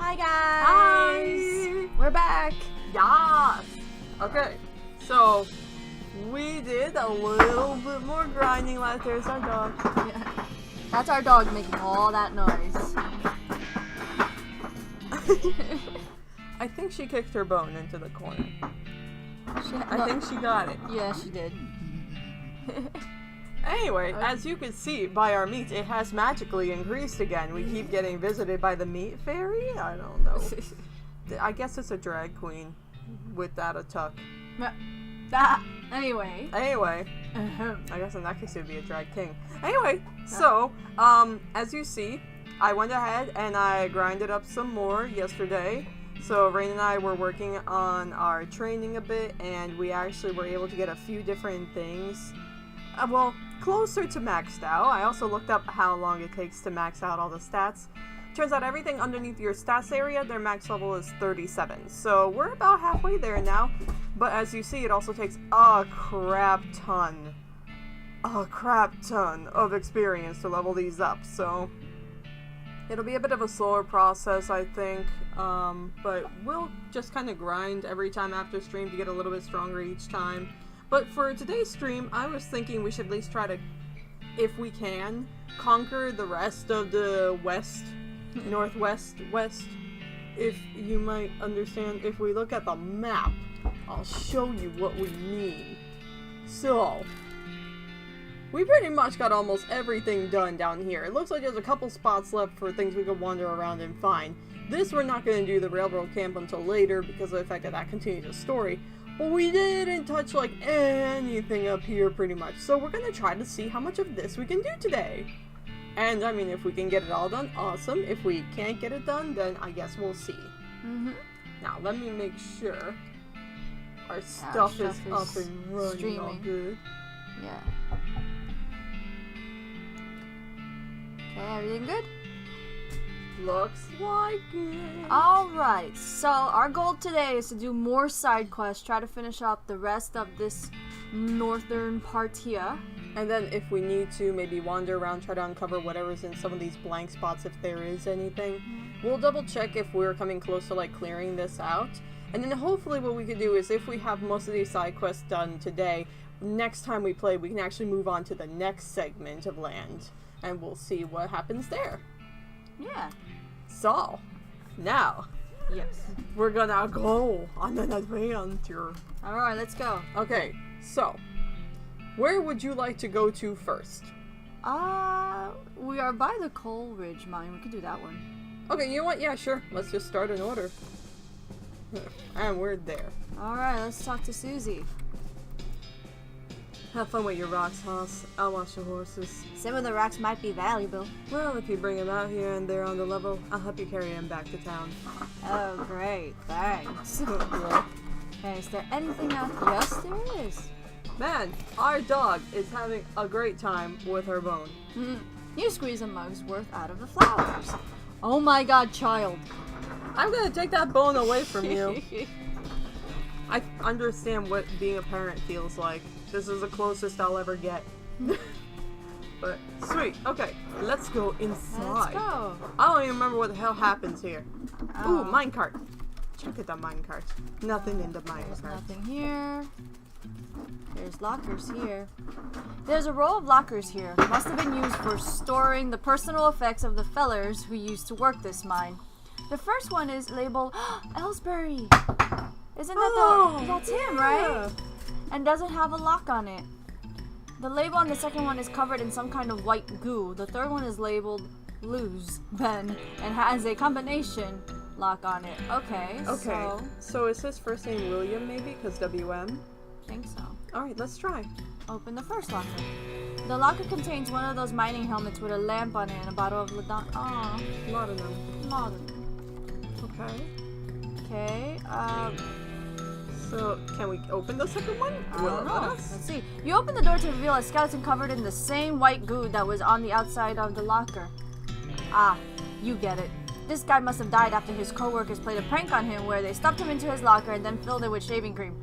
Hi guys! Hi! We're back! Yes! Okay, so we did a little bit more grinding last. There's our dog. Yeah. That's our dog making all that noise. I think she kicked her bone into the corner. I think she got it. Yeah, she did. Anyway, as you can see by our meat, it has magically increased again. We keep getting visited by the meat fairy? I don't know. I guess it's a drag queen without a tuck. Anyway. I guess in that case it would be a drag king. Anyway, so, as you see, I went ahead and I grinded up some more yesterday. So Rain and I were working on our training a bit, and we actually were able to get a few different things. Well, closer to maxed out. I also looked up how long it takes to max out all the stats. Turns out everything underneath your stats area, their max level is 37. So we're about halfway there now. But as you see, it also takes a crap ton of experience to level these up. So it'll be a bit of a slower process, I think. But we'll just kind of grind every time after stream to get a little bit stronger each time. But for today's stream, I was thinking we should at least try to, if we can, conquer the rest of the west, northwest, west. If you might understand, if we look at the map, I'll show you what we mean. So, we pretty much got almost everything done down here. It looks like there's a couple spots left for things we could wander around and find. This we're not going to do the railroad camp until later because of the fact that that continues the story. But we didn't touch like anything up here pretty much. So we're going to try to see how much of this we can do today. And I mean, if we can get it all done, awesome. If we can't get it done, then I guess we'll see. Now, let me make sure our stuff is up and running streaming. All good. Yeah. Okay, everything good? Looks like it. Alright, so our goal today is to do more side quests, try to finish up the rest of this northern part here. And then if we need to, maybe wander around, try to uncover whatever's in some of these blank spots if there is anything. We'll double check if we're coming close to like clearing this out. And then hopefully what we could do is if we have most of these side quests done today, next time we play we can actually move on to the next segment of land. And we'll see what happens there. Yeah. So, now, yes, we're gonna go on an adventure. Alright, let's go. Okay, so, where would you like to go to first? We are by the Coal Ridge mine. We could do that one. Okay, you know what? Yeah, sure. Let's just start in order. And we're there. Alright, let's talk to Susie. Have fun with your rocks, Hoss. I'll watch the horses. Some of the rocks might be valuable. Well, if you bring them out here and they're on the level, I'll help you carry them back to town. Oh, great. Thanks. Okay, is there anything else? Yes, there is. Man, our dog is having a great time with her bone. You squeeze a mug's worth out of the flowers. Oh my god, child. I'm gonna take that bone away from you. I understand what being a parent feels like. This is the closest I'll ever get. But, sweet. Okay, let's go inside. Let's go. I don't even remember what the hell happens here. Ooh, minecart. Check out the minecart. Nothing in the minecart. Nothing here. There's lockers here. There's a row of lockers here. Must have been used for storing the personal effects of the fellers who used to work this mine. The first one is labeled Ellsbury. Isn't that that's him, right? And doesn't have a lock on it. The label on the second one is covered in some kind of white goo. The third one is labeled Lose Ben and has a combination lock on it. Okay. So is his first name William maybe? Because WM? I think so. Alright, let's try. Open the first locker. The locker contains one of those mining helmets with a lamp on it and a bottle of Ladon. Aw. Laudanum. Okay. Okay. So, can we open the second one? Will it let us? Let's see. You open the door to reveal a skeleton covered in the same white goo that was on the outside of the locker. Ah, you get it. This guy must have died after his co-workers played a prank on him where they stuffed him into his locker and then filled it with shaving cream.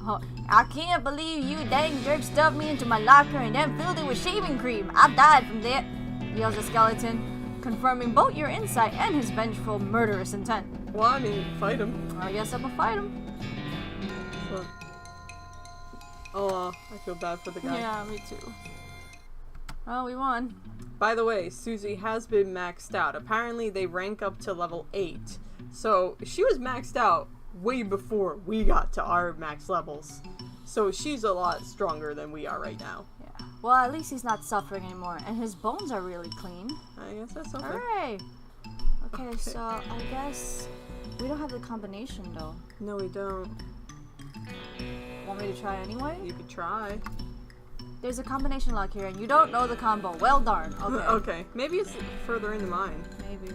Oh, I can't believe you dang jerk stuffed me into my locker and then filled it with shaving cream. I died from that, yells the skeleton. confirming both your insight and his vengeful, murderous intent. Well, I mean, fight him. I guess I'm gonna fight him. So, I feel bad for the guy. Yeah, me too. Oh, we won. By the way, Susie has been maxed out. Apparently, they rank up to level 8. So, she was maxed out way before we got to our max levels. So, she's a lot stronger than we are right now. Yeah. Well, at least he's not suffering anymore, and his bones are really clean. I guess that's okay. Hooray! Okay, so I guess we don't have the combination, though. No, we don't. Want me to try anyway? You could try. There's a combination lock here, and you don't know the combo. Well darn. Okay. Okay. Maybe it's further in the mine. Maybe.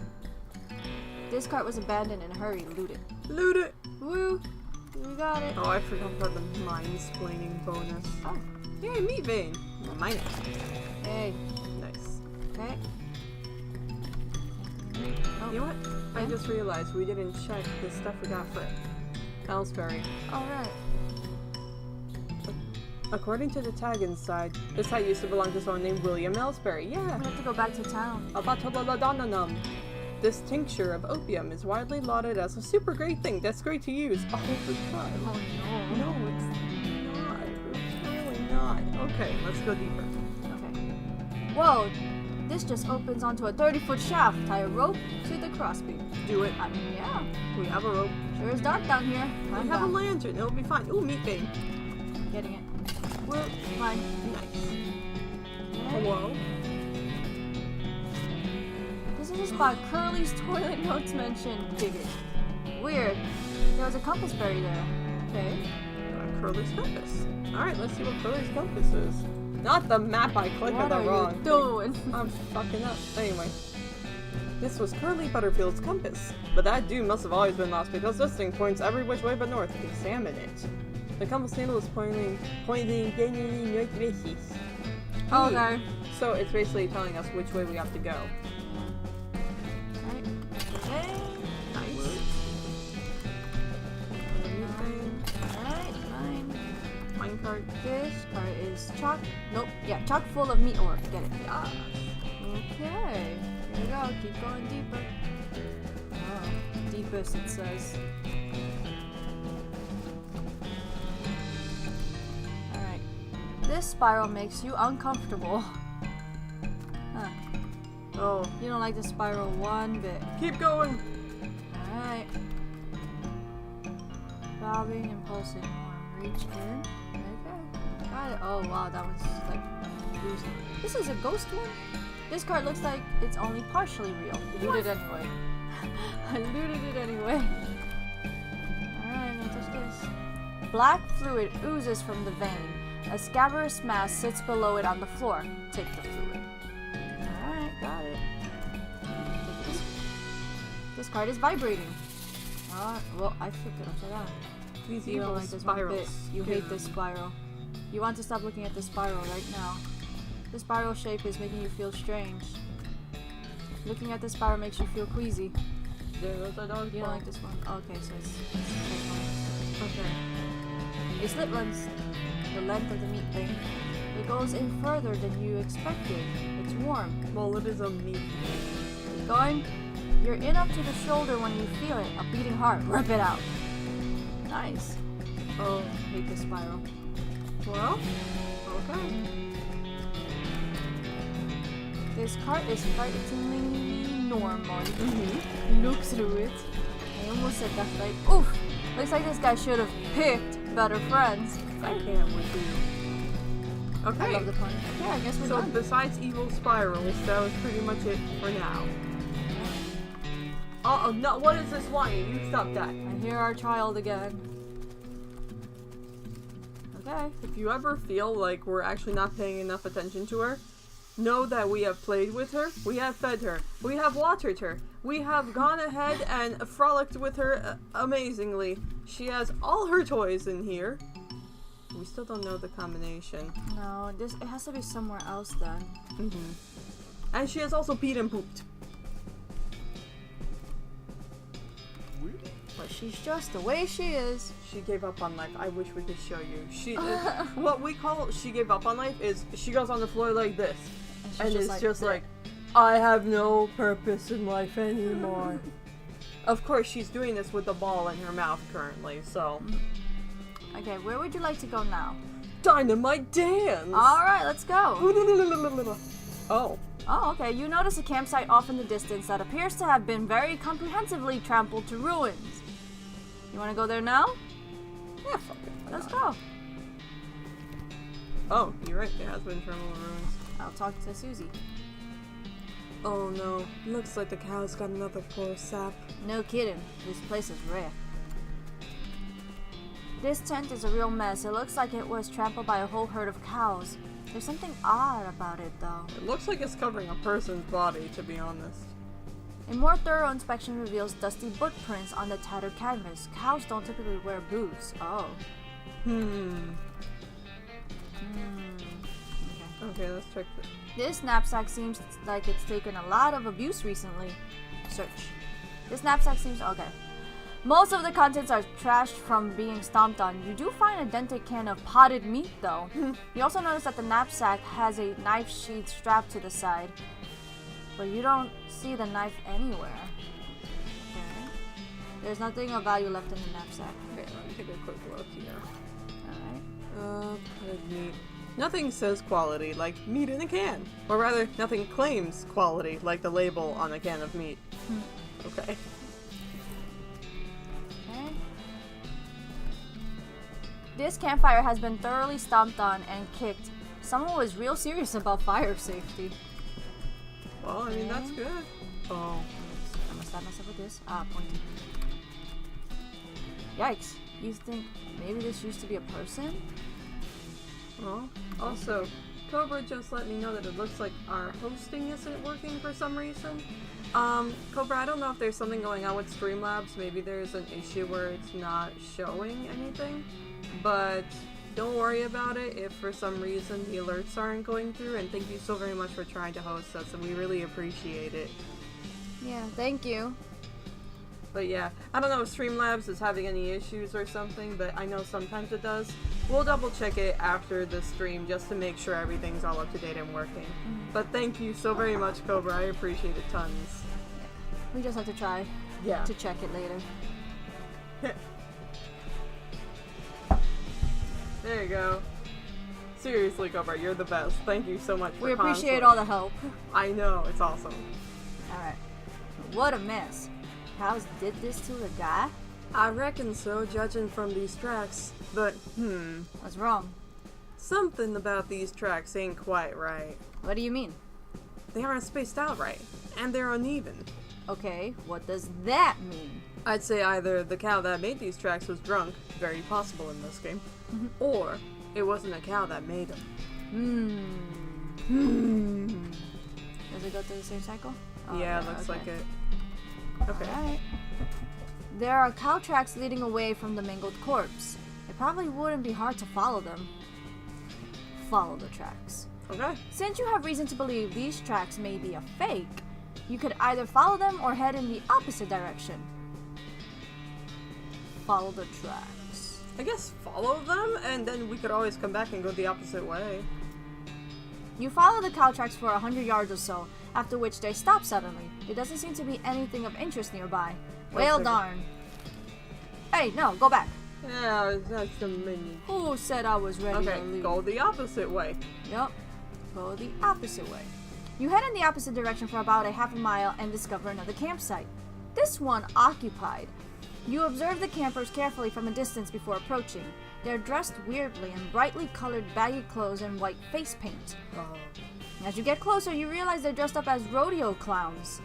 This cart was abandoned in a hurry. Loot it. Loot it! Woo! We got it. Oh, I forgot about the mine-splaining bonus. Oh. Yay, meat vein! Well, mine it. Hey. Nice. Okay. Oh. You know what? I Yeah? just realized we didn't check the stuff we got for Ellsbury. Alright. According to the tag inside, this site used to belong to someone named William Ellsbury. We Yeah. have to go back to town. Abatolodonanum. This tincture of opium is widely lauded as a super great thing that's great to use all the time. Oh no. No, it's not. It's really not. Okay, let's go deeper. Okay. Whoa! This just opens onto a 30-foot shaft. Tie a rope to the crossbeam. Do it. I mean, yeah. We have a rope. Sure is dark down here. We I'm have a down. lantern. It'll be fine. Ooh, meat vein. Getting it. We're fine. Nice. Okay. Hello. This is a spot Curly's toilet notes mentioned. Dig it. Weird. There was a compass buried there. Okay. Curly's compass. Alright, let's see what Curly's compass is. Not the map I clicked on What the are wrong you doing? thing. I'm fucking up. Anyway. This was Curly Butterfield's compass. But that dude must have always been lost because this thing points every which way but north. Examine it. The compass needle is pointing northwest. Okay. So it's basically telling us which way we have to go. Alright. Okay. Nice. Alright, fine. Minecart. This cart is chock. Nope. Yeah, chock full of meat ore. Get it. Yeah. Okay. Here we go. Keep going deeper. Oh, deepest it says. Alright. This spiral makes you uncomfortable. Huh. Oh, You don't like the spiral one bit. keep going. Alright. Bobbing and pulsing. Reach in. Okay. Got it. Oh wow, that one's like losing. This is a ghost one? This card looks like it's only partially real. Loot it anyway. I looted it anyway. Alright, I'm gonna touch this. Black fluid oozes from the vein. A scabrous mass sits below it on the floor. Take the fluid. Alright, got it. Take this. This card is vibrating. Well, I flipped it upside down. These You don't evil like this one bit. spirals. You hate this spiral. You want to stop looking at the spiral right now. The spiral shape is making you feel strange. Looking at the spiral makes you feel queasy. There's a dog. You don't like this one? Okay, so it's Okay. a slit runs the length of the meat vein. It goes in further than you expected. It's warm. Well, it is a meat. Keep going. You're in up to the shoulder when you feel it. A beating heart. Rip it out. Nice. Oh, hate this spiral. Well, okay. This cart is frighteningly normal. Look through it. I almost said that right. Oof! Looks like this guy should have picked better friends. I can't with you. I Okay. love the pun. Yeah, I guess we're So done. besides evil spirals, that was pretty much it for now. Oh no! What is this whining? You stop that. I hear our child again. Okay. If you ever feel like we're actually not paying enough attention to her, know that we have played with her, we have fed her, we have watered her, we have gone ahead and frolicked with her amazingly. She has all her toys in here. We still don't know the combination. No, it has to be somewhere else then. And she has also peed and pooped. But she's just the way she is. She gave up on life. I wish we could show you. She what we call she gave up on life is she goes on the floor like this. she's And it's just like I have no purpose in life anymore. Of course, she's doing this with the ball in her mouth currently, so... Okay, where would you like to go now? Dynamite dance! Alright, let's go. Oh. Oh, okay. You notice a campsite off in the distance that appears to have been very comprehensively trampled to ruins. You want to go there now? Yeah, fuck it. Let's go. Oh, you're right. There has been trampled ruins. I'll talk to Susie. Oh no. Looks like the cow's got another poor sap. No kidding. This place is rare. This tent is a real mess. It looks like it was trampled by a whole herd of cows. There's something odd about it, though. It looks like it's covering a person's body, to be honest. A more thorough inspection reveals dusty footprints on the tattered canvas. Cows don't typically wear boots. Oh. Okay, let's check this. This knapsack seems like it's taken a lot of abuse recently. Search. This knapsack seems... Okay. Most of the contents are trashed from being stomped on. You do find a dented can of potted meat, though. You also notice that the knapsack has a knife sheath strapped to the side. But you don't see the knife anywhere. Okay. There's nothing of value left in the knapsack. Okay, let me take a quick look here. Alright. Potted meat. Nothing says quality like meat in a can. Or rather, nothing claims quality like the label on a can of meat. Okay. This campfire has been thoroughly stomped on and kicked. Someone was real serious about fire safety. Well, I mean, that's good. Oh. I'm gonna stab myself with this. Pointing. Yikes. You think maybe this used to be a person? Well, also, Cobra just let me know that it looks like our hosting isn't working for some reason. Cobra, I don't know if there's something going on with Streamlabs. Maybe there's an issue where it's not showing anything. But don't worry about it if for some reason the alerts aren't going through, and thank you so very much for trying to host us, and we really appreciate it. Yeah, thank you. But yeah, I don't know if Streamlabs is having any issues or something, but I know sometimes it does. We'll double check it after the stream just to make sure everything's all up to date and working. But thank you so very much, Cobra. I appreciate it tons. Yeah. We just have to try to check it later. There you go. Seriously, Cobra, you're the best. Thank you so much for We appreciate all the help. I know, it's awesome. Alright. What a mess. Cows did this to the guy? I reckon so, judging from these tracks. But, What's wrong? something about these tracks ain't quite right. What do you mean? They aren't spaced out right, and they're uneven. Okay, what does that mean? I'd say either the cow that made these tracks was drunk, very possible in this game, or it wasn't a cow that made them. Does it go through the same cycle? Oh, Yeah, looks like it. Okay. Alright. There are cow tracks leading away from the mangled corpse. It probably wouldn't be hard to follow them. Follow the tracks. Okay. Since you have reason to believe these tracks may be a fake, you could either follow them or head in the opposite direction. Follow the tracks. I guess follow them, and then we could always come back and go the opposite way. You follow the cow tracks for 100 yards or so, after which they stop suddenly. There doesn't seem to be anything of interest nearby. Well darn. Hey, no, go back. Yeah, that's a mini. Who said I was ready to Okay, leave? go the opposite way. Yup. Go the opposite way. You head in the opposite direction for about a half a mile and discover another campsite. This one occupied. You observe the campers carefully from a distance before approaching. They're dressed weirdly in brightly colored baggy clothes and white face paint. Oh. As you get closer, you realize they're dressed up as rodeo clowns.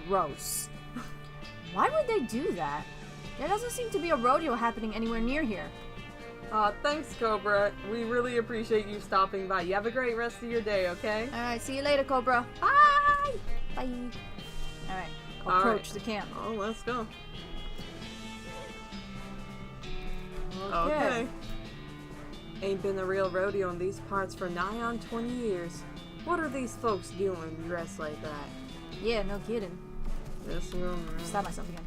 Gross. Why would they do that? There doesn't seem to be a rodeo happening anywhere near here. Thanks, Cobra. We really appreciate you stopping by. You have a great rest of your day, okay? Alright, see you later, Cobra. Bye! Bye. Alright, approach the camp. Oh, let's go. Okay. Ain't been a real rodeo in these parts for nigh on 20 years. What are these folks doing dressed like that? Yeah, no kidding. This one. Stab myself again.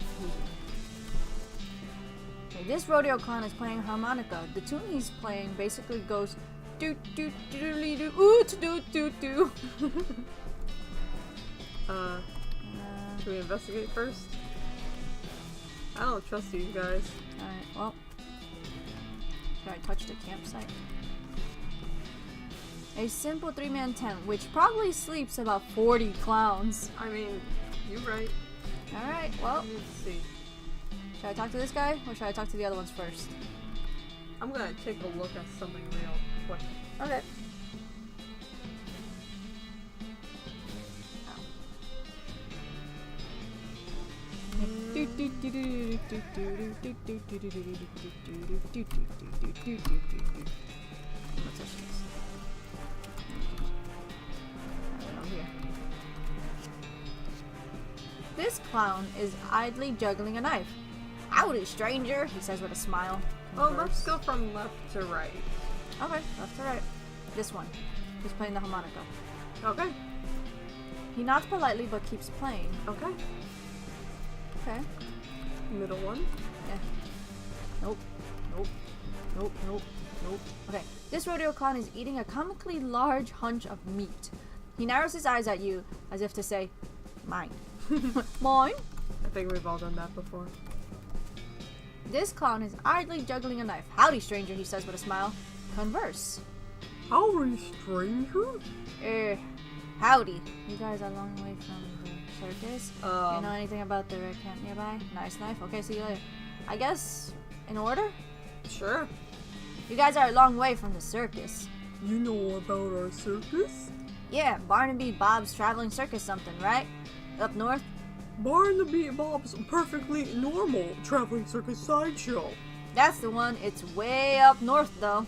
Okay, this rodeo clown is playing harmonica. The tune he's playing basically goes doo doo doo doo doo oot doo doo doo. Should we investigate first? I don't trust these guys. Alright, well. Should I touch the campsite? A simple 3-man tent, which probably sleeps about 40 clowns. I mean, you're right. Alright, well. Let's see. Should I talk to this guy, or should I talk to the other ones first? I'm gonna take a look at something real quick. Okay. This clown is idly juggling a knife. Howdy, stranger, he says with a smile. Oh, let's go from left to right. Okay, left to right. This one. He's playing the harmonica. Okay. He nods politely but keeps playing. Okay. Okay. Middle one. Yeah. Nope. Nope. Nope. Nope. Nope. Okay. This rodeo clown is eating a comically large hunch of meat. He narrows his eyes at you as if to say, mine. Mine? I think we've all done that before. This clown is idly juggling a knife. Howdy, stranger, he says with a smile. Converse. Howdy, stranger? Howdy. You guys are a long way from the circus. You know anything about the red camp nearby? Nice knife. Okay, see you later. I guess, in order? Sure. You guys are a long way from the circus. You know about our circus? Yeah, Barnaby Bob's traveling circus something, right? Up north? Barnaby Bob's perfectly normal traveling circus sideshow. That's the one. It's way up north, though.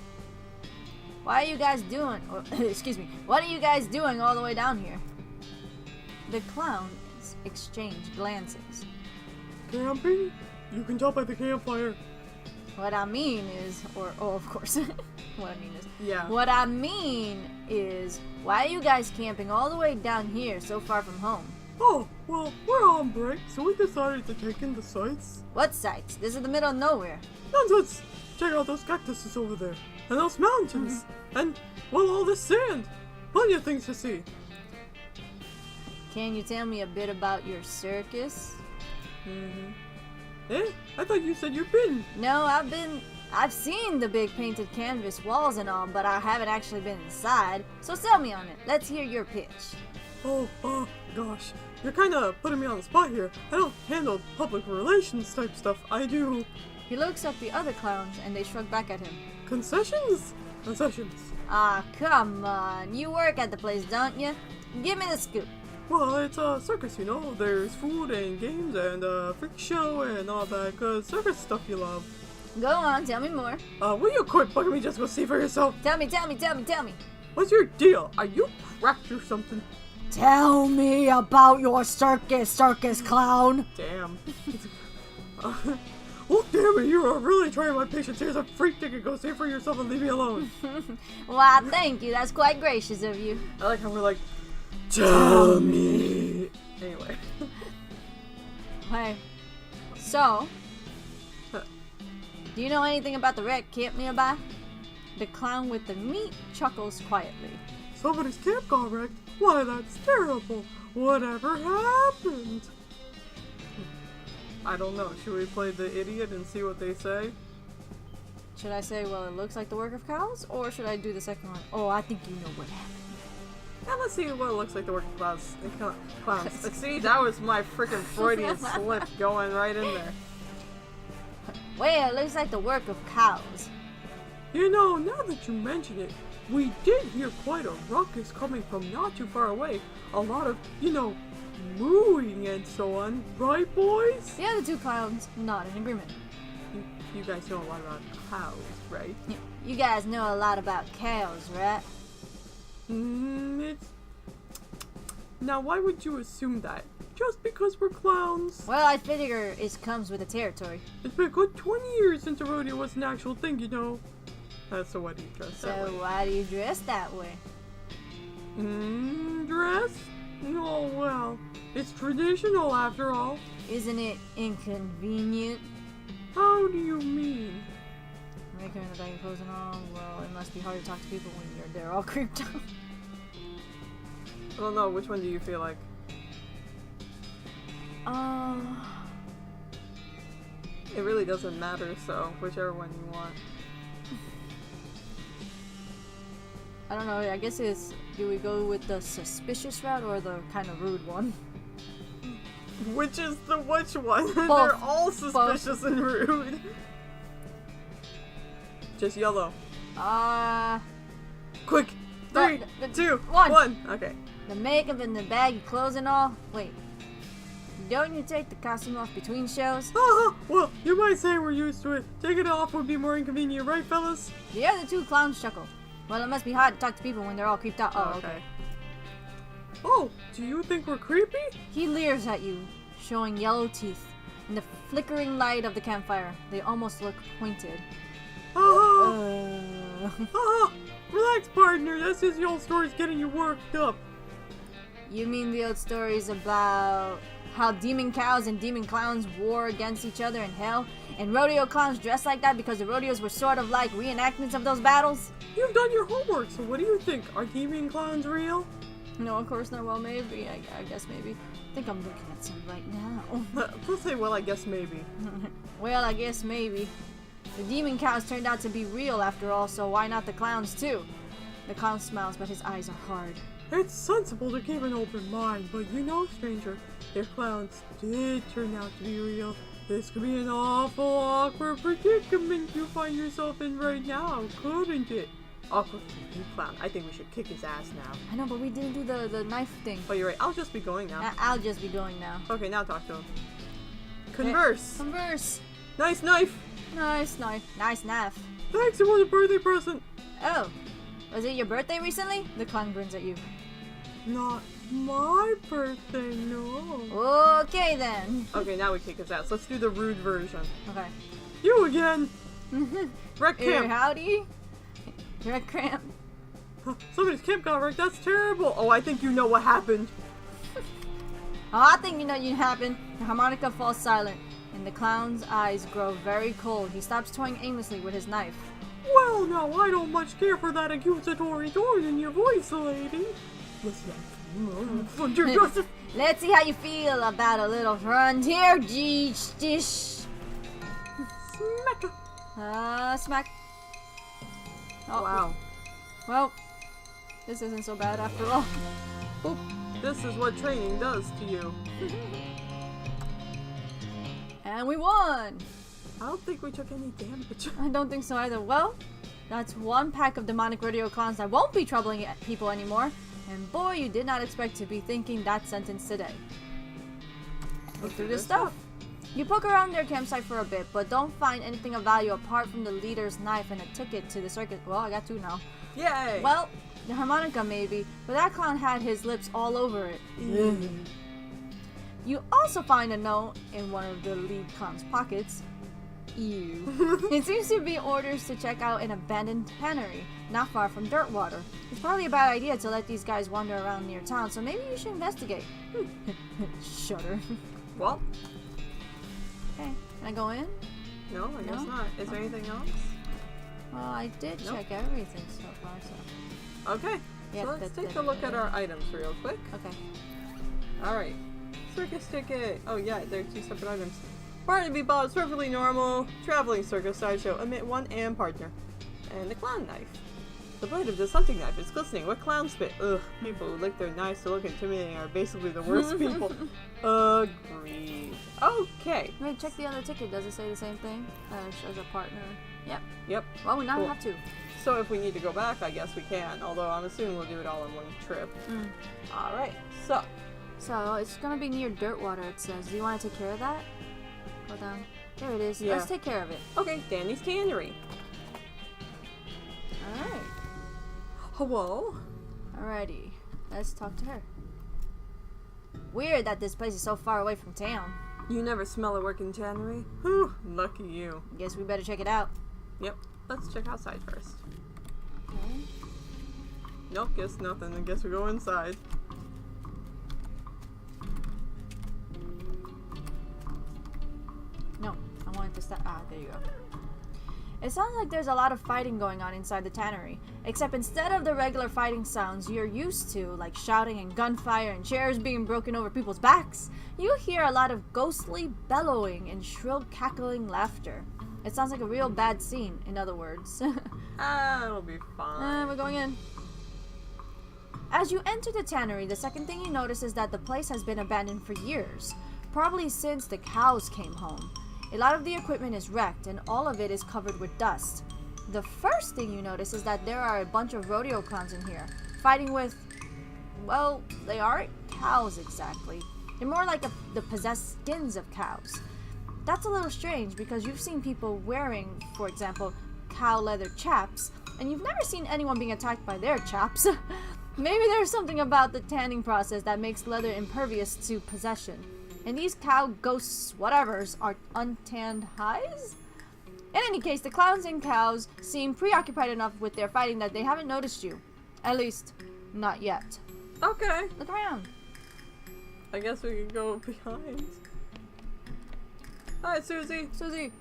Why are you guys doing... Or, excuse me. What are you guys doing all the way down here? The clowns exchange glances. Camping? You can tell by the campfire. What I mean is... of course. What I mean is... Yeah. What I mean is... Why are you guys camping all the way down here so far from home? Oh, well, we're on break, so we decided to take in the sights. What sights? This is the middle of nowhere. Nonsense! Check out those cactuses over there, and those mountains, and, well, all this sand. Plenty of things to see. Can you tell me a bit about your circus? Eh? I thought you said you've been. No, I've seen the big painted canvas walls and all, but I haven't actually been inside. So sell me on it. Let's hear your pitch. Oh, gosh. You're kinda putting me on the spot here. I don't handle public relations type stuff. I do... He looks at the other clowns and they shrug back at him. Concessions? Concessions. Ah, come on. You work at the place, don't you? Give me the scoop. Well, it's a circus, you know. There's food and games and a freak show and all that good circus stuff you love. Go on, tell me more. Will you quit bugging me? Just go see for yourself. Tell me. What's your deal? Are you cracked or something? Tell me about your circus clown. Damn. Oh, damn it, you are really trying my patience. Here's a free ticket. Go see for yourself and leave me alone. Why, thank you. That's quite gracious of you. I like how we're like, tell me. Anyway. Hey, so, do you know anything about the red camp nearby? The clown with the meat chuckles quietly. Somebody's camp got wrecked? Why, that's terrible. Whatever happened? I don't know. Should we play the idiot and see what they say? Should I say, well, it looks like the work of cows? Or should I do the second one? Oh, I think you know what happened. Yeah, let's see what it looks like the work of clowns. See, that was my freaking Freudian slip going right in there. Well, it looks like the work of cows. You know, now that you mention it, we did hear quite a ruckus coming from not too far away. A lot of, mooing and so on. Right, boys? The other two clowns nod in agreement. You guys know a lot about cows, right? You guys know a lot about cows, right? Now, why would you assume that? Just because we're clowns? Well, I figure it comes with the territory. It's been a good 20 years since a rodeo was an actual thing, you know. So why do you dress that way? So why do you dress that way? Dress? Oh, well, it's traditional after all. Isn't it inconvenient? How do you mean? Making the bag of clothes and all, well, it must be hard to talk to people when they're all creeped out. I don't know, which one do you feel like? It really doesn't matter, so whichever one you want. I don't know, I guess do we go with the suspicious route or the kind of rude one? Which is the which one? Both. They're all suspicious and rude. Just yellow. Quick! 3, 2, 1. Okay. The makeup and the baggy clothes and all? Wait. Don't you take the costume off between shows? Well, you might say we're used to it. Taking it off would be more inconvenient, right, fellas? The other two clowns chuckle. Well, it must be hard to talk to people when they're all creeped out. Oh, okay. Oh, do you think we're creepy? He leers at you, showing yellow teeth. In the flickering light of the campfire, they almost look pointed. Relax, partner. That's just the old stories getting you worked up. You mean the old stories about how demon cows and demon clowns war against each other in hell? And rodeo clowns dressed like that because the rodeos were sort of like reenactments of those battles? You've done your homework, so what do you think? Are demon clowns real? No, of course not. Well, maybe. I guess maybe. I think I'm looking at some right now. Let's say, well, I guess maybe. Well, I guess maybe. The demon cows turned out to be real after all, so why not the clowns too? The clown smiles, but his eyes are hard. It's sensible to keep an open mind, but you know, stranger, if clowns did turn out to be real, this could be an awful awkward predicament you find yourself in right now, couldn't it? Awkward for you, clown. I think we should kick his ass now. I know, but we didn't do the knife thing. Oh, you're right. I'll just be going now. I'll just be going now. Okay, now talk to him. Converse. Converse. Nice knife. Nice knife. Nice knife. Thanks, it was a birthday present. Oh, was it your birthday recently? The clown grins at you. Not my birthday, no. Okay then. Okay, now we kick his ass. Let's do the rude version. Okay. You again. Wreck camp. Howdy. Wreck camp. Somebody's camp got wrecked. That's terrible. Oh, I think you know what happened. I think you know what happened. The harmonica falls silent, and the clown's eyes grow very cold. He stops toying aimlessly with his knife. Well, now, I don't much care for that accusatory tone in your voice, lady. Listen, let's see how you feel about a little frontier dish. Smack. Smack. Oh, wow. Well, this isn't so bad after all. Oop. This is what training does to you. And we won! I don't think we took any damage. I don't think so either. Well, that's one pack of demonic rodeo clowns that won't be troubling people anymore. And boy, you did not expect to be thinking that sentence today. Look through this stuff. You poke around their campsite for a bit, but don't find anything of value apart from the leader's knife and a ticket to the circus. Well, I got two now. Yay! Well, the harmonica maybe, but that clown had his lips all over it. You also find a note in one of the lead clown's pockets. Ew. It seems to be orders to check out an abandoned tannery, not far from Dirtwater. It's probably a bad idea to let these guys wander around near town, so maybe you should investigate. Shudder. Well. Okay, can I go in? No, I guess not. Is there anything else? Well, I did check everything so far, so... Okay, yeah, so let's take a look at our items real quick. Okay. Alright. Circus ticket. Oh yeah, they're two separate items. Barnaby Bob's perfectly normal. Traveling circus sideshow. Omit one and partner. And the clown knife. The blade of this hunting knife is glistening with clown spit. Ugh, people who lick their knives to look intimidating are basically the worst people. Agreed. Okay. Wait, check the other ticket. Does it say the same thing as a partner? Yep. Yep. Well, we now have to. So if we need to go back, I guess we can. Although I'm assuming we'll do it all in one trip. Alright, so it's gonna be near Dirtwater, it says. Do you want to take care of that? Go down. There it is. Yeah. Let's take care of it. Okay, Danny's Tannery. Alright. Hello? Alrighty. Let's talk to her. Weird that this place is so far away from town. You never smell a working tannery? Whew, lucky you. Guess we better check it out. Yep. Let's check outside first. Okay. Nope, guess nothing. I guess we go inside. No, I wanted to start. Ah, there you go. It sounds like there's a lot of fighting going on inside the tannery, except instead of the regular fighting sounds you're used to, like shouting and gunfire and chairs being broken over people's backs, you hear a lot of ghostly bellowing and shrill cackling laughter. It sounds like a real bad scene, in other words. It'll be fine. We're going in. As you enter the tannery, the second thing you notice is that the place has been abandoned for years, probably since the cows came home. A lot of the equipment is wrecked, and all of it is covered with dust. The first thing you notice is that there are a bunch of rodeo clowns in here, fighting with, well, they aren't cows exactly. They're more like the possessed skins of cows. That's a little strange because you've seen people wearing, for example, cow leather chaps, and you've never seen anyone being attacked by their chaps. Maybe there's something about the tanning process that makes leather impervious to possession. And these cow ghosts whatevers are untanned hides? In any case, the clowns and cows seem preoccupied enough with their fighting that they haven't noticed you. At least, not yet. Okay. Look around. I guess we can go behind. Alright, Susie. Susie.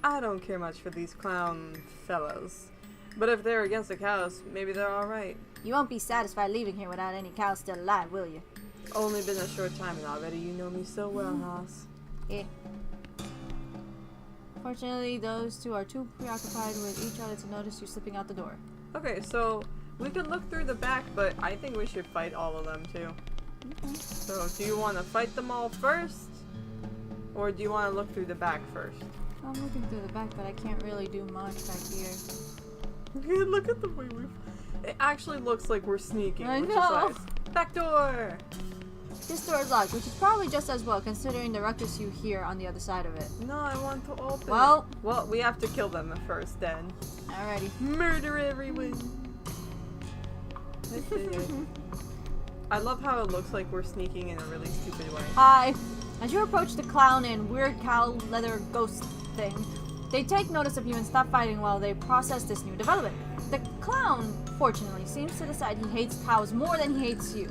I don't care much for these clown fellows. But if they're against the cows, maybe they're alright. You won't be satisfied leaving here without any cows still alive, will you? Only been a short time and already you know me so well, Haas. Yeah. Fortunately, those two are too preoccupied with each other to notice you slipping out the door. Okay, so we could look through the back, but I think we should fight all of them too. Okay. So do you want to fight them all first? Or do you want to look through the back first? I'm looking through the back, but I can't really do much back here. Look at the way we... It actually looks like we're sneaking. I which know. Is nice. Back door! This door is locked, which is probably just as well considering the ruckus you hear on the other side of it. No, I want to open Well... it. Well, we have to kill them first then. Alrighty. Murder everyone! I love how it looks like we're sneaking in a really stupid way. Hi. As you approach the clown and weird cow leather ghost thing, they take notice of you and stop fighting while they process this new development. The clown, fortunately, seems to decide he hates cows more than he hates you.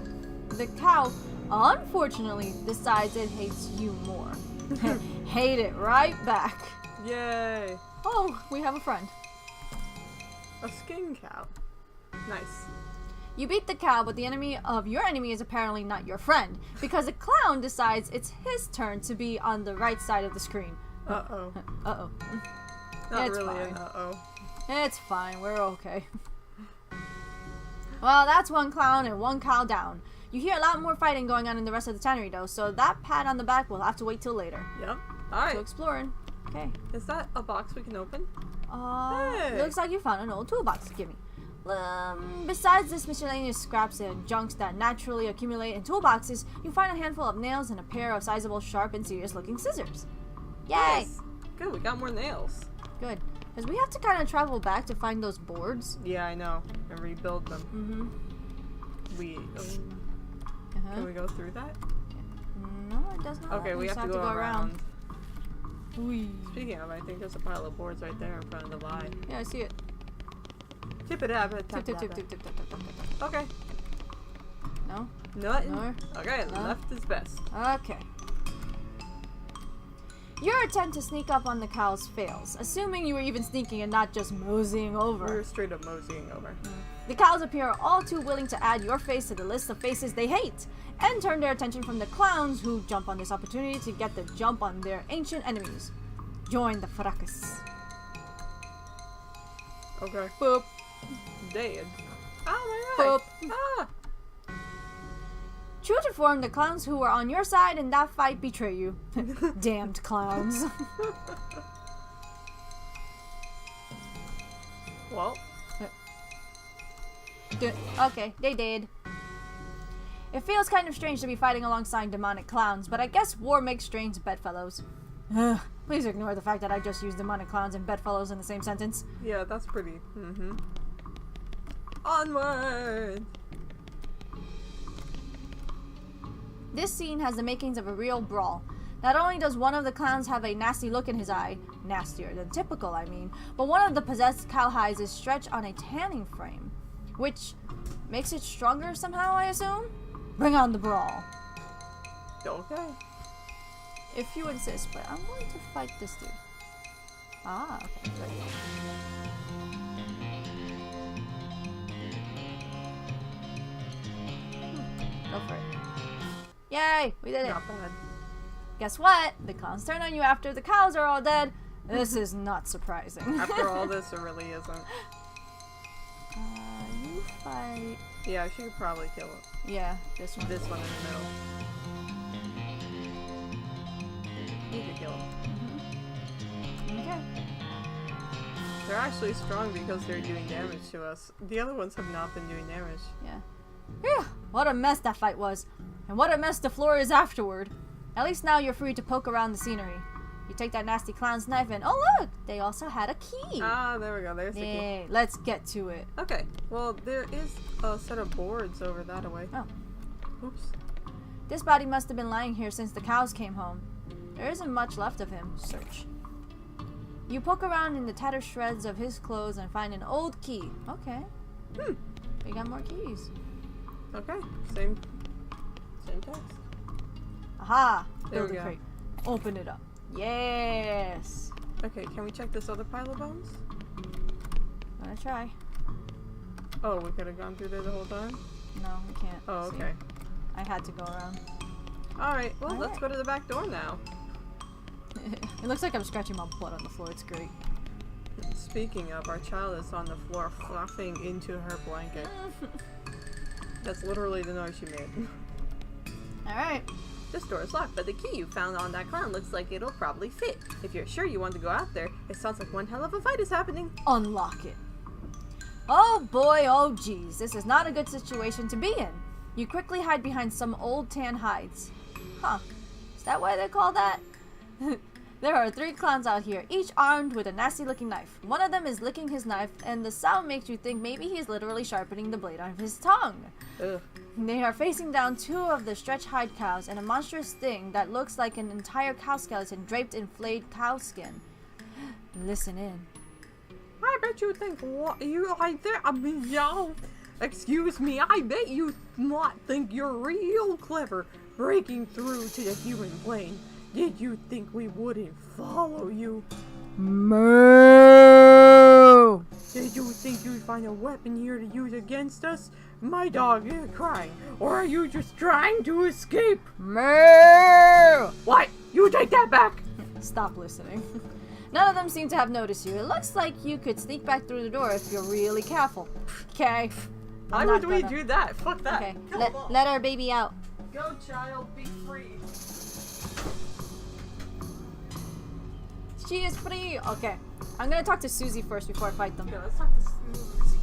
The cow, unfortunately, decides it hates you more. Hate it right back. Yay! Oh, we have a friend. A skin cow. Nice. You beat the cow, but the enemy of your enemy is apparently not your friend, because the clown decides it's his turn to be on the right side of the screen. Uh-oh. Uh-oh. Not It's really fine. an uh-oh. It's fine, we're okay. Well, that's one clown and one cow down. You hear a lot more fighting going on in the rest of the tannery though, so that pat on the back will have to wait till later. Yep. Alright. So exploring. Okay. Is that a box we can open? Hey. Looks like you found an old toolbox. Give me. Besides this miscellaneous scraps and junks that naturally accumulate in toolboxes, you find a handful of nails and a pair of sizable, sharp, and serious-looking scissors. Yay! Nice. Good, we got more nails. Good. Because we have to kind of travel back to find those boards. Yeah, I know. And rebuild them. Mm-hmm. Can we go through that? No, it does not. Okay, we just have to go around. Whee. Speaking of, I think there's a pile of boards right there in front of the lie. Yeah, I see it. Tip it up. Tip, tip, tip, tip, tip, tip, tip, tip. Okay. No? Nothing. No? Okay, No? left is best. Okay. Your attempt to sneak up on the cows fails, assuming you were even sneaking and not just moseying over. We're straight up moseying over. The cows appear all too willing to add your face to the list of faces they hate, and turn their attention from the clowns who jump on this opportunity to get the jump on their ancient enemies. Join the fracas. Okay. Boop. Dead. Oh my god. Boop. Ah! True to form, the clowns who were on your side in that fight betray you. Damned clowns. Well. Okay, they did. It feels kind of strange to be fighting alongside demonic clowns, but I guess war makes strange bedfellows. Please ignore the fact that I just used demonic clowns and bedfellows in the same sentence. Yeah, that's pretty. Onward! This scene has the makings of a real brawl. Not only does one of the clowns have a nasty look in his eye, nastier than typical I mean, but one of the possessed cowhides is stretched on a tanning frame, which makes it stronger somehow, I assume? Bring on the brawl. Okay. If you insist, but I'm going to fight this dude. Ah, okay, good. Go for it. Yay! We did it! Not bad. Guess what? The clowns turn on you after the cows are all dead. This is not surprising. After all this, it really isn't. You fight... Yeah, she could probably kill it. Yeah, this one. This one in the middle. You could kill it. Okay. They're actually strong because they're doing damage to us. The other ones have not been doing damage. Yeah. Phew, what a mess that fight was. And what a mess the floor is afterward. At least now you're free to poke around the scenery. You take that nasty clown's knife and oh look! They also had a key! Ah, there we go. There's the key. Yay, let's get to it. Okay. Well, there is a set of boards over that away. Oh. Oops. This body must have been lying here since the cows came home. There isn't much left of him. Search. You poke around in the tattered shreds of his clothes and find an old key. Okay. We got more keys. Okay. Same text. Aha! There we Build a go. crate. Open it up. Yes! Okay, can we check this other pile of bones? Gonna try. Oh, we could have gone through there the whole time? No, we can't. Oh, See? okay. I had to go around. Alright, well, let's Alright. go to the back door now. It looks like I'm scratching my butt on the floor. It's great. Speaking of, our child is on the floor fluffing into her blanket. That's literally the noise she made. Alright. This door is locked, but the key you found on that clown looks like it'll probably fit. If you're sure you want to go out there, it sounds like one hell of a fight is happening. Unlock it. Oh boy, oh geez. This is not a good situation to be in. You quickly hide behind some old tan hides. Huh. Is that why they call that? There are 3 clowns out here, each armed with a nasty looking knife. One of them is licking his knife, and the sound makes you think maybe he's literally sharpening the blade of his tongue. Ugh. They are facing down 2 of the stretch hide cows and a monstrous thing that looks like an entire cow skeleton draped in flayed cow skin. Listen in. I bet you think what you like there. I mean, y'all. Excuse me. I bet you not think you're real clever breaking through to the human plane. Did you think we wouldn't follow you? Moo! Did you think you'd find a weapon here to use against us? My dog is crying. Or are you just trying to escape? Moo! What? You take that back. Stop listening. None of them seem to have noticed you. It looks like you could sneak back through the door if you're really careful. Okay. Why would we do that? Fuck that. Okay, Kill them all. let our baby out. Go, child. Be free. She is free. Okay. I'm gonna talk to Susie first before I fight them. Okay, let's talk to Susie.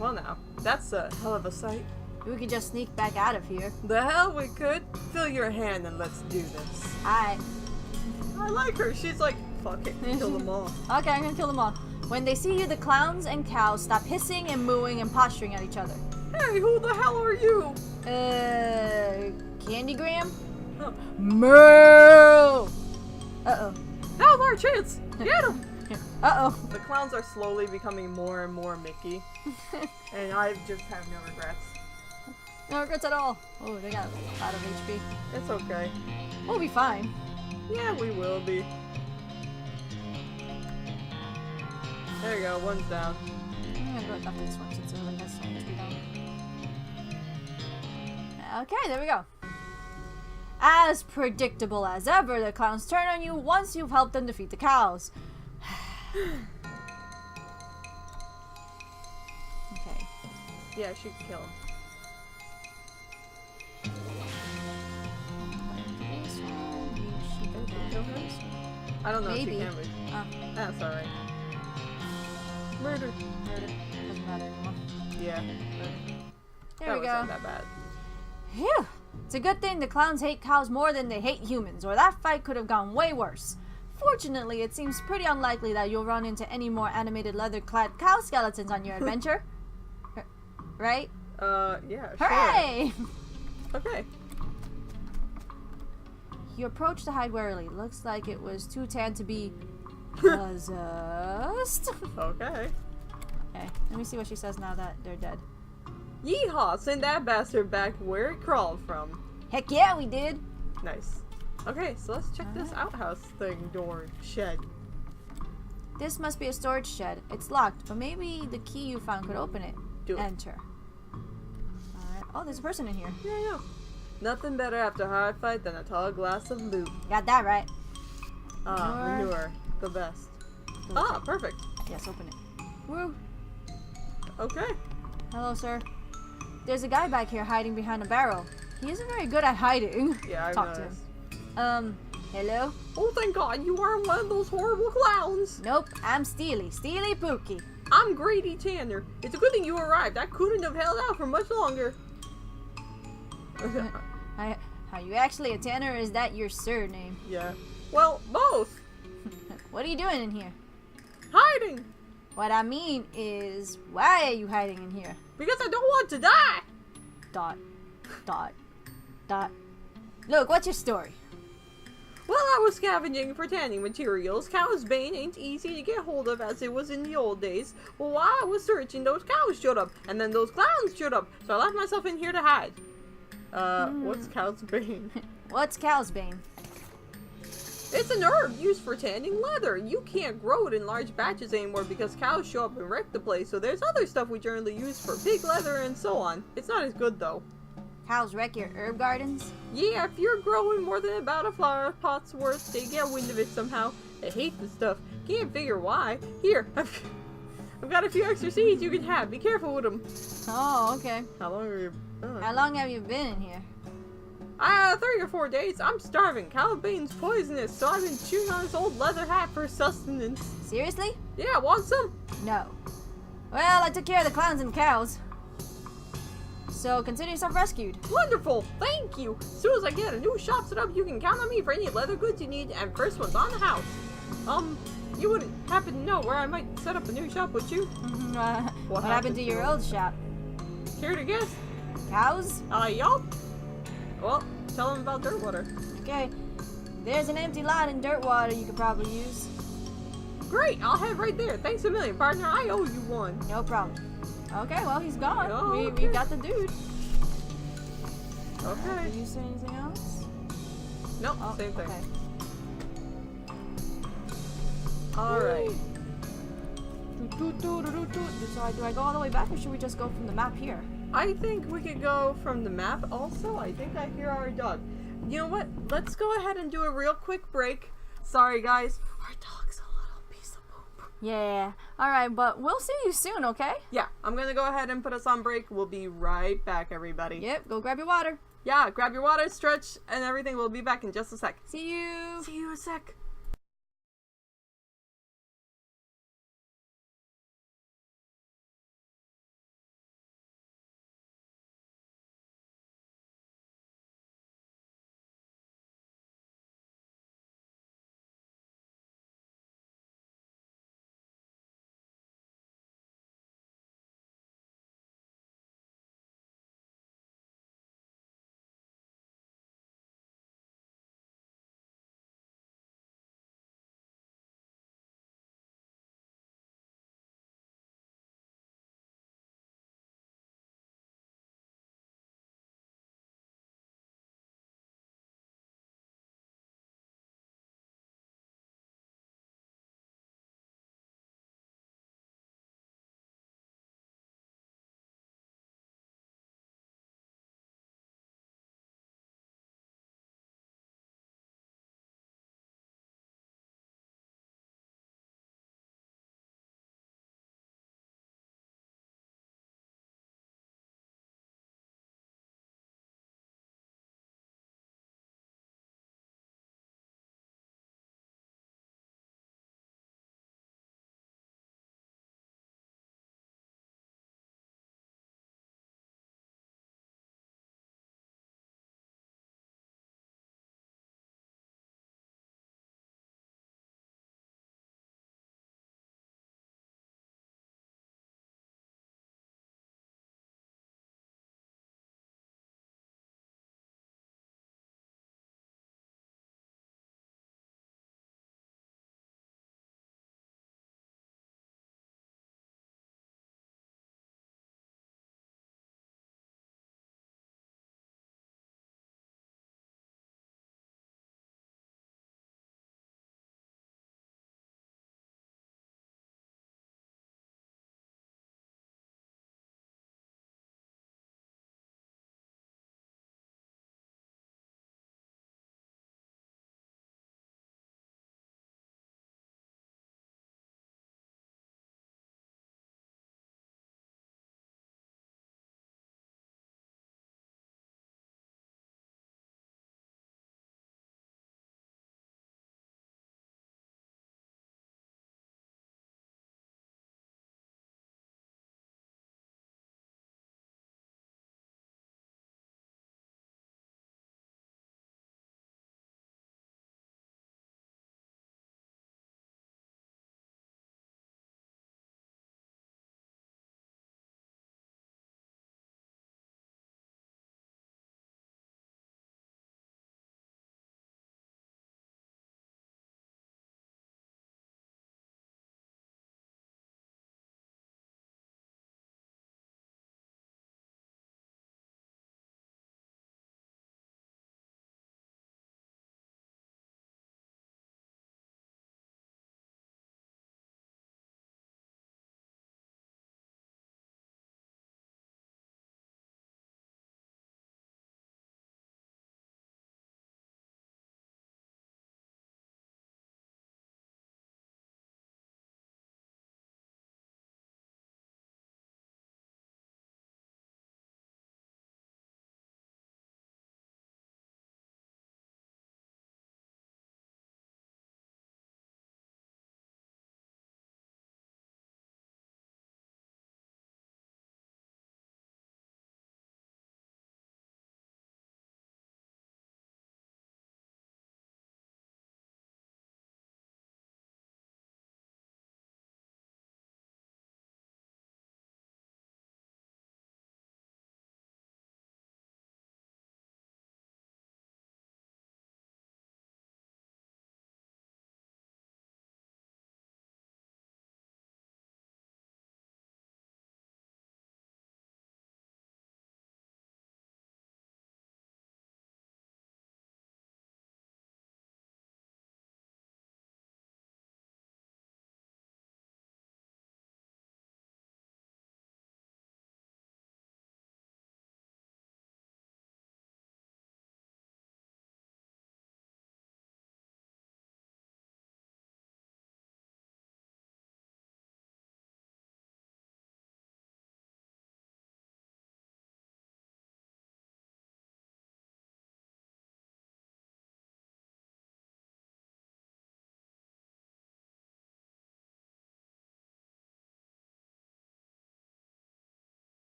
Well, now, that's a hell of a sight. We could just sneak back out of here. The hell we could. Fill your hand and let's do this. Alright. I like her. She's like, fuck it. Kill them all. Okay, I'm gonna kill them all. When they see you, the clowns and cows stop hissing and mooing and posturing at each other. Hey, who the hell are you? Candygram? Huh. Moo! Uh-oh. Now's our chance. Get him. Uh-oh. The clowns are slowly becoming more and more Mickey. And I just have no regrets. No regrets at all. Oh, they got a lot of HP. It's okay. We'll be fine. Yeah, we will be. There you go, one's down. I'm gonna go after this one since it really has so much HP down. Okay, there we go. As predictable as ever, the clowns turn on you once you've helped them defeat the cows. Okay. Yeah, she can kill him. This one, she can Kill her? I don't know Maybe. if she can, but Oh, that's alright. Murder. murder. Doesn't matter anymore. Yeah. There we go. Wasn't that bad. Phew! It's a good thing the clowns hate cows more than they hate humans, or that fight could have gone way worse. Fortunately, it seems pretty unlikely that you'll run into any more animated leather-clad cow skeletons on your adventure. Right? Yeah, sure. Hooray! Okay. You approach the hide warily. Looks like it was too tan to be possessed. Okay. Okay, let me see what she says now that they're dead. Yeehaw! Send that bastard back where it crawled from. Heck yeah, we did! Nice. Okay, so let's check this outhouse thing door shed. This must be a storage shed. It's locked, but maybe the key you found could open it. Do it. Enter. Alright. Oh, there's a person in here. Yeah. Nothing better after a hard fight than a tall glass of loot. Got that right. Manure. The best. Ah, perfect. Yes, open it. Woo. Okay. Hello, sir. There's a guy back here hiding behind a barrel. He isn't very good at hiding. Yeah, I Talk to noticed. him. Hello? Oh, thank God you aren't one of those horrible clowns. Nope, I'm Steely. Steely Pookie. I'm Grady Tanner. It's a good thing you arrived. I couldn't have held out for much longer. Are you actually a Tanner, or is that your surname? Yeah. Well, both. What are you doing in here? Hiding. What I mean is, why are you hiding in here? Because I don't want to die. Dot. Dot. Dot. Look, what's your story? Well, I was scavenging for tanning materials. Cow's bane ain't easy to get hold of as it was in the old days. Well, while I was searching, those cows showed up, and then those clowns showed up, so I left myself in here to hide. What's cow's bane? What's cow's bane? It's an herb used for tanning leather. You can't grow it in large batches anymore because cows show up and wreck the place, so there's other stuff we generally use for pig leather and so on. It's not as good, though. Cows wreck your herb gardens? Yeah, if you're growing more than about a flower pot's worth, they get wind of it somehow. They hate the stuff. Can't figure why. Here, I've got a few extra seeds you can have. Be careful with them. Oh, okay. How long are you? How long have you been in here? 3 or 4 days. I'm starving. Calabane's poisonous, so I've been chewing on this old leather hat for sustenance. Seriously? Yeah, want some? No. Well, I took care of the clowns and cows. So consider yourself rescued. Wonderful! Thank you! As soon as I get a new shop set up, you can count on me for any leather goods you need, and first one's on the house. You wouldn't happen to know where I might set up a new shop, would you? What happened to your old shop? Care to guess? Cows? Yup. Well, tell them about Dirtwater. Okay. There's an empty lot in Dirtwater you could probably use. Great! I'll head right there. Thanks a million, partner. I owe you one. No problem. Okay, well, he's gone. Oh, We got the dude. Okay. Did you say anything else? Nope, Oh, same thing. Okay. Alright. So do I go all the way back, or should we just go from the map here? I think we could go from the map also. I think I hear our dog. You know what? Let's go ahead and do a real quick break. Sorry, guys. Our dog's a little piece of poop. Yeah. Alright, but we'll see you soon, okay? Yeah, I'm gonna go ahead and put us on break. We'll be right back, everybody. Yep, go grab your water. Yeah, grab your water, stretch, and everything. We'll be back in just a sec. See you. See you in a sec.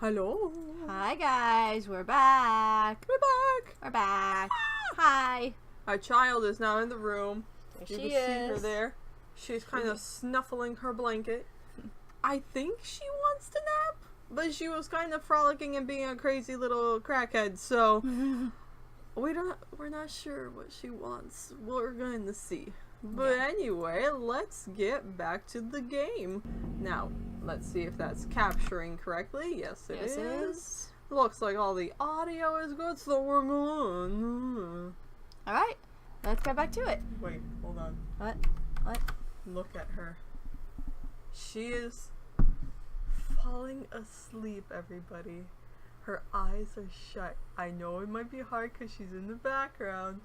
Hello. Hi guys, we're back. We're back. We're back. Hi. Our child is now in the room. There You she can see her is. there. She's kind of snuffling her blanket. I think she wants to nap, but she was kind of frolicking and being a crazy little crackhead, so we're not sure what she wants. We're going to see. But anyway, let's get back to the game. Now, let's see if that's capturing correctly. Yes, it is. Looks like all the audio is good, so we're going. Alright, let's get back to it. Wait, hold on. What? What? Look at her. She is falling asleep, everybody. Her eyes are shut. I know it might be hard because she's in the background.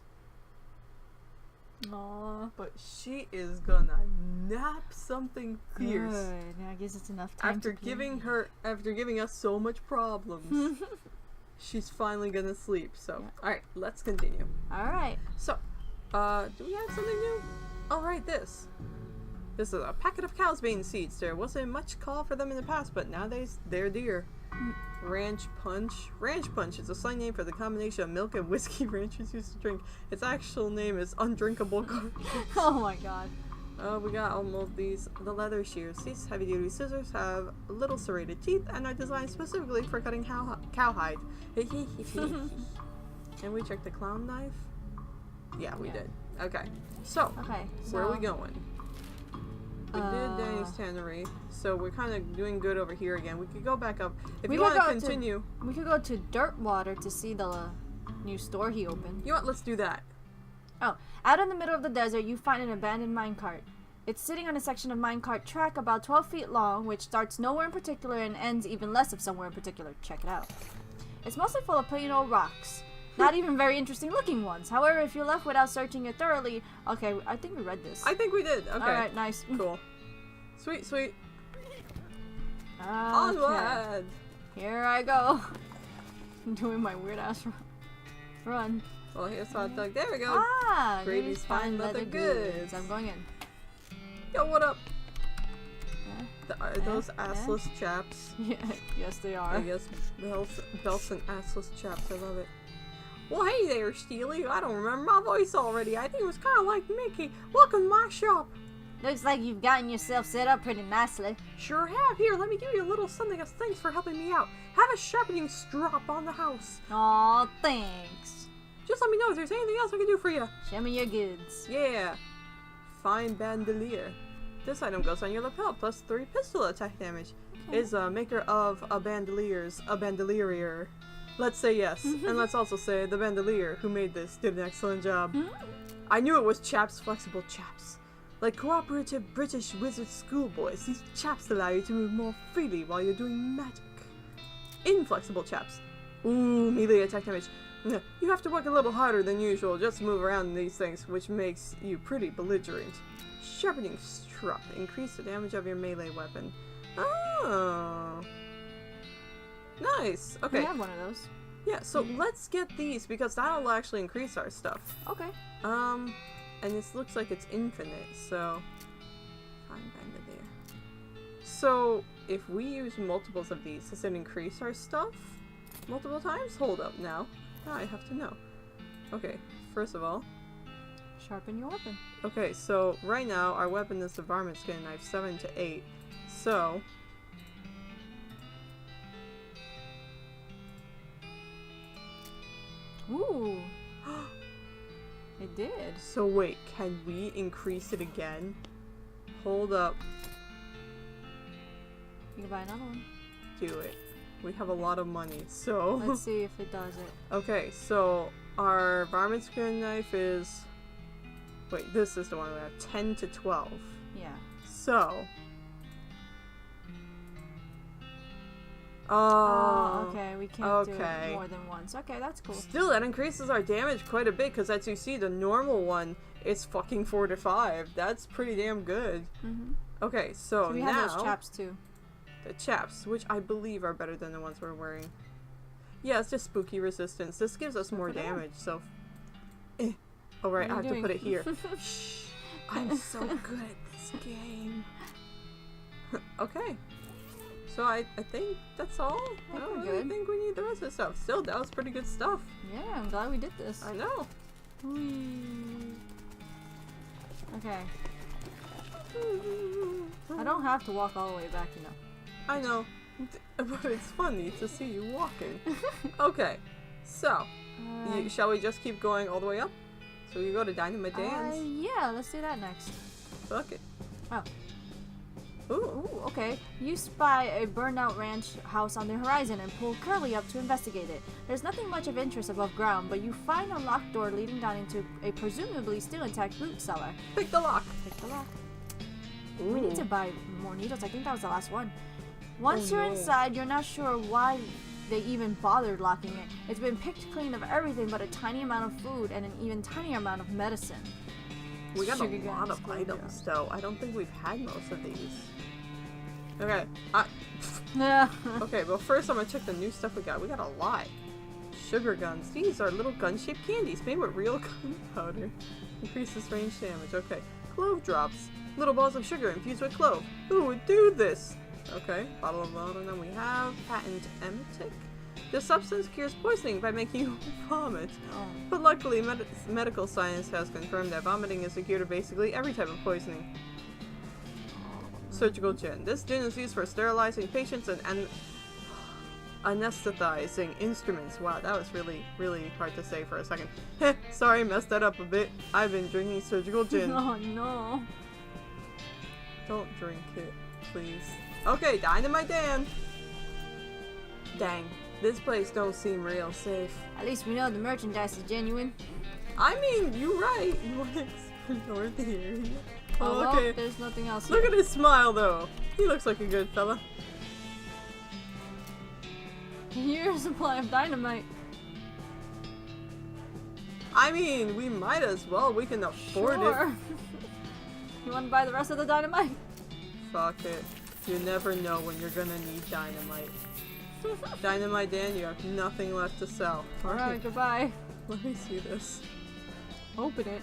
Aww. But she is gonna nap something fierce. Good. I guess it's enough time After giving us so much problems, she's finally gonna sleep. So, alright, let's continue. Alright. So, do we have something new? Oh, right, this. This is a packet of cow's bean seeds. There wasn't much call for them in the past, but nowadays they're dear. Ranch Punch. Ranch Punch is a slang name for the combination of milk and whiskey ranchers used to drink. Its actual name is undrinkable garbage. Oh my god. We got all of these. The leather shears. These heavy-duty scissors have little serrated teeth and are designed specifically for cutting cowhide. And we checked the clown knife. Yeah, we did. Okay. So, where are we going? We did Danny's Tannery, so we're kind of doing good over here again. We could go back up. If you want to continue... We could go to Dirtwater to see the new store he opened. You know what? Let's do that. Oh, out in the middle of the desert, you find an abandoned minecart. It's sitting on a section of minecart track about 12 feet long, which starts nowhere in particular and ends even less of somewhere in particular. Check it out. It's mostly full of plain old rocks. Not even very interesting looking ones. However, if you're left without searching it thoroughly... Okay, I think we read this. I think we did. Okay. Alright, nice. Cool. Sweet, sweet. Okay. Onward! Here I go. I'm doing my weird ass run. Well, here's hot dog. There we go. Ah! Gravy's fine leather goods. I'm going in. Yo, what up? Are those assless chaps? Yeah, yes they are. I guess belts and assless chaps. I love it. Well, hey there, Steely. I don't remember my voice already. I think it was kind of like Mickey. Welcome to my shop. Looks like you've gotten yourself set up pretty nicely. Sure have. Here, let me give you a little something as thanks for helping me out. Have a sharpening strop on the house. Aw, thanks. Just let me know if there's anything else I can do for you. Show me your goods. Yeah. Fine bandolier. This item goes on your lapel, plus 3 pistol attack damage. Okay. Is a maker of a bandolier. Let's say yes. And let's also say the bandolier who made this did an excellent job. I knew it was chaps, flexible chaps. Like cooperative British wizard schoolboys, these chaps allow you to move more freely while you're doing magic. Inflexible chaps. Ooh, melee attack damage. You have to work a little harder than usual just to move around in these things, which makes you pretty belligerent. Sharpening strop. Increase the damage of your melee weapon. Oh. Nice. Okay. We have one of those. Yeah, so let's get these because that'll actually increase our stuff. Okay. And this looks like it's infinite, so fine bandolier. So if we use multiples of these, does it increase our stuff multiple times? Hold up now. I have to know. Okay, first of all. Sharpen your weapon. Okay, so right now our weapon is the varmint skin knife, 7 to 8. So Ooh. It did. So wait, can we increase it again? Hold up. You can buy another one. Do it. We have a lot of money, so... Let's see if it does it. Okay, so our varmint skin knife is... Wait, this is the one we have. 10 to 12. Yeah. So... Oh, okay. We can't do okay. it more than once. Okay, that's cool. Still, that increases our damage quite a bit, because as you see, the normal one is fucking 4 to 5. That's pretty damn good. Okay, so we now... have those chaps, too. The chaps, which I believe are better than the ones we're wearing. Yeah, it's just spooky resistance. This gives us more damage, so... Oh, right, I have to put it here. Shh. I'm so good at this game. Okay. So I think that's all. I don't really think we need the rest of the stuff. Still, that was pretty good stuff. Yeah, I'm glad we did this. I know. Whee. Okay. I don't have to walk all the way back, you know. I know. But it's funny to see you walking. Okay. So, shall we just keep going all the way up? So we go to Dynamite Dan's? Yeah, let's do that next. Fuck it. Oh. Ooh. Ooh, okay. You spy a burned-out ranch house on the horizon and pull Curly up to investigate it. There's nothing much of interest above ground, but you find a locked door leading down into a presumably still intact root cellar. Pick the lock. Pick the lock. Ooh. We need to buy more needles. I think that was the last one. Once you're inside, you're not sure why they even bothered locking it. It's been picked clean of everything but a tiny amount of food and an even tinier amount of medicine. We got Sugar a lot guns, of items, though. I don't think we've had most of these. Okay. Okay, well first I'm gonna check the new stuff we got. We got a lot. Sugar guns. These are little gun-shaped candies made with real gunpowder. Increases range damage. Okay. Clove drops. Little balls of sugar infused with clove. Who would do this? Okay. Bottle of water. And then we have patent emetic. The substance cures poisoning by making you vomit. Oh. But luckily, medical science has confirmed that vomiting is the cure to basically every type of poisoning. Surgical gin. This gin is used for sterilizing patients and anesthetizing instruments. Wow, that was really, really hard to say for a second. Heh, sorry, messed that up a bit. I've been drinking surgical gin. Oh no. Don't drink it, please. Okay, Dynamite Dan. Dang, this place don't seem real safe. At least we know the merchandise is genuine. I mean, you're right. You want to explore the area? Oh, well, okay. there's nothing else Look here. at his smile, though. He looks like a good fella. Here's a supply of dynamite. I mean, we might as well. We can afford it. You want to buy the rest of the dynamite? Fuck it. You never know when you're gonna need dynamite. Dynamite Dan, you have nothing left to sell. Alright, goodbye. Let me see this. Open it.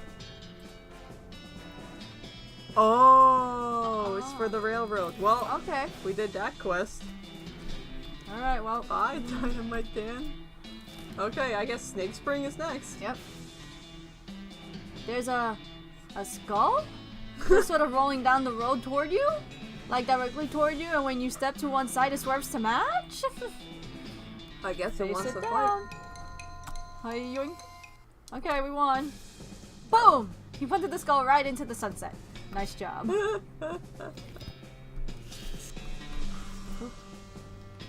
Oh, it's for the railroad. Well, Okay. we did that quest. Alright, well. Bye, Dynamite Dan. Okay, I guess Snake Spring is next. Yep. There's a skull? Just sort of rolling down the road toward you? Like directly toward you, and when you step to one side, it swerves to match? I guess it Face wants it to down. Hi, yoink. Okay, we won. Boom! You punted the skull right into the sunset. Nice job. fight.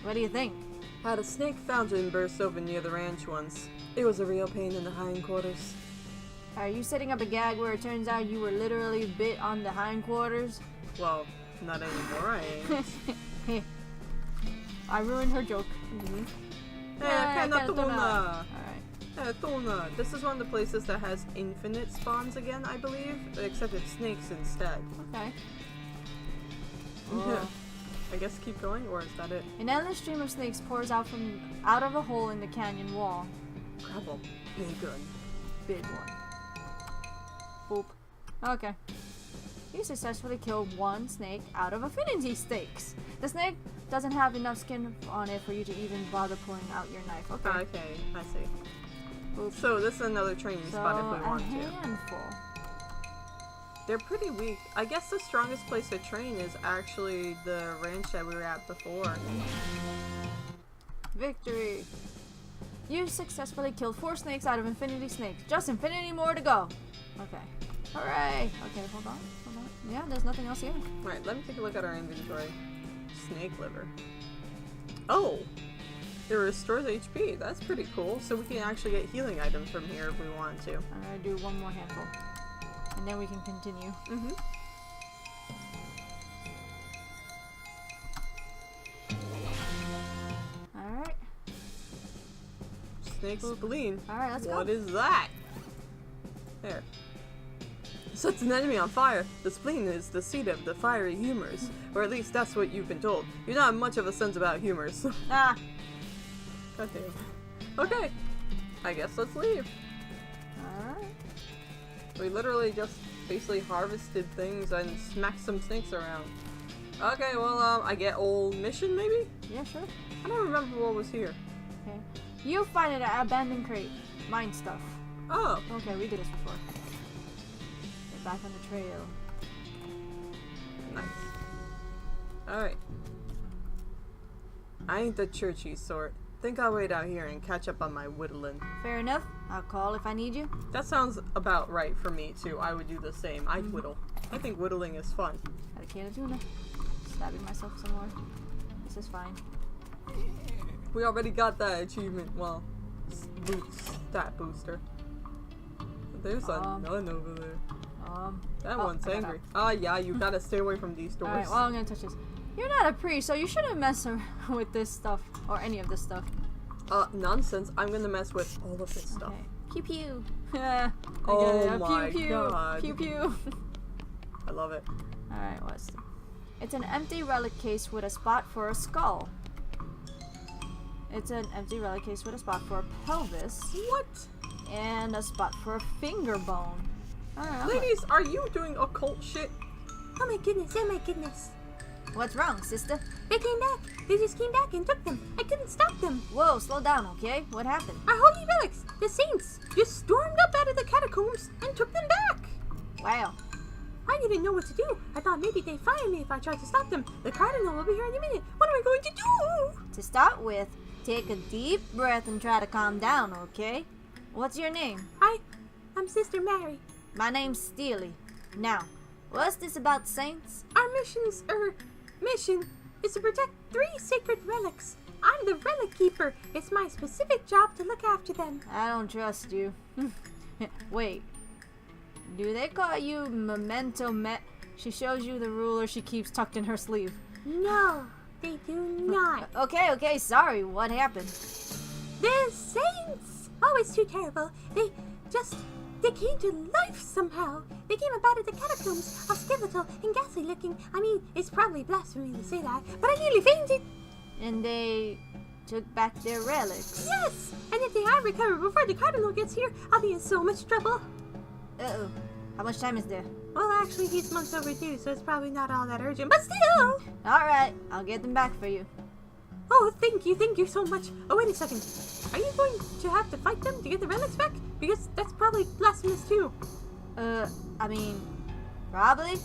What do you think? Had a snake fountain burst open near the ranch once. It was a real pain in the hindquarters. Are you setting up a gag where it turns out you were literally bit on the hindquarters? Well, not anymore, I ain't. I ruined her joke. Alright. Alright. Tuna. This is one of the places that has infinite spawns again, I believe. Except it's snakes instead. Okay. Yeah. I guess keep going, or is that it? An endless stream of snakes pours out of a hole in the canyon wall. Gravel. Big gun. Big one. Boop. Okay. You successfully killed one snake out of affinity stakes. The snake doesn't have enough skin on it for you to even bother pulling out your knife. Okay. Okay, I see. Boop. So this is another training spot if we want a to. handful. They're pretty weak. I guess the strongest place to train is actually the ranch that we were at before. Victory. You successfully killed 4 snakes out of infinity snakes. Just infinity more to go. Okay. Hooray! Okay, hold on. Yeah, there's nothing else here. Right, let me take a look at our inventory. Snake liver. Oh! It restores HP. That's pretty cool. So we can actually get healing items from here if we want to. I'm gonna do one more handful. And then we can continue. Mm-hmm. Alright. Snake spleen. Alright, let's go. What is that? There. Sets an enemy on fire. The spleen is the seat of the fiery humors. Or at least that's what you've been told. You don't have much of a sense about humors. Ah! God damn. Okay. I guess let's leave. Alright. We literally just basically harvested things and smacked some snakes around. Okay, well, I get old mission, maybe? Yeah, sure. I don't remember what was here. Okay. You find an abandoned crate. Mine stuff. Oh. Okay, we did this before. Get back on the trail. Nice. Alright. I ain't the churchy sort. Think I'll wait out here and catch up on my whittling. Fair enough. I'll call if I need you. That sounds about right for me, too. I would do the same. I'd whittle. I think whittling is fun. Got a can of tuna. Stabbing myself some more. This is fine. We already got that achievement. Well, stat booster. There's a nun over there. That one's angry. Ah, yeah, you gotta stay away from these doors. Alright, well, I'm gonna touch this. You're not a priest, so you shouldn't mess with this stuff. Or any of this stuff. Nonsense. I'm gonna mess with all of this stuff. Okay. Pew pew. Yeah. Oh my pew, pew. god. Pew pew. I love it. Alright, what's the... It's an empty relic case with a spot for a skull. It's an empty relic case with a spot for a pelvis. What? And a spot for a finger bone. Alright. Ladies, are you doing occult shit? Oh my goodness, oh my goodness. What's wrong, sister? They came back. They just came back and took them. I couldn't stop them. Whoa, slow down, okay? What happened? Our holy relics, the saints, just stormed up out of the catacombs and took them back. Wow. I didn't know what to do. I thought maybe they'd fire me if I tried to stop them. The cardinal will be here any minute. What am I going to do? To start with, take a deep breath and try to calm down, okay? What's your name? I'm Sister Mary. My name's Steely. Now, what's this about saints? Our mission is to protect 3 sacred relics. I'm the relic keeper. It's my specific job to look after them. I don't trust you. Wait. Do they call you Memento She shows you the ruler she keeps tucked in her sleeve. No, they do not. Okay, sorry. What happened? The saints! Oh, it's too terrible. They came to life somehow. They came up out of the catacombs, all skeletal and ghastly looking. I mean, it's probably blasphemy to say that, but I nearly fainted. And they took back their relics. Yes! And if they aren't recovered before the cardinal gets here, I'll be in so much trouble. Uh-oh. How much time is there? Well, actually, he's months overdue, so it's probably not all that urgent, but still! Alright, I'll get them back for you. Oh, thank you so much. Oh, wait a second. Are you going to have to fight them to get the relics back? Because that's probably blasphemous too. I mean, probably.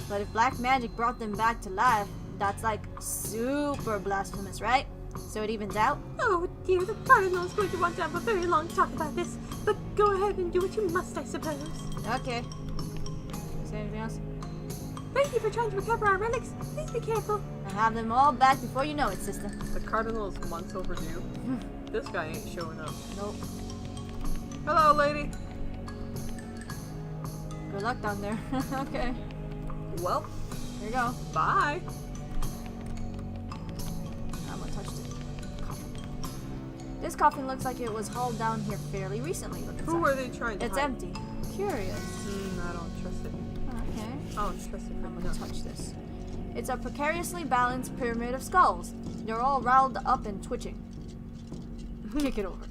But if black magic brought them back to life, that's like super blasphemous, right? So it evens out? Oh dear, the cardinal is going to want to have a very long talk about this. But go ahead and do what you must, I suppose. Okay. Say anything else? Thank you for trying to recover our relics. Please be careful. I'll have them all back before you know it, sister. The cardinal is months overdue. This guy ain't showing up. Nope. Hello, lady. Good luck down there. Okay. Well, Here you go. bye. I'm gonna touch the coffin. This coffin looks like it was hauled down here fairly recently. Look inside. Who are they trying to It's hide? empty. Curious. I don't trust it. Okay. I don't trust it for I'm gonna nothing. touch this. It's a precariously balanced pyramid of skulls. They're all riled up and twitching. Kick it over.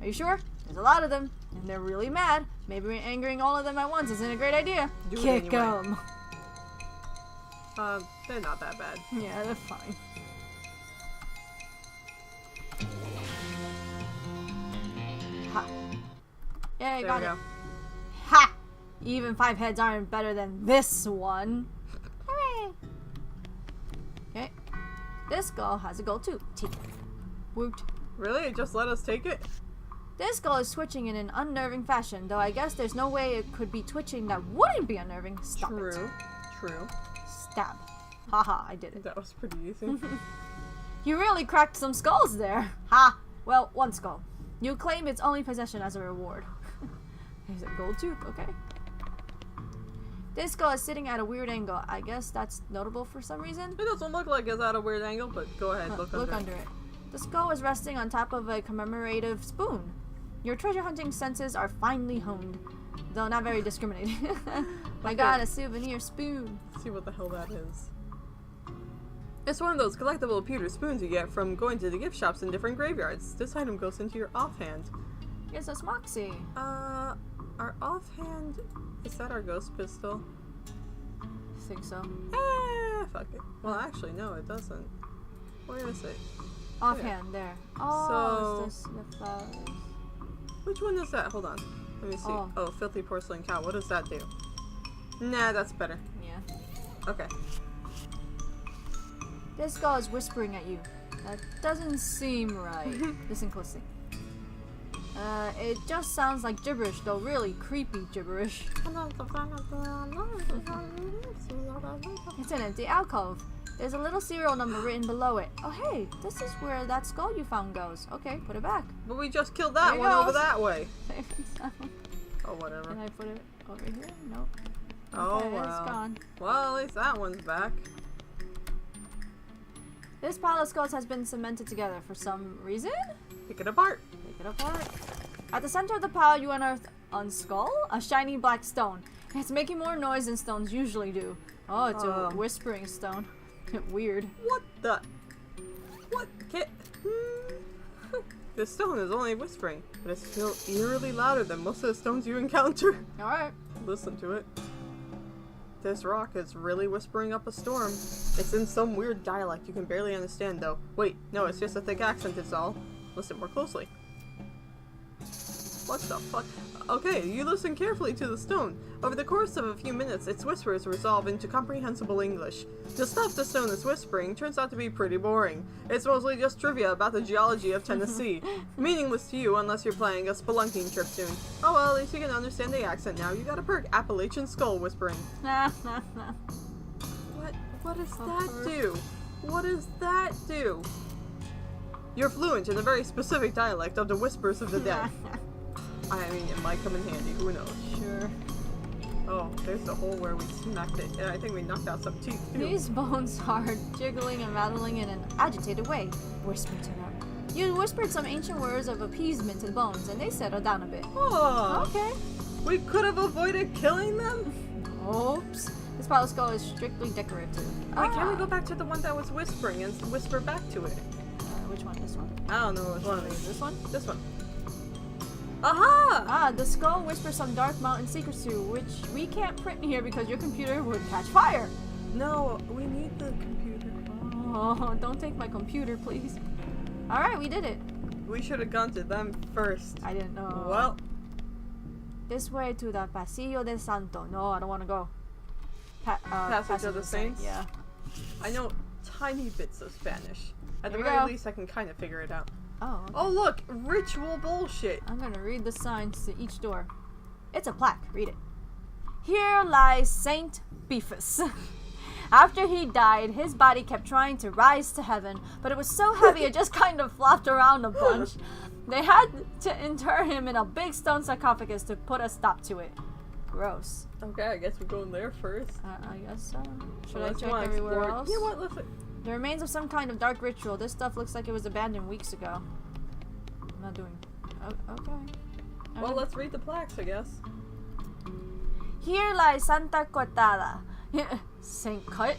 Are you sure? There's a lot of them, and they're really mad. Maybe angering all of them at once isn't a great idea. Do it Kick anyway. them. They're not that bad. Yeah, they're fine. Ha. Yeah, you There got we it. go. Ha! Even 5 heads aren't better than this one. Hooray! Okay. This skull has a goal too. Take it. Woot. Really? Just let us take it? This skull is twitching in an unnerving fashion, though I guess there's no way it could be twitching that wouldn't be unnerving. Stop it. True. Stab. Haha, I did it. That was pretty easy. You really cracked some skulls there. Ha! Well, one skull. You claim its only possession as a reward. There's a gold tooth, okay. This skull is sitting at a weird angle. I guess that's notable for some reason. It doesn't look like it's at a weird angle, but go ahead, look under it. it. The skull is resting on top of a commemorative spoon. Your treasure hunting senses are finely honed, though not very discriminating. I got a souvenir spoon. Let's see what the hell that is. It's one of those collectible pewter spoons you get from going to the gift shops in different graveyards. This item goes into your offhand. It's a Smoxy. Our offhand... Is that our ghost pistol? I think so. fuck it. Well, actually, no, it doesn't. Where is it? Offhand, there. Oh, So- is this the flowers? Which one is that? Hold on. Let me see. Oh. Oh, filthy porcelain cow. What does that do? Nah, that's better. Yeah. Okay. This guy is whispering at you. That doesn't seem right. Listen closely. It just sounds like gibberish, though really creepy gibberish. It's an empty alcove. There's a little serial number written below it. Oh hey, this is where that skull you found goes. Okay, put it back. But we just killed There that it one over goes. that way. Can Oh, whatever. I put it over here? Nope. Oh, Okay, wow. it's gone. Well, at least that one's back. This pile of skulls has been cemented together for some reason. Pick it apart. Take it apart. At the center of the pile, you unearth a skull, a shiny black stone. It's making more noise than stones usually do. Oh, it's a whispering stone. Weird. What the? What? This stone is only whispering, but it's still eerily louder than most of the stones you encounter. Alright. Listen to it. This rock is really whispering up a storm. It's in some weird dialect you can barely understand, though. Wait, no, it's just a thick accent, it's all. Listen more closely. What the fuck? Okay, you listen carefully to the stone. Over the course of a few minutes, its whispers resolve into comprehensible English. The stuff the stone is whispering turns out to be pretty boring. It's mostly just trivia about the geology of Tennessee. Meaningless to you unless you're planning a spelunking trip soon. Oh well, at least you can understand the accent now. You got a perk, Appalachian Skull Whispering. What does that do? What does that do? You're fluent in a very specific dialect of the whispers of the dead. I mean, it might come in handy, who knows? Sure. Oh, there's the hole where we smacked it, and I think we knocked out some teeth, too. These bones are jiggling and rattling in an agitated way. Whisper to them. You whispered some ancient words of appeasement to the bones, and they settled down a bit. Oh, Okay. we could have avoided killing them? Oops. This pile of skull is strictly decorative. Wait, can we go back to the one that was whispering and whisper back to it? Which one? This one? I don't know which one it is. This one? This one. Aha! Ah, the skull whispers some dark mountain secrets to you, which we can't print here because your computer would catch fire. No, we need the computer. Oh, don't take my computer, please. Alright, we did it. We should have gone to them first. I didn't know. Well, This way to the Pasillo del Santo. No, I don't want to go. Passage of the Saints? Yeah. I know tiny bits of Spanish. At the Here we very go. least, I can kind of figure it out. Oh, okay. Oh, look! Ritual bullshit! I'm gonna read the signs to each door. It's a plaque. Read it. Here lies Saint Beefus. After he died, his body kept trying to rise to heaven, but it was so heavy it just kind of flopped around a bunch. They had to inter him in a big stone sarcophagus to put a stop to it. Gross. Okay, I guess we're going there first. I guess so. Should I Let's check go everywhere explore. else? You know what? Let's The remains of some kind of dark ritual. This stuff looks like it was abandoned weeks ago. I'm not doing... Oh, okay. Well, let's read the plaques, I guess. Here lies Santa Cortada. Saint Cut.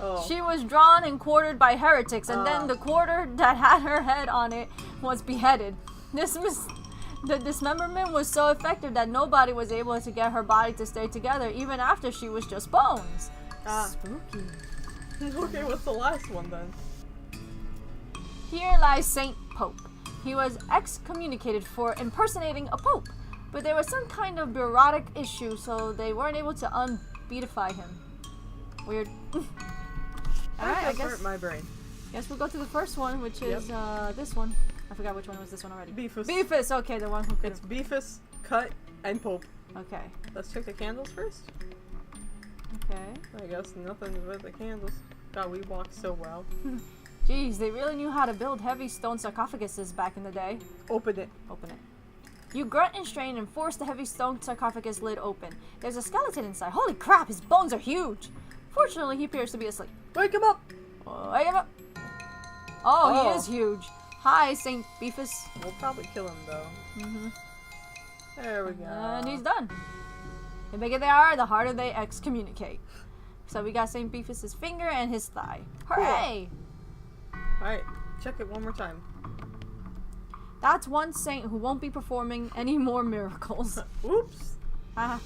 Oh. She was drawn and quartered by heretics, and then the quarter that had her head on it was beheaded. The dismemberment was so effective that nobody was able to get her body to stay together, even after she was just bones. Spooky. Okay, what's the last one then? Here lies Saint Pope. He was excommunicated for impersonating a pope, but there was some kind of bureaucratic issue, so they weren't able to unbeatify him. Weird. Alright, I That guess hurt my brain. we'll go to the first one, which is this one. I forgot which one was this one already. Beefus. Beefus, okay, the one who could It's Beefus, Cut, and Pope. Okay. Let's check the candles first. Okay. I guess nothing but the candles. God, we walk so well. Jeez, they really knew how to build heavy stone sarcophaguses back in the day. Open it. Open it. You grunt and strain and force the heavy stone sarcophagus lid open. There's a skeleton inside. Holy crap, his bones are huge! Fortunately, he appears to be asleep. Wake him up! Wake him up! Oh, he Oh. is huge. Hi, Saint Beefus. We'll probably kill him though. Mm-hmm. There we go. And he's done. The bigger they are, the harder they excommunicate. So we got Saint Beefus's finger and his thigh. Hooray! Alright, check it one more time. That's one saint who won't be performing any more miracles. Oops! Alright,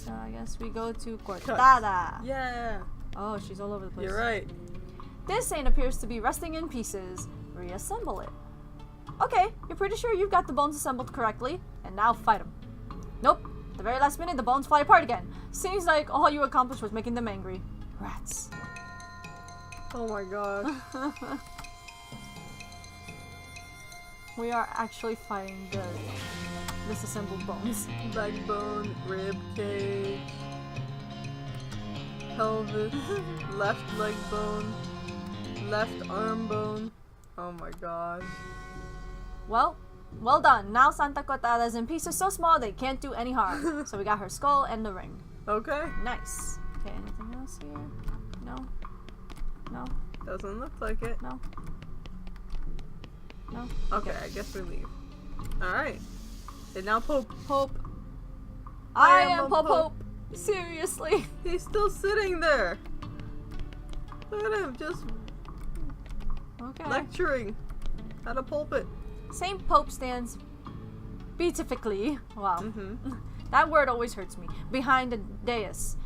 So I guess we go to Cortada. Yeah. Oh, she's all over the place. You're right. This saint appears to be resting in pieces. Reassemble it. Okay, you're pretty sure you've got the bones assembled correctly, and now fight them. Nope. At the very last minute, the bones fly apart again. Seems like all you accomplished was making them angry. Rats. Oh my gosh. We are actually fighting the disassembled bones. Leg bone, rib cage, pelvis, left leg bone, left arm bone. Oh my gosh. Well done. Now Santa Cortada's in pieces so small they can't do any harm. So we got her skull and the ring. Okay. Nice. Okay, anything else here? No? No? Doesn't look like it. No? No? Okay, I guess we leave. Alright. And now Pope. I am Pope. Seriously. He's still sitting there. Look at him, just Okay. lecturing at a pulpit. Saint Pope stands beatifically. Wow. Mm-hmm. That word always hurts me. Behind a dais.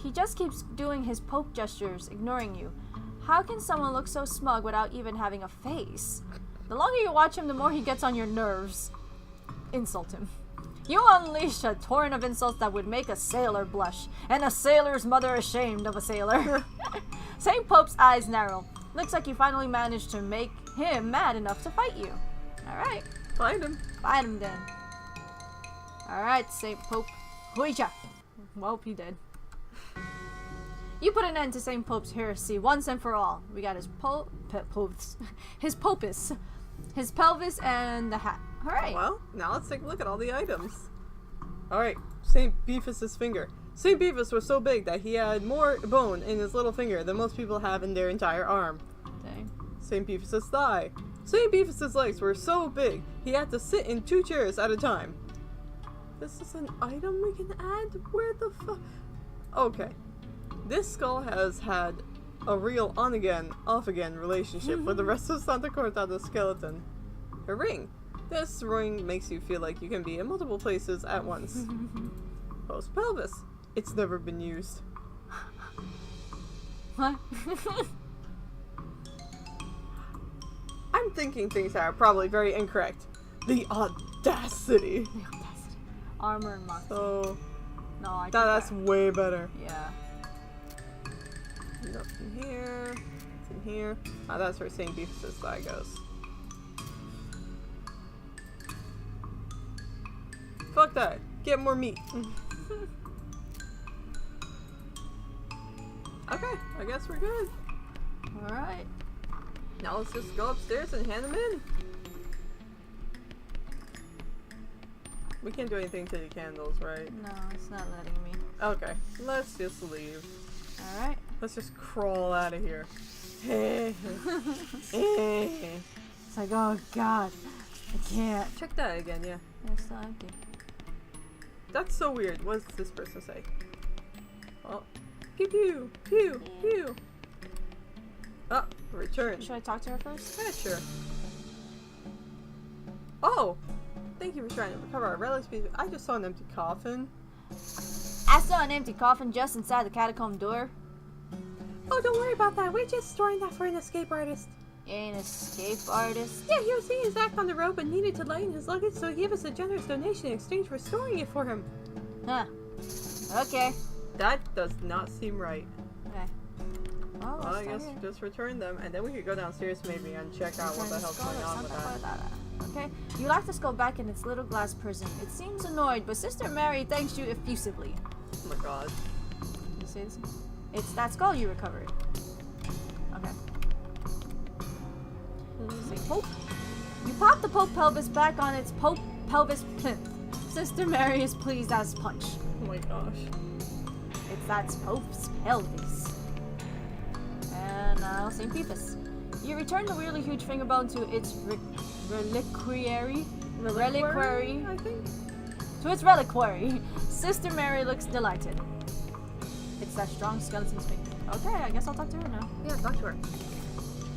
He just keeps doing his Pope gestures, ignoring you. How can someone look so smug without even having a face? The longer you watch him, the more he gets on your nerves. Insult him. You unleash a torrent of insults that would make a sailor blush, and a sailor's mother ashamed of a sailor. Saint Pope's eyes narrow. Looks like you finally managed to make him mad enough to fight you. Alright. Find him. Fight him then. Alright, Saint Pope. Huija! Well, he did. You put an end to Saint Pope's heresy once and for all. We got his his popus, his pelvis, and the hat. Alright. Well, now let's take a look at all the items. Alright, St. Beefus's finger. St. Beefus was so big that he had more bone in his little finger than most people have in their entire arm. Dang. St. Beefus's thigh. St. Beefus's legs were so big he had to sit in 2 chairs at a time. This is an item we can add? Where the fuck? Okay. This skull has had a real on-again, off-again relationship with the rest of Santa Cortada's skeleton. A ring. This ring makes you feel like you can be in multiple places at once. Post pelvis. It's never been used. What? I'm thinking things that are probably very incorrect. The audacity. The audacity. Armor and moxie. Oh, No, I that's way better. Yeah. Nothing here. Nothing here. Ah, that's where St. Beefus's thigh goes. Fuck that. Get more meat. Okay, I guess we're good. Alright. Now let's just go upstairs and hand them in. We can't do anything to the candles, right? No, it's not letting me. Okay, let's just leave. Alright. Let's just crawl out of here. It's like, oh god. I can't. Check that again, yeah. It's still empty. That's so weird. What does this person say? Oh. Pew pew! Pew! Pew! Oh, return. Should I talk to her first? Yeah, sure. Oh! Thank you for trying to recover our relics. I just saw an empty coffin. I saw an empty coffin just inside the catacomb door. Oh, don't worry about that. We're just storing that for an escape artist. An escape artist? Yeah, he was seeing his act on the road but needed to lighten his luggage, so he gave us a generous donation in exchange for storing it for him. Huh. Okay. That does not seem right. Okay. Well, Well, I let's guess start just return them, and then we could go downstairs maybe and check out what the hell's going on with that. Okay. You lock the skull back in its little glass prison. It seems annoyed, but Sister Mary thanks you effusively. Oh my god. You see this? It's that skull you recovered. Okay. Say Pope. You pop the Pope pelvis back on its Pope pelvis plinth. Sister Mary is pleased as punch. Oh my gosh. It's that Pope's pelvis. And now St. Beefus. You return the weirdly huge finger bone to its reliquary. Reliquary. I think. To its reliquary. Sister Mary looks delighted. It's that strong skeleton's finger. Okay, I guess I'll talk to her now. Yeah, talk to her.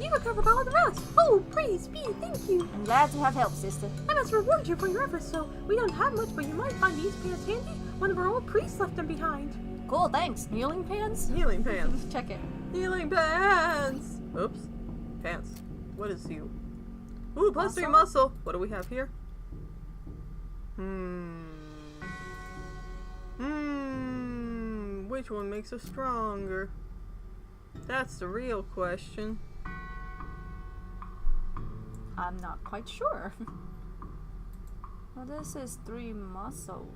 You recovered all the relics. Oh, praise be, thank you. I'm glad to have help, sister. I must reward you for your efforts, so we don't have much, but you might find these pants handy. One of our old priests left them behind. Cool, thanks. Kneeling pants? Healing pants. Check it. Healing pants. Oops. Pants. What is you? Ooh, plus 3 muscle. What do we have here? Which one makes us stronger? That's the real question. I'm not quite sure. Well, this is 3 muscle.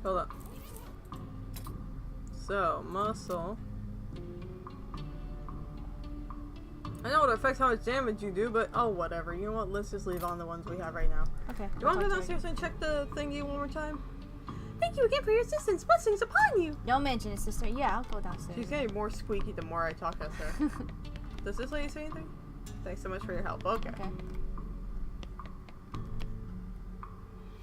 Hold up. So, muscle. I know it affects how much damage you do, but oh, whatever. You know what? Let's just leave on the ones we have right now. Okay. Do you want to go downstairs and check the thingy one more time? Thank you again for your assistance. Blessings upon you. Don't mention it, sister. Yeah, I'll go downstairs. She's getting more squeaky the more I talk at her. Does this lady say anything? Thanks so much for your help. Okay.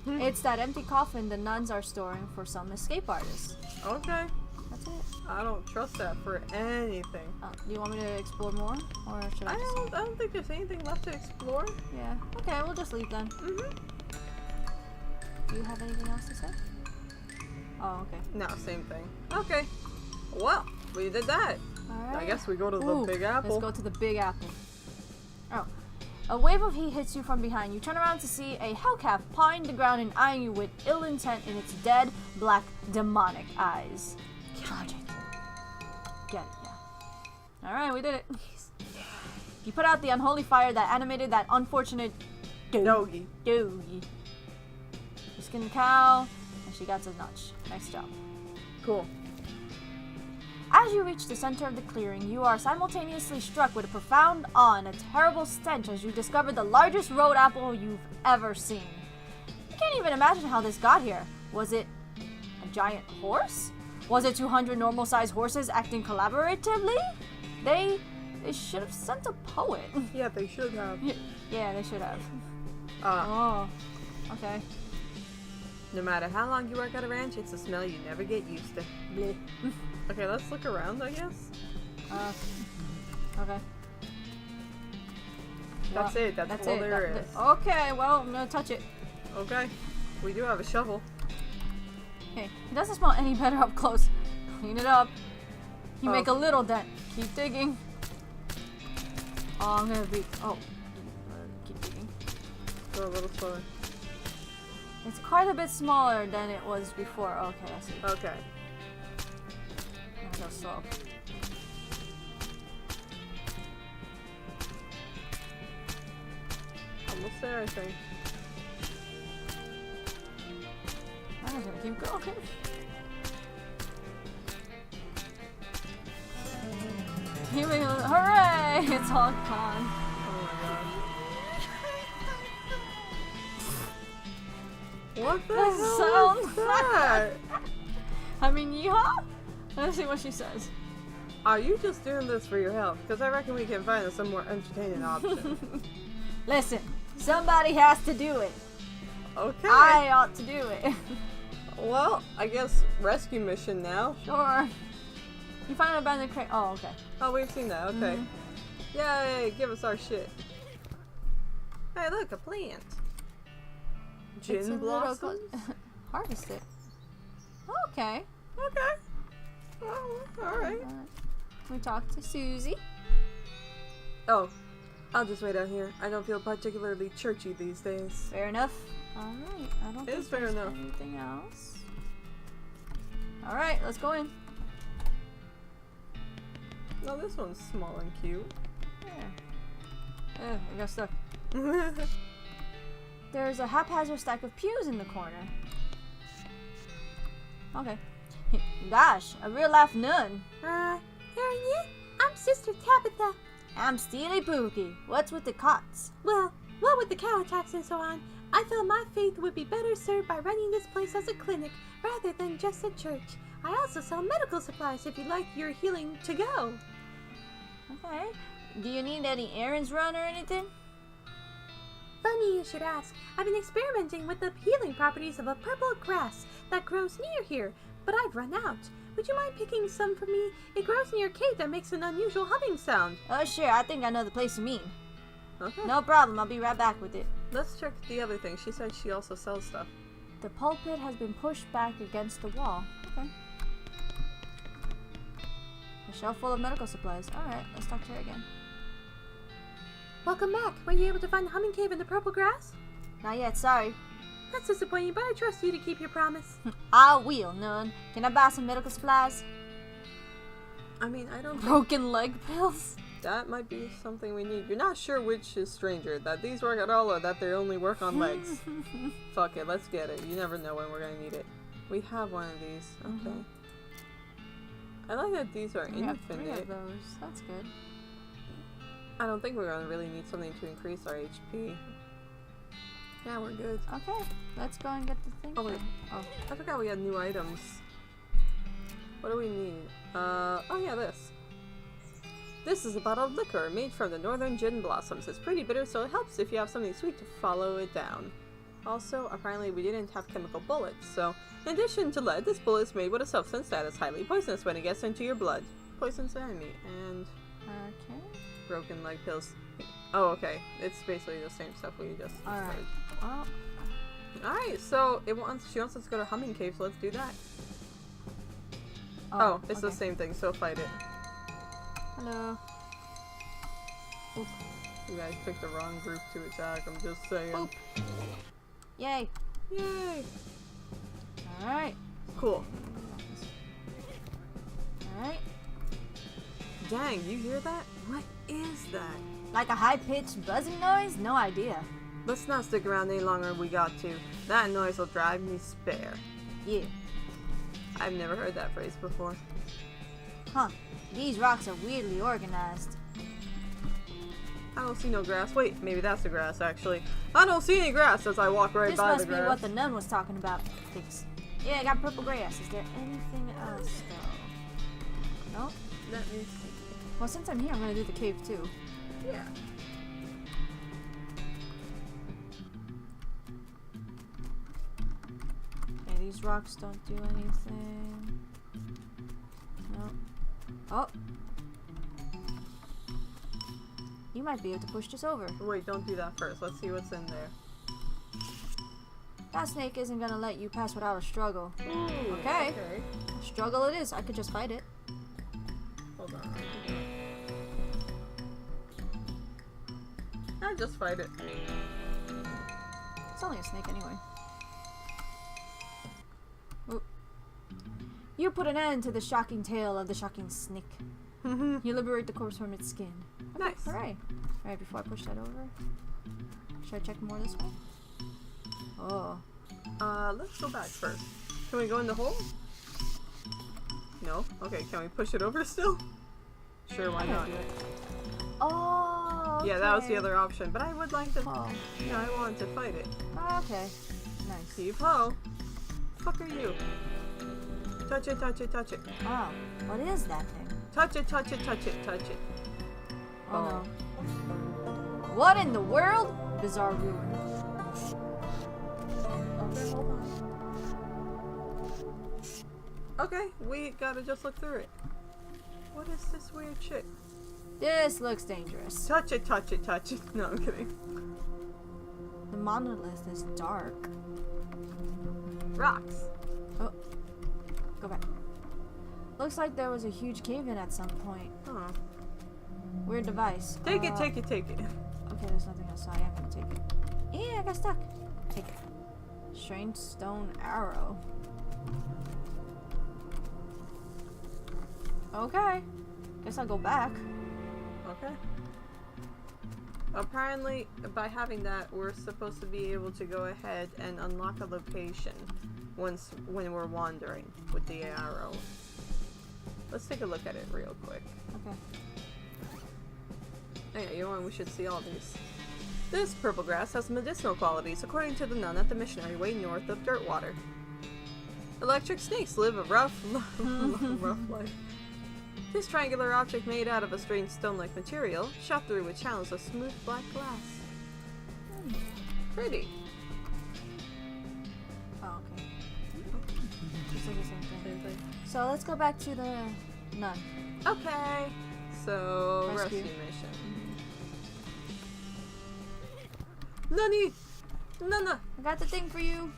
It's that empty coffin the nuns are storing for some escape artists. Okay. That's it. I don't trust that for anything. Do you want me to explore more? Or should I I just... don't think there's anything left to explore. Yeah. Okay, we'll just leave then. Do you have anything else to say? Oh, okay. No, same thing. Okay. Well, we did that. Alright. I guess we go to the Big Apple. Let's go to the Big Apple. Oh. A wave of heat hits you from behind. You turn around to see a hellcat pawing the ground and eyeing you with ill intent in its dead, black, demonic eyes. Charge it. Get it, yeah. Alright, we did it. You put out the unholy fire that animated that unfortunate Doggy. doggy. You skinned the cow, and she got a notch. Nice job. Cool. As you reach the center of the clearing, you are simultaneously struck with a profound awe and a terrible stench as you discover the largest road apple you've ever seen. You can't even imagine how this got here. Was it a giant horse? Was it 200 normal-sized horses acting collaboratively? They should have sent a poet. Yeah, they should have. Yeah, they should have. Oh. Okay. No matter how long you work at a ranch, it's a smell you never get used to. Bleh. Okay, let's look around, I guess. Okay. That's Well, it. That's all there is. Okay, well, I'm gonna touch it. Okay. We do have a shovel. Okay, it doesn't smell any better up close. Clean it up. You make a little dent. Keep digging. Oh, I'm gonna be. Oh. Keep digging. Go a little slower. It's quite a bit smaller than it was before. Okay, I see. Okay. I'm gonna go slow. Almost there, I think. I'm gonna keep going. Hooray! It's all gone. What the That hell sounds is that? I mean, yeehaw? Let's see what she says. Are you just doing this for your health? Because I reckon we can find some more entertaining option. Listen, somebody has to do it. Okay. I ought to do it. Well, I guess rescue mission now. Sure. You find an abandoned crate. Oh, okay. Oh, we've seen that. Okay. Yay! Give us our shit. Hey, look, a plant. It's a Gin little blossoms. Harvest it. Okay. Okay. Oh, all right. We talked to Susie. Oh, I'll just wait out here. I don't feel particularly churchy these days. Fair enough. Alright. I don't think It's fair there's enough. anything else. Alright, let's go in. No, this one's small and cute. Yeah. I got stuck. There's a haphazard stack of pews in the corner. Okay. Gosh, a real life nun. Who are you? I'm Sister Tabitha. I'm Steely Pookie. What's with the cots? Well, what with the cow attacks and so on, I felt my faith would be better served by running this place as a clinic rather than just a church. I also sell medical supplies if you'd like your healing to go. Okay. Do you need any errands run or anything? Funny you should ask. I've been experimenting with the healing properties of a purple grass that grows near here, but I've run out. Would you mind picking some for me? It grows near a cave that makes an unusual humming sound. Oh, sure. I think I know the place you mean. Okay. No problem. I'll be right back with it. Let's check the other thing. She said she also sells stuff. The pulpit has been pushed back against the wall. Okay. A shelf full of medical supplies. Alright, let's talk to her again. Welcome back. Were you able to find the humming cave in the purple grass? Not yet, sorry. That's disappointing, but I trust you to keep your promise. I will, none. Can I buy some medical supplies? I mean, I don't think Broken leg pills? that might be something we need. You're not sure which is stranger, that these work at all or that they only work on legs. Fuck it, let's get it. You never know when we're gonna need it. We have one of these. Okay. I like that these are We have 3 infinite. of those. That's good. I don't think we're gonna really need something to increase our HP. Yeah, we're good. Okay, let's go and get the thing. Oh, wait. Oh, I forgot we had new items. What do we need? Oh yeah, this. This is a bottle of liquor made from the northern gin blossoms. It's pretty bitter, so it helps if you have something sweet to follow it down. Also, apparently we didn't have chemical bullets, so in addition to lead, this bullet is made with a substance that is highly poisonous when it gets into your blood. Poisons the enemy, and okay. broken leg pills. Oh, okay. It's basically the same stuff we just Alright. heard. Well, Alright, so she wants us to go to Humming Cave, so let's do that. Oh, it's the okay. same thing, so fight it. Hello. Oop. You guys picked the wrong group to attack, I'm just saying. Oop. Yay. Yay! Alright. Cool. Alright. Dang, you hear that? What is that? Like a high-pitched buzzing noise? No idea. Let's not stick around any longer than we got to. That noise will drive me spare. Yeah. I've never heard that phrase before. Huh. These rocks are weirdly organized. I don't see no grass. Wait, maybe that's the grass, actually. I don't see any grass as I walk right This by the must be grass. what the nun was talking about. Thanks. Yeah, I got purple grass. Is there anything else, though? Nope. Let me see. Well, since I'm here, I'm gonna do the cave, too. Yeah. Okay, these rocks don't do anything. Nope. Oh! You might be able to push this over. Wait, don't do that first. Let's see what's in there. That snake isn't gonna let you pass without a struggle. Ooh, Okay. Struggle it is. I could just fight it. Hold on. I just fight it. It's only a snake anyway. Oop. You put an end to the shocking tale of the shocking snake. You liberate the corpse from its skin. Nice. Hooray. Alright, before I push that over, should I check more this way? Oh. Let's go back first. Can we go in the hole? No? Okay, can we push it over still? Sure, why not? Oh, okay. Yeah, that was the other option, but I would like to... Oh. Yeah, I wanted to fight it. Okay. Nice. Heave-ho! Fuck are you? Touch it, touch it, touch it. Oh, what is that thing? Touch it, touch it, touch it, touch it. Oh no. What in the world? Bizarre ruin. Okay, hold on. Okay, we gotta just look through it. What is this weird shit? This looks dangerous. Touch it, touch it, touch it. No, I'm kidding. The monolith is dark. Rocks. Oh. Go back. Looks like there was a huge cave-in at some point. Huh. Weird device. Take it, take it, take it. Okay, there's nothing else, so I am gonna take it. Yeah, I got stuck. Take it. Strange stone arrow. Okay. Guess I'll go back. Okay. Apparently, by having that, we're supposed to be able to go ahead and unlock a location when we're wandering with the arrow. Let's take a look at it real quick. Okay. Oh yeah, you know what? We should see all these. This purple grass has medicinal qualities, according to the nun at the missionary way north of Dirtwater. Electric snakes live a rough life. This triangular object made out of a strange stone-like material, shot through with channels of smooth black glass. Pretty. Oh, okay. Just like the same thing. So let's go back to the nun. Okay. So, Rescue. mission. Nunny! Nunna! I got the thing for you.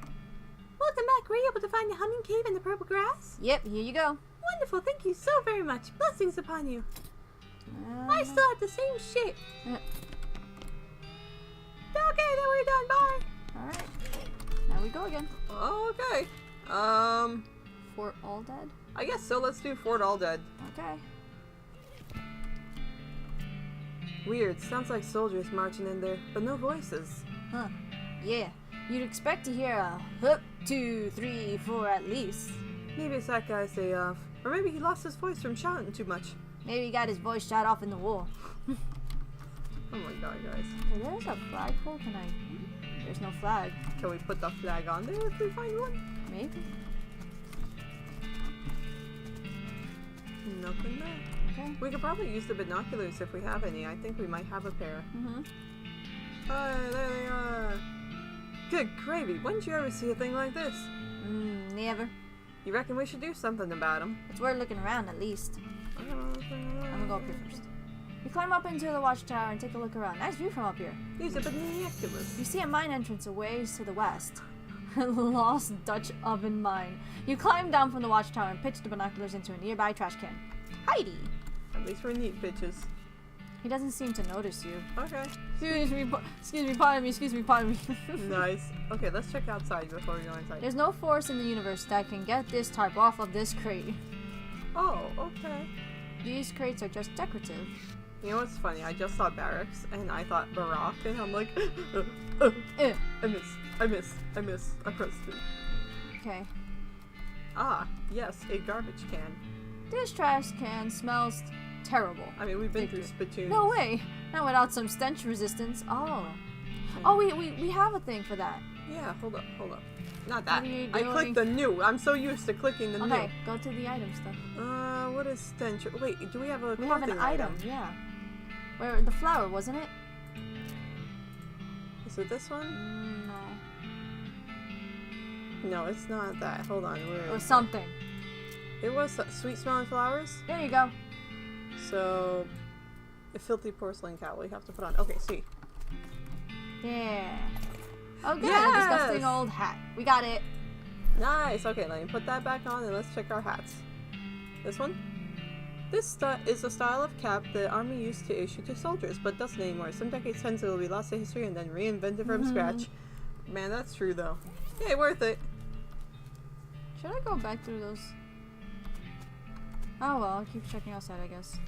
Welcome back. Were you able to find the hunting cave and the purple grass? Yep, here you go. Wonderful. Thank you so very much. Blessings upon you. I still have the same shit. Yeah. Okay, then we're done. Bye. Alright. Now we go again. Okay. Fort All Dead? I guess so. Let's do Fort All Dead. Okay. Weird. Sounds like soldiers marching in there, but no voices. Huh. Yeah. You'd expect to hear a hup, 2, 3, 4 at least. Maybe it's that guy's day off. Or maybe he lost his voice from shouting too much. Maybe he got his voice shot off in the war. Oh my god, guys. Hey, there's a flagpole. Can I? There's no flag. Can we put the flag on there if we find one? Maybe. Nothing there. Okay. We could probably use the binoculars if we have any. I think we might have a pair. Mm-hmm. Hi, there they are. Good gravy. When did you ever see a thing like this? Never. You reckon we should do something about them? It's worth looking around at least. I'm gonna go up here first. You climb up into the watchtower and take a look around. Nice view from up here. Use the binoculars. You see a mine entrance a ways to the west. Lost Dutch oven mine. You climb down from the watchtower and pitch the binoculars into a nearby trash can. Heidi! At least we're neat bitches. He doesn't seem to notice you. Okay. Excuse me, pardon me. Nice. Okay, let's check outside before we go inside. There's no force in the universe that can get this tarp off of this crate. Oh, okay. These crates are just decorative. You know what's funny? I just saw barracks and I thought Barack and I'm like, I miss. I pressed it. Okay. Ah, yes, a garbage can. This trash can smells terrible. I mean, we've been through spittoons. No way! Not without some stench resistance. Oh. Oh, we have a thing for that. Yeah, hold up. Not that. What are you I doing? clicked the new. I'm so used to clicking the Okay, go to the item stuff. new. What is stench? Wait, do we have a We have an clothing item, yeah. Where the flower, wasn't it? Is it this one? No. No, it's not that. Hold on. Where Or is something. it was sweet smelling flowers. There you go. So, a filthy porcelain cowl we have to put on. Okay, see. Yeah. Oh, good. Yes! A disgusting old hat. We got it. Nice. Okay, let me put that back on and let's check our hats. This one? This is a style of cap the army used to issue to soldiers, but doesn't anymore. Some decades hence it will be lost to history and then reinvented from scratch. Man, that's true though. Yay, worth it. Should I go back through those? Oh well, I'll keep checking outside, I guess.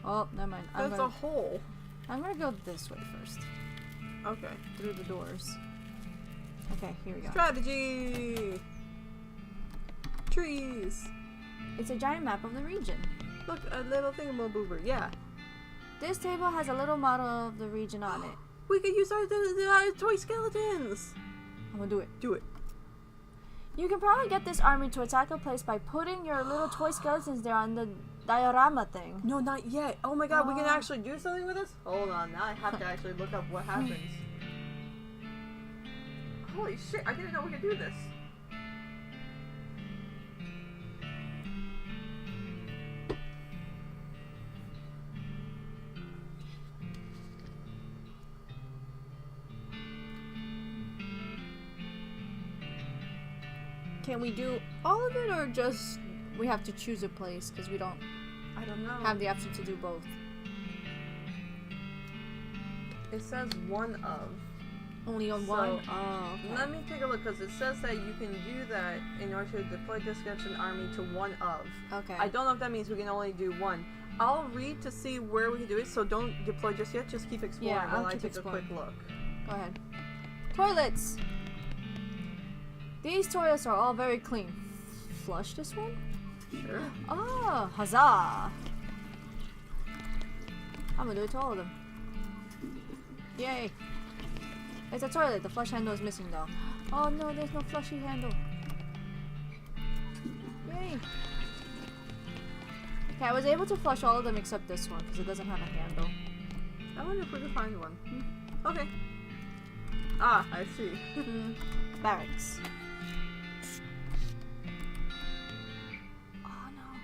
Oh, never mind. That's a hole. I'm gonna go this way first. Okay. Through the doors. Okay, here we go. Strategy! Trees! It's a giant map of the region. Look, a little thingamaboober. Yeah. This table has a little model of the region on it. We could use our toy skeletons! I'm gonna do it. Do it. You can probably get this army to attack a place by putting your little toy skeletons there on the diorama thing. No, not yet. Oh my god, we can actually do something with this? Hold on, now I have to actually look up what happens. Holy shit, I didn't know we could do this. Can we do all of it or just we have to choose a place because we don't I don't know. have the option to do both? It says one of. Only on So, one? Oh, okay. Let me take a look because it says that you can do that in order to deploy this skeleton army to one of. Okay. I don't know if that means we can only do one. I'll read to see where we can do it, so don't deploy just yet. Just keep exploring Yeah, while I'll I keep take exploring. a quick look. Go ahead. Toilets! These toilets are all very clean. Flush this one? Sure. Oh, huzzah! I'm gonna do it to all of them. Yay! It's a toilet. The flush handle is missing though. Oh no, there's no flushy handle. Yay! Okay, I was able to flush all of them except this one because it doesn't have a handle. I wonder if we can find one. Okay. Ah, I see. Barracks. Oh no.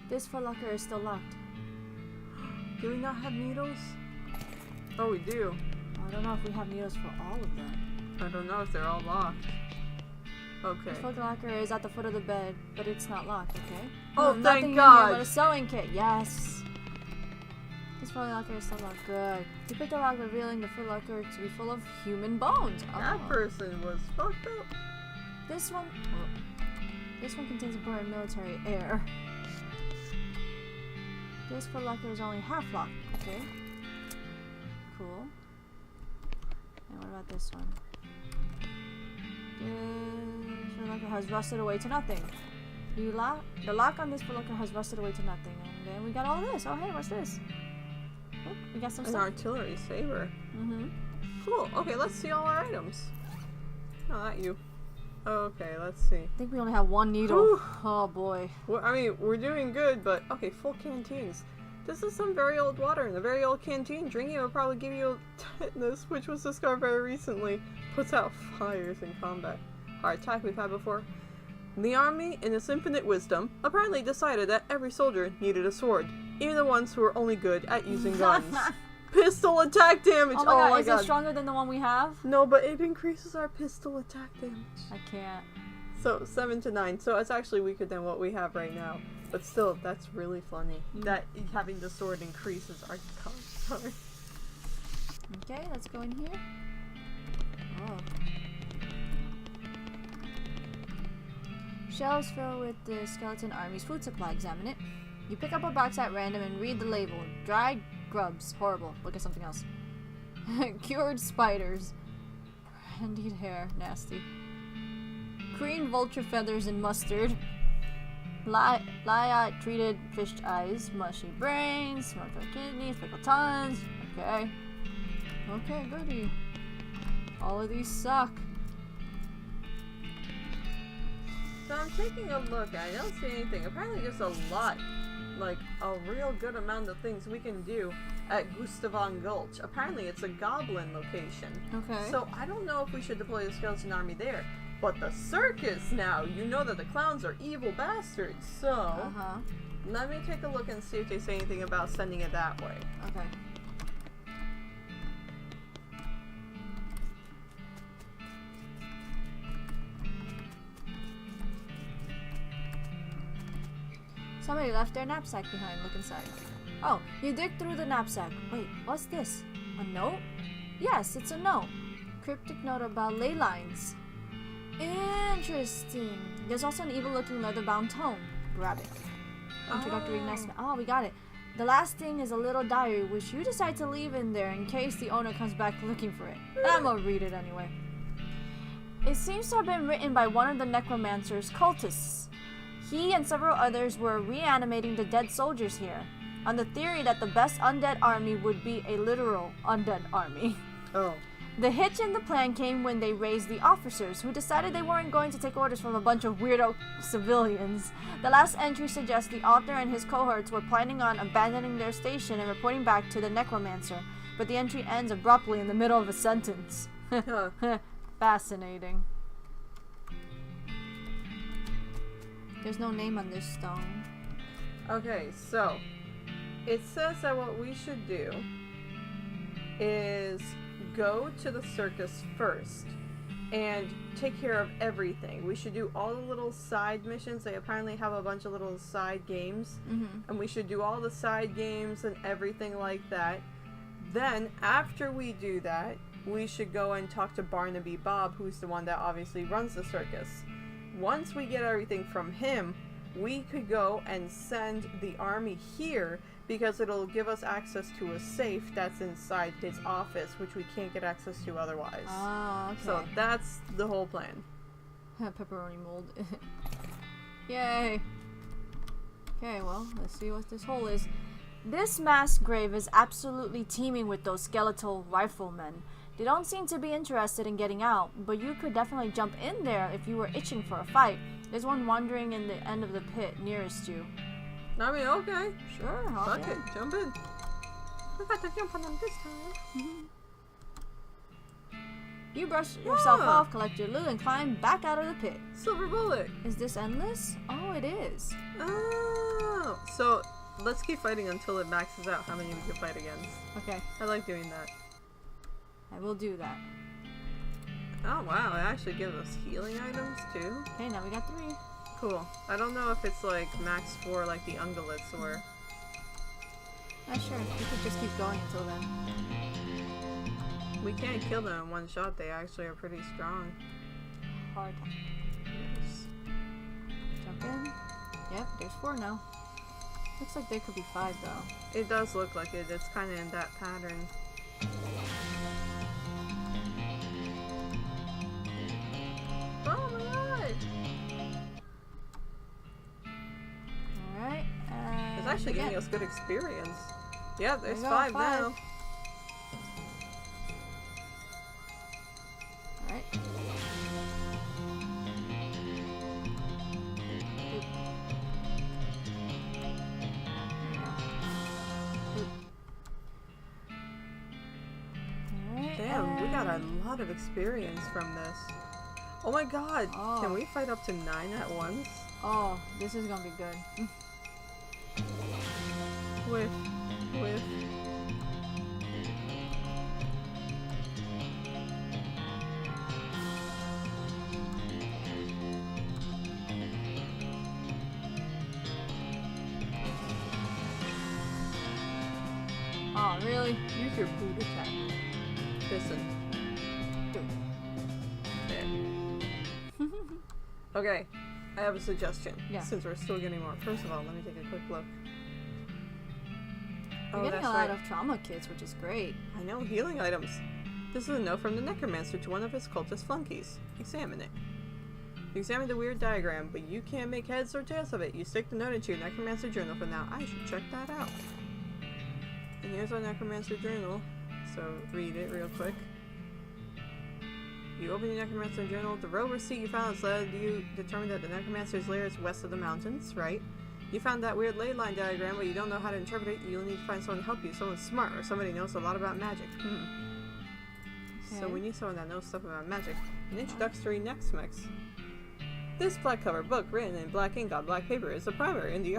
This for locker is still locked. Do we not have needles? Oh, we do. I don't know if we have needles for all of them. I don't know if they're all locked. Okay. The foot locker is at the foot of the bed, but it's not locked, okay? Oh, Nothing thank in God. Here but a sewing kit, yes. This foot locker is still locked. Good. You picked the lock, revealing the foot locker to be full of human bones. That Oh. person was fucked up. This one contains important military air. This foot locker is only half locked. Okay. Cool. And what about this one? This foot locker has rusted away to nothing. The lock on this foot locker has rusted away to nothing. And then we got all this. Oh, hey, what's this? Oh, we got some An stuff. artillery saber. Mm-hmm. Cool. Okay, let's see all our items. No, not you. Okay, let's see. I think we only have one needle. Whew. Oh boy. I mean, we're doing good, but okay, full canteens. This is some very old water in a very old canteen. Drinking it will probably give you tetanus, which was discovered very recently. Puts out fires in combat. Heart attack we've had before. The army, in its infinite wisdom, apparently decided that every soldier needed a sword, even the ones who were only good at using guns. Pistol attack damage! Oh my god, is it stronger than the one we have? No, but it increases our pistol attack damage. I can't. So 7 to 9. So it's actually weaker than what we have right now. But still, that's really funny. That having the sword increases our power. Okay, let's go in here. Oh. Shelves filled with the skeleton army's food supply. Examine it. You pick up a box at random and read the label. Dried grubs. Horrible. Look at something else. Cured spiders. Brandied hair. Nasty. Green vulture feathers and mustard. Lyot treated fish eyes. Mushy brains. Smoked red kidneys. Pickled tons. Okay. Okay, goody. All of these suck. So I'm taking a look. I don't see anything. Apparently there's a lot. Like, a real good amount of things we can do at Gustavon Gulch. Apparently it's a goblin location. Okay. So I don't know if we should deploy the skeleton army there. But the circus now, you know that the clowns are evil bastards. So let me take a look and see if they say anything about sending it that way. Okay. Somebody left their knapsack behind. Look inside. Oh, you dig through the knapsack. Wait, what's this? A note? Yes, it's a note. Cryptic note about ley lines. Interesting. There's also an evil-looking leather-bound tome. Grab it. Introductory next. Oh, we got it. The last thing is a little diary, which you decide to leave in there in case the owner comes back looking for it. And I'm gonna read it anyway. It seems to have been written by one of the necromancer's cultists. He and several others were reanimating the dead soldiers here, on the theory that the best undead army would be a literal undead army. Oh. The hitch in the plan came when they raised the officers, who decided they weren't going to take orders from a bunch of weirdo civilians. The last entry suggests the author and his cohorts were planning on abandoning their station and reporting back to the necromancer, but the entry ends abruptly in the middle of a sentence. Fascinating. There's no name on this stone. Okay, so it says that what we should do is go to the circus first and take care of everything. We should do all the little side missions. They apparently have a bunch of little side games, and we should do all the side games and everything like that. Then, after we do that, we should go and talk to Barnaby Bob, who's the one that obviously runs the circus. Once we get everything from him, we could go and send the army here because it'll give us access to a safe that's inside his office, which we can't get access to otherwise. Oh, okay. So that's the whole plan. Pepperoni mold. Yay. Okay, well, let's see what this hole is. This mass grave is absolutely teeming with those skeletal riflemen. They don't seem to be interested in getting out, but you could definitely jump in there if you were itching for a fight. There's one wandering in the end of the pit nearest you. I mean, okay. Sure, Fuck it, jump in. I got to jump on them this time. You brush yourself off, collect your loot, and climb back out of the pit. Silver bullet. Is this endless? Oh, it is. Oh. So, let's keep fighting until it maxes out how many we can fight against. Okay, I like doing that. I will do that. Oh wow, it actually gives us healing items too. Okay, now we got 3. Cool. I don't know if it's like max 4 like the ungulates or... Not sure. We could just keep going until then. We can't kill them in one shot. They actually are pretty strong. Hard. Yes. Jump in. Yep, there's 4 now. Looks like there could be 5 though. It does look like it. It's kind of in that pattern. Oh my god! Alright. It's actually again. giving us good experience. Yeah, there's There you go, 5 5. now. Alright. Damn, we got a lot of experience from this. Oh my god! Oh. Can we fight up to 9 at once? Oh, this is gonna be good. With... Oh, really? Use your boot attack. Listen. There. Okay, I have a suggestion. Yeah. Since we're still getting more. First of all, let me take a quick look. We're getting that's a lot right. of trauma kits, which is great. I know, healing items. This is a note from the necromancer to one of his cultist flunkies. Examine it. You examine the weird diagram, but you can't make heads or tails of it. You stick the note into your necromancer journal for now. I should check that out. And here's our necromancer journal. So read it real quick. You open your necromancer journal. The road receipt you found has led you determined that the necromancer's lair is west of the mountains, right? You found that weird ley line diagram, but you don't know how to interpret it. You'll need to find someone to help you. Someone smart or somebody who knows a lot about magic. So we need someone that knows stuff about magic. An introductory next mix. This black cover book, written in black ink on black paper, is a primer in the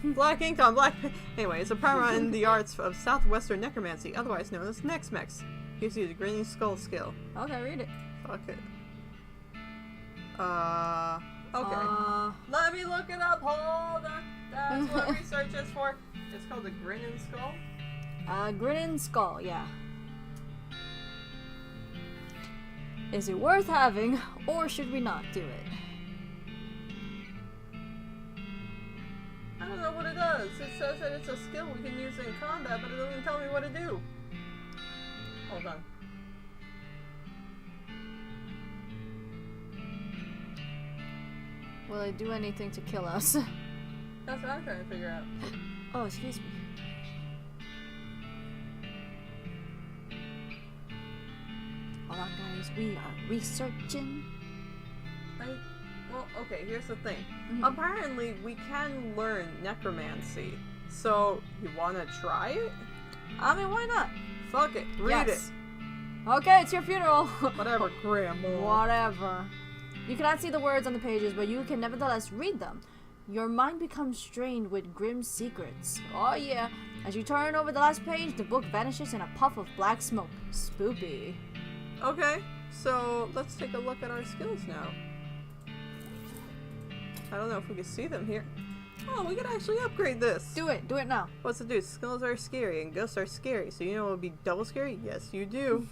black ink on black. Anyway, it's a primer in the arts of southwestern necromancy, otherwise known as next mix. Gives you the grinning skull skill. Okay, read it. Fuck it. Okay. Let me look it up. Hold on. That's what research is for. It's called the grinning skull. Grinning skull, yeah. Is it worth having, or should we not do it? I don't know what it does. It says that it's a skill we can use in combat, but it doesn't tell me what to do. Hold on. Will it do anything to kill us? That's what I'm trying to figure out. Oh, excuse me. Hold on, guys. We are researching. Well, okay, here's the thing. Mhm. Apparently, we can learn necromancy. So, you wanna try it? I mean, why not? Fuck it. Read Yes. Okay, it's your funeral. it. Whatever, Grandma. Whatever. You cannot see the words on the pages, but you can nevertheless read them. Your mind becomes strained with grim secrets. Oh yeah. As you turn over the last page, the book vanishes in a puff of black smoke. Spoopy. Okay, so let's take a look at our skills now. I don't know if we can see them here. Oh, we can actually upgrade this. Do it. Do it now. What's it do? Skills are scary and ghosts are scary. So you know it would be double scary? Yes, you do.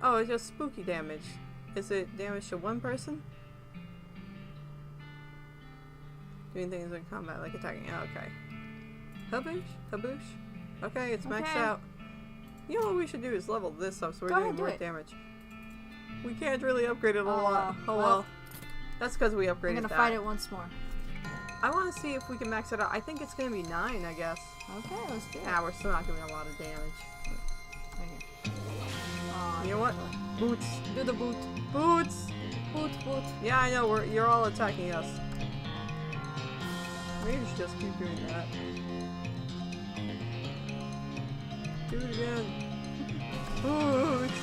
Oh, it's just spooky damage. Is it damage to one person? Doing things in combat, like attacking. Oh, okay. Haboosh? Haboosh? Okay, it's maxed Okay. out. You know what we should do is level this up so we're Go doing ahead, do more it. damage. We can't really upgrade it a lot. Oh well. well. That's because we I'm upgraded gonna that. fight it once more. I want to see if we can max it out. I think it's gonna be 9, I guess. Okay, let's do it. Nah, we're still not doing a lot of damage. Right here. Aw, You know what? Boots. do the boot. Boots! Boot, boot. Yeah, I know, you're all attacking us. Maybe you should just keep doing that. Do it again. Boots!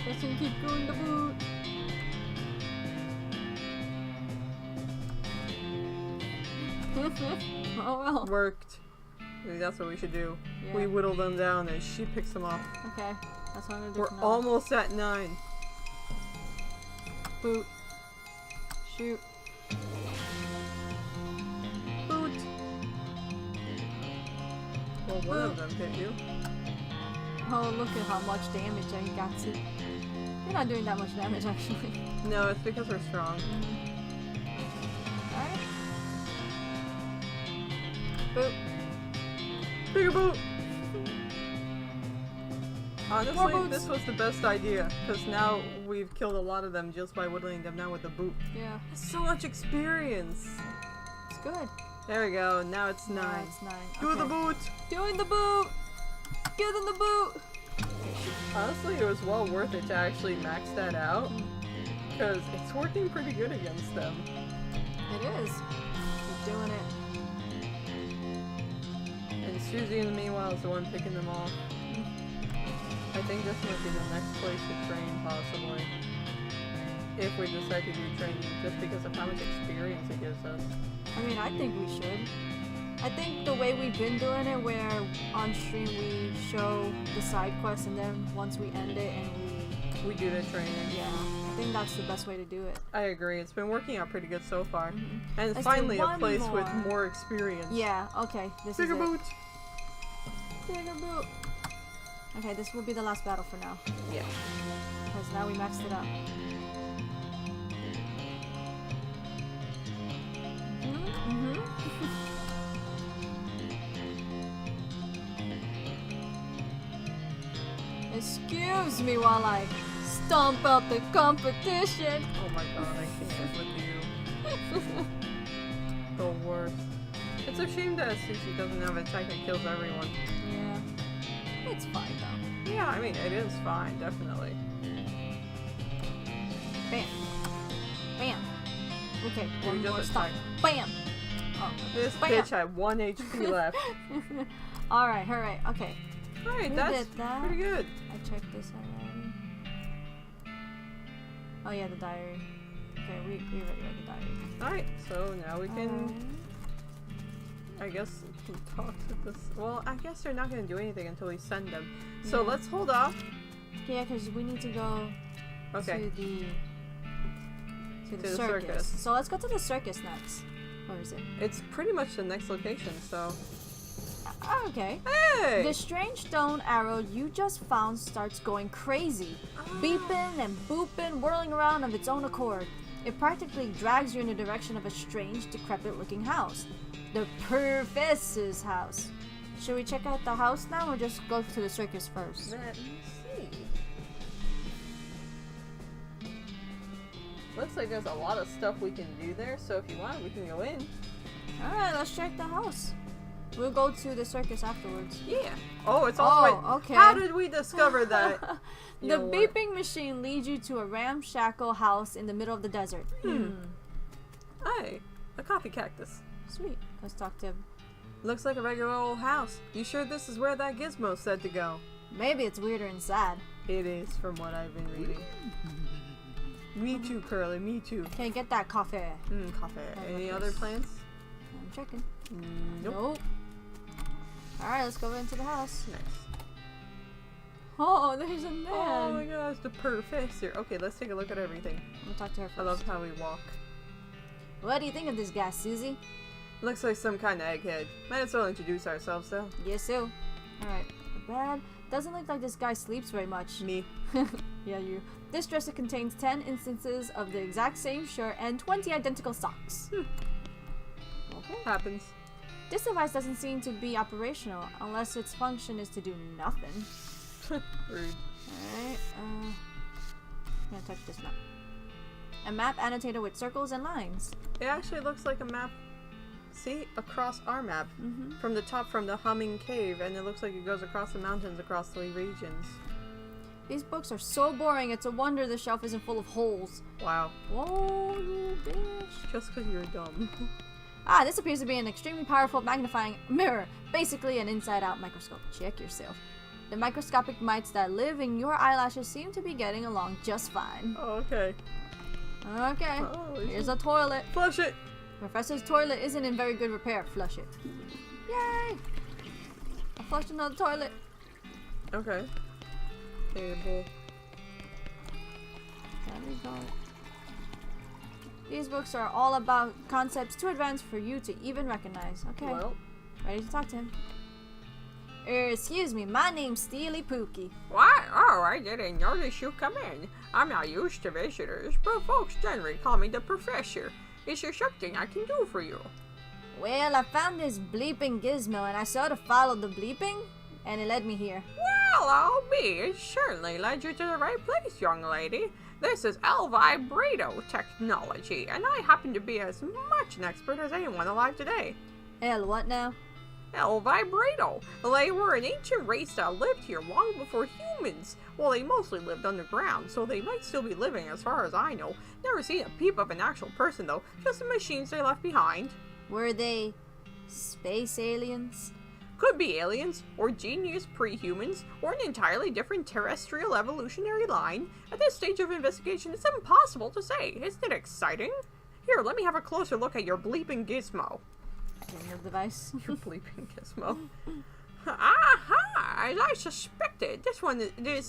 Just gonna keep doing the boot. Oh well. Worked. Maybe that's what we should do. Yeah. we whittle them down and she picks them off. Okay, that's what I'm gonna do. We're for now. almost at 9. Boot. Shoot. Boot. Well, one of them hit you. Oh, look at how much damage I got to. You're not doing that much damage, actually. No, it's because we're strong. Alright. Boot. Bigger boot! Honestly, More boots. this was the best idea, because now we've killed a lot of them just by whittling them down with the boot. Yeah. That's so much experience! It's good. There we go, now it's 9. Now it's 9. Do Okay. the boot! Doing the boot! Give them the boot! Honestly, it was well worth it to actually max that out, because it's working pretty good against them. It is. Keep doing it. And Susie, in the meanwhile, is the one picking them off. I think this might be the next place to train, possibly. If we decide to do training, just because of how much experience it gives us. I mean, I think we should. I think the way we've been doing it, where on stream we show the side quest and then once we end it and We do the training. yeah, I think that's the best way to do it. I agree. It's been working out pretty good so far. Mhm. And Let's do finally a one place more. with more experience. Yeah, okay, this Bigger is it. boot! Bigger boot. Okay, this will be the last battle for now. Yeah. Because now we maxed it up. Mm-hmm. Excuse me while I stomp out the competition. Oh my god, I can't with you. The worst. It's a shame that Susie doesn't have an attack that kills everyone. Yeah. It's fine though. Yeah, I mean, it is fine, definitely. Bam. Bam. Okay, Do one just more stop. attack. Bam. Oh, This bam. bitch had 1 HP left. Alright, okay. Alright, We that's did that. pretty good. I checked this already. Oh yeah, the diary. Okay, we already read the diary. Alright, so now we can, Alright. I guess, talk to this. Well, I guess they're not going to do anything until we send them. So Yeah. let's hold off. Yeah, because we need to go Okay. to the the circus. circus. So let's go to the circus next. Where is it? It's pretty much the next location, so. Okay. Hey! The strange stone arrow you just found starts going crazy, beeping and booping, whirling around of its own accord. It practically drags you in the direction of a strange, decrepit-looking house. The Professor's house. Should we check out the house now, or just go to the circus first? Let me see. Looks like there's a lot of stuff we can do there, so if you want, we can go in. Alright, let's check the house. We'll go to the circus afterwards. Yeah. Oh, it's all the way. Okay. How did we discover that? The You know what? beeping machine leads you to a ramshackle house in the middle of the desert. Hey, a coffee cactus. Sweet. Let's talk to him. Looks like a regular old house. You sure this is where that gizmo said to go? Maybe it's weirder and sad. It is, from what I've been reading. Me too, Curly. Me too. Okay, get that coffee. Coffee. I Any love other this. plans? I'm checking. Nope. Alright, let's go into the house. Nice. Oh, there's a man. Oh my gosh, the professor. Okay, let's take a look at everything. I'm gonna talk to her first. I love how we walk. What do you think of this guy, Susie? Looks like some kind of egghead. Might as well introduce ourselves, though. Yes, so. Alright, the bed. Doesn't look like this guy sleeps very much. Me. Yeah, you. This dresser contains 10 instances of the exact same shirt and 20 identical socks. Okay. Happens. This device doesn't seem to be operational unless its function is to do nothing. Rude. Alright, I'm gonna touch this map. A map annotated with circles and lines. It actually looks like a map. See? Across our map. Mm-hmm. From the top, from the humming cave, and it looks like it goes across the mountains, across the regions. These books are so boring, it's a wonder the shelf isn't full of holes. Wow. Whoa, you bitch. Just because you're dumb. Ah, this appears to be an extremely powerful magnifying mirror, basically an inside-out microscope. Check yourself. The microscopic mites that live in your eyelashes seem to be getting along just fine. Oh, okay. Okay, Oh, here's a toilet. flush it! Professor's toilet isn't in very good repair. Flush it. Yay! A flushing down the toilet. Okay. Table. These books are all about concepts too advanced for you to even recognize. Okay. Well. Ready to talk to him. Excuse me, my name's Steely Pookie. What? Oh, I didn't notice you come in. I'm not used to visitors, but folks generally call me the professor. Is there something I can do for you? Well, I found this bleeping gizmo and I sort of followed the bleeping and it led me here. Well, I'll be. It certainly led you to the right place, young lady. This is L-Vibrato technology, and I happen to be as much an expert as anyone alive today. L, what now? L-Vibrato. They were an ancient race that lived here long before humans. Well, they mostly lived underground, so they might still be living as far as I know. Never seen a peep of an actual person, though. Just the machines they left behind. Were they space aliens? Could be aliens, or genius pre-humans, or an entirely different terrestrial evolutionary line. At this stage of investigation, it's impossible to say. Isn't it exciting? Here, let me have a closer look at your bleeping gizmo. Your device. Your bleeping gizmo. Aha! As I suspected, this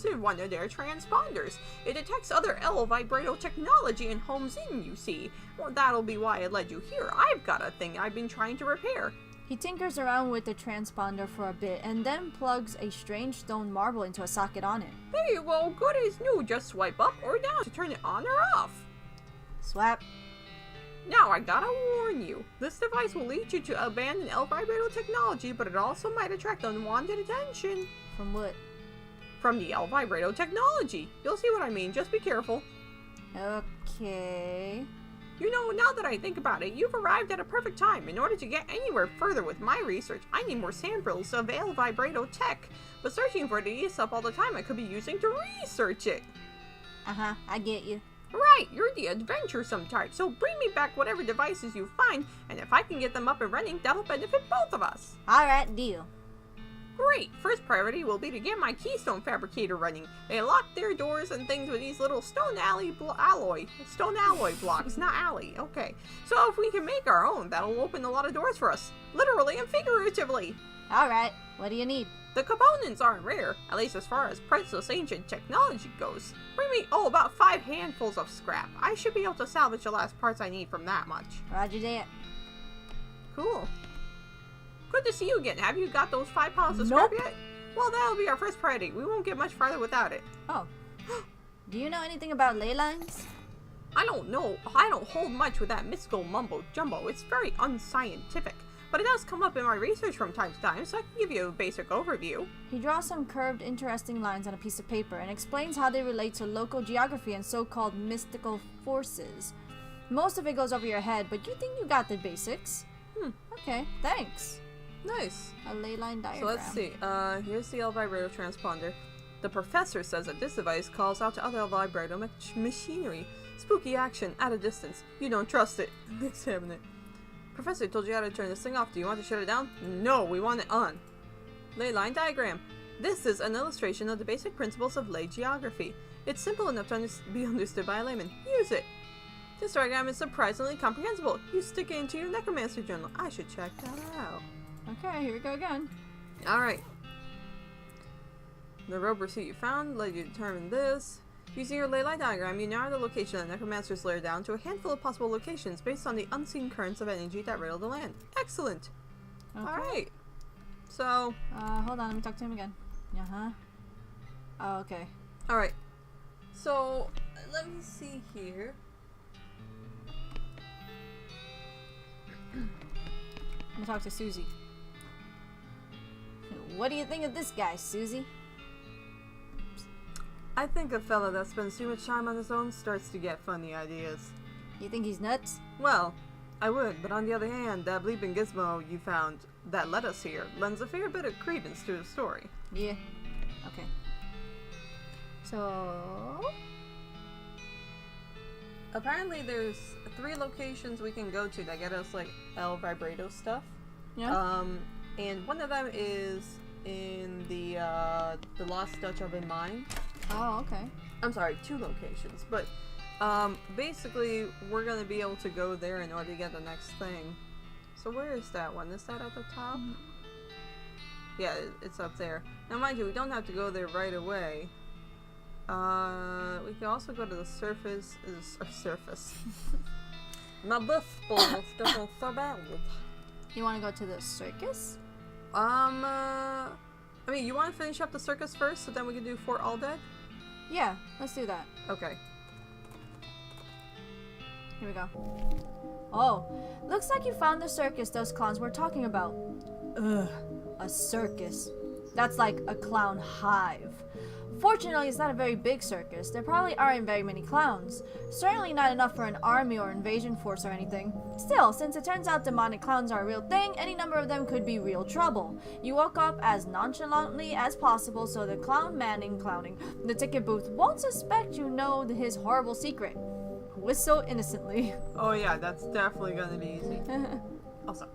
is one of their transponders. It detects other L-Vibrato technology and homes in, you see. Well, that'll be why it led you here. I've got a thing I've been trying to repair. He tinkers around with the transponder for a bit and then plugs a strange stone marble into a socket on it. Hey, well, good as new. Just swipe up or down to turn it on or off. Swap. Now, I gotta warn you, this device will lead you to abandon L-Vibrato technology, but it also might attract unwanted attention. From what? From the L-Vibrato technology. You'll see what I mean, just be careful. Okay. You know, now that I think about it, you've arrived at a perfect time. In order to get anywhere further with my research, I need more samples of L-Vibrato tech. But searching for it eats up all the time I could be using to research it. Uh-huh, I get you. Right, you're the adventuresome type, so bring me back whatever devices you find, and if I can get them up and running, that'll benefit both of us. Alright, deal. Great! First priority will be to get my keystone fabricator running. They lock their doors and things with these little stone alloy blocks, not alley. Okay, so if we can make our own, that'll open a lot of doors for us, literally and figuratively. Alright, what do you need? The components aren't rare, at least as far as priceless ancient technology goes. Bring me, about 5 handfuls of scrap. I should be able to salvage the last parts I need from that much. Roger that. Cool. Good to see you again. Have you got those 5 pounds of Nope. scrap yet? Well, that'll be our first priority. We won't get much farther without it. Oh. Do you know anything about ley lines? I don't know. I don't hold much with that mystical mumbo-jumbo. It's very unscientific. But it does come up in my research from time to time, so I can give you a basic overview. He draws some curved, interesting lines on a piece of paper and explains how they relate to local geography and so-called mystical forces. Most of it goes over your head, but you think you got the basics. Okay, thanks. Nice. A ley line diagram. So let's see. Here's the L-Vibrato transponder. The professor says that this device calls out to other L-Vibrato machinery. Spooky action at a distance. You don't trust it. Examine it. Professor told you how to turn this thing off. Do you want to shut it down? No, we want it on. Ley line diagram. This is an illustration of the basic principles of ley geography. It's simple enough to be understood by a layman. Use it. This diagram is surprisingly comprehensible. You stick it into your necromancer journal. I should check that out. Okay, here we go again. Alright. The rope receipt you found led you to determine this. Using your ley line diagram, you narrow the location of the necromancer's lair down to a handful of possible locations based on the unseen currents of energy that riddle the land. Excellent! Okay. Alright. So, hold on, let me talk to him again. Uh-huh. Oh, okay. alright. So, let me see here. I'm gonna talk to Susie. What do you think of this guy, Susie? I think a fella that spends too much time on his own starts to get funny ideas. You think he's nuts? Well, I would, but on the other hand, that bleeping gizmo you found that led us here lends a fair bit of credence to the story. Yeah. Okay. So... Apparently there's 3 locations we can go to that get us, like, L-Vibrato stuff. Yeah. And one of them is in the Lost Dutch Oven Mine. Oh, okay. I'm sorry, 2 locations, but basically we're gonna be able to go there in order to get the next thing. So where is that one? Is that at the top? Yeah, it's up there. Now, mind you, we don't have to go there right away. We can also go to the surface. Surface. My buff balls doesn't so bad. You want to go to the circus? I mean, you want to finish up the circus first, so then we can do Fort All Dead? Yeah, let's do that. Okay. Here we go. Oh, looks like you found the circus those clowns were talking about. Ugh, a circus. That's like a clown hive. Fortunately, it's not a very big circus. There probably aren't very many clowns. Certainly not enough for an army or invasion force or anything. Still, since it turns out demonic clowns are a real thing, any number of them could be real trouble. You woke up as nonchalantly as possible so the clowning the ticket booth won't suspect you know his horrible secret. Whistle innocently. Oh yeah, that's definitely gonna be easy. Also,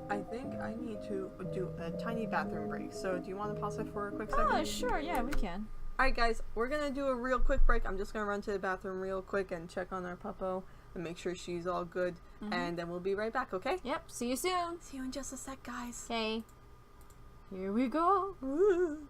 I think I need to do a tiny bathroom break. So do you want to pause it for a quick second? Oh, sure, yeah, we can. Alright guys, we're gonna do a real quick break. I'm just gonna run to the bathroom real quick and check on our puppo and make sure she's all good. And then we'll be right back, okay? Yep, see you soon. See you in just a sec, guys. Okay. Here we go. Woo.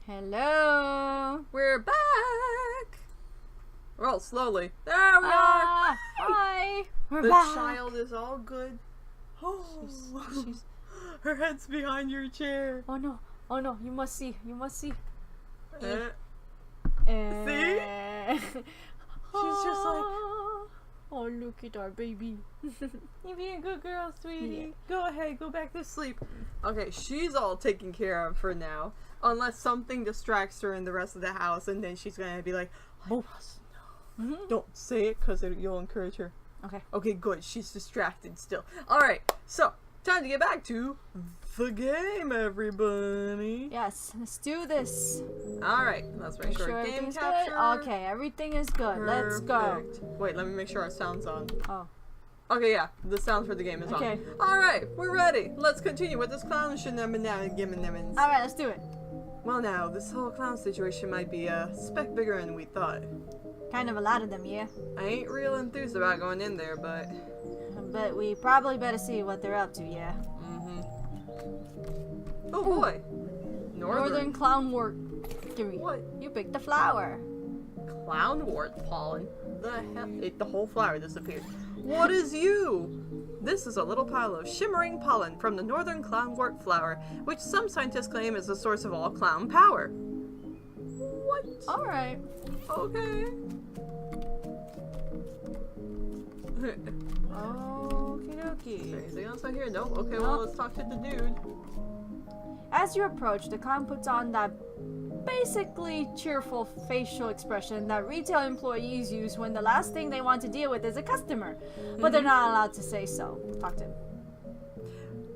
Hello. We're back. Well, slowly. There we are. Hi. We're The back. child is all good. Oh, She's. her head's behind your chair. Oh no. Oh no. You must see. You must see. See? She's just like, oh, look at our baby. you being a good girl, sweetie. Yeah. Go ahead, go back to sleep. Okay, she's all taken care of for now. Unless something distracts her in the rest of the house, and then she's gonna be like, I must know. Mhm. Don't say it, because you'll encourage her. Okay. Okay, good. She's distracted still. Alright, so, time to get back to the game, everybody. Yes. Let's do this. Alright, let's make sure game everything's capture. good. Okay. Everything is good. Let's go. Perfect. Wait, let me make sure our sound's on. Oh. Okay, yeah, the sound for the game is Okay. on. Alright, we're ready. Let's continue with this clown shenanigans. All right. Let's do it. Well now, this whole clown situation might be a speck bigger than we thought. Kind of a lot of them, yeah. I ain't real enthused about going in there, but... But we probably better see what they're up to, yeah. Oh boy! Northern clown wart. Give me. What? You picked the flower. Clown wart pollen? The hell? The whole flower disappeared. What is you? This is a little pile of shimmering pollen from the northern clownwort flower, which some scientists claim is the source of all clown power. What? All right. Okay. Okie dokie. Anything else I hear? Nope. Okay, Nope. well, let's talk to the dude. As you approach, the clown puts on that basically cheerful facial expression that retail employees use when the last thing they want to deal with is a customer, but they're not allowed to say so. Talk to him.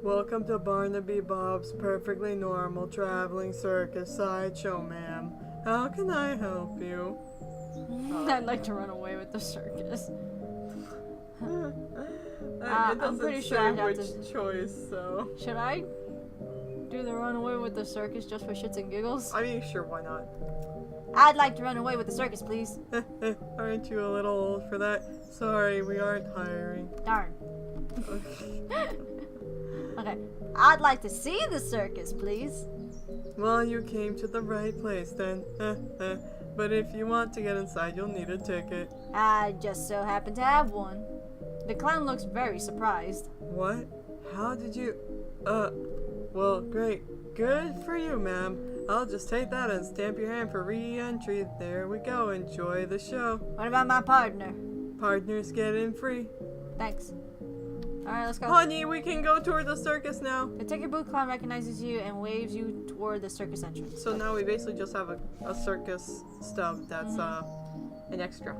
Welcome to Barnaby Bob's perfectly normal traveling circus sideshow, ma'am. How can I help you? I'd like to run away with the circus. It I'm doesn't pretty sure say I'd have which to- choice, so... Should I do the run away with the circus just for shits and giggles? I mean, sure, why not? I'd like to run away with the circus, please. Aren't you a little old for that? Sorry, we aren't hiring. Darn. Okay. I'd like to see the circus, please. Well, you came to the right place then. But if you want to get inside, you'll need a ticket. I just so happen to have one. The clown looks very surprised. What? How did you... Well, great. Good for you, ma'am. I'll just take that and stamp your hand for re-entry. There we go. Enjoy the show. What about my partner? Partners get in free. Thanks. Alright, let's go. Honey, we can go toward the circus now. The ticket booth clown recognizes you and waves you toward the circus entrance. So now we basically just have a circus stub that's an extra.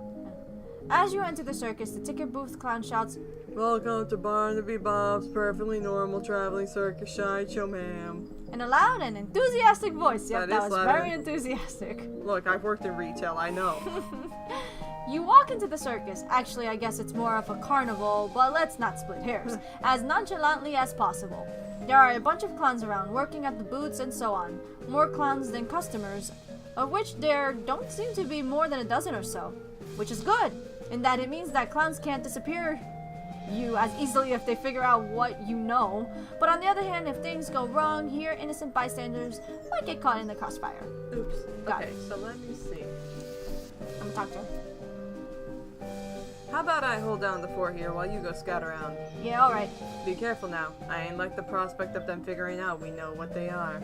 As you enter the circus, the ticket booth clown shouts, Welcome to Barnaby Bob's perfectly normal traveling circus sideshow, ma'am. in a loud and enthusiastic voice. Yep, That that is was loud very and- enthusiastic. Look, I've worked in retail, I know. You walk into the circus, actually I guess it's more of a carnival, but let's not split hairs, as nonchalantly as possible. There are a bunch of clowns around, working at the booths and so on. More clowns than customers, of which there don't seem to be more than a dozen or so. Which is good, in that it means that clowns can't disappear you as easily if they figure out what you know. But on the other hand, if things go wrong here, innocent bystanders might get caught in the crossfire. Oops. Got Okay, it. so let me see. I'm gonna talk to him. How about I hold down the fort here while you go scout around? Yeah, alright. Be careful now. I ain't like the prospect of them figuring out we know what they are.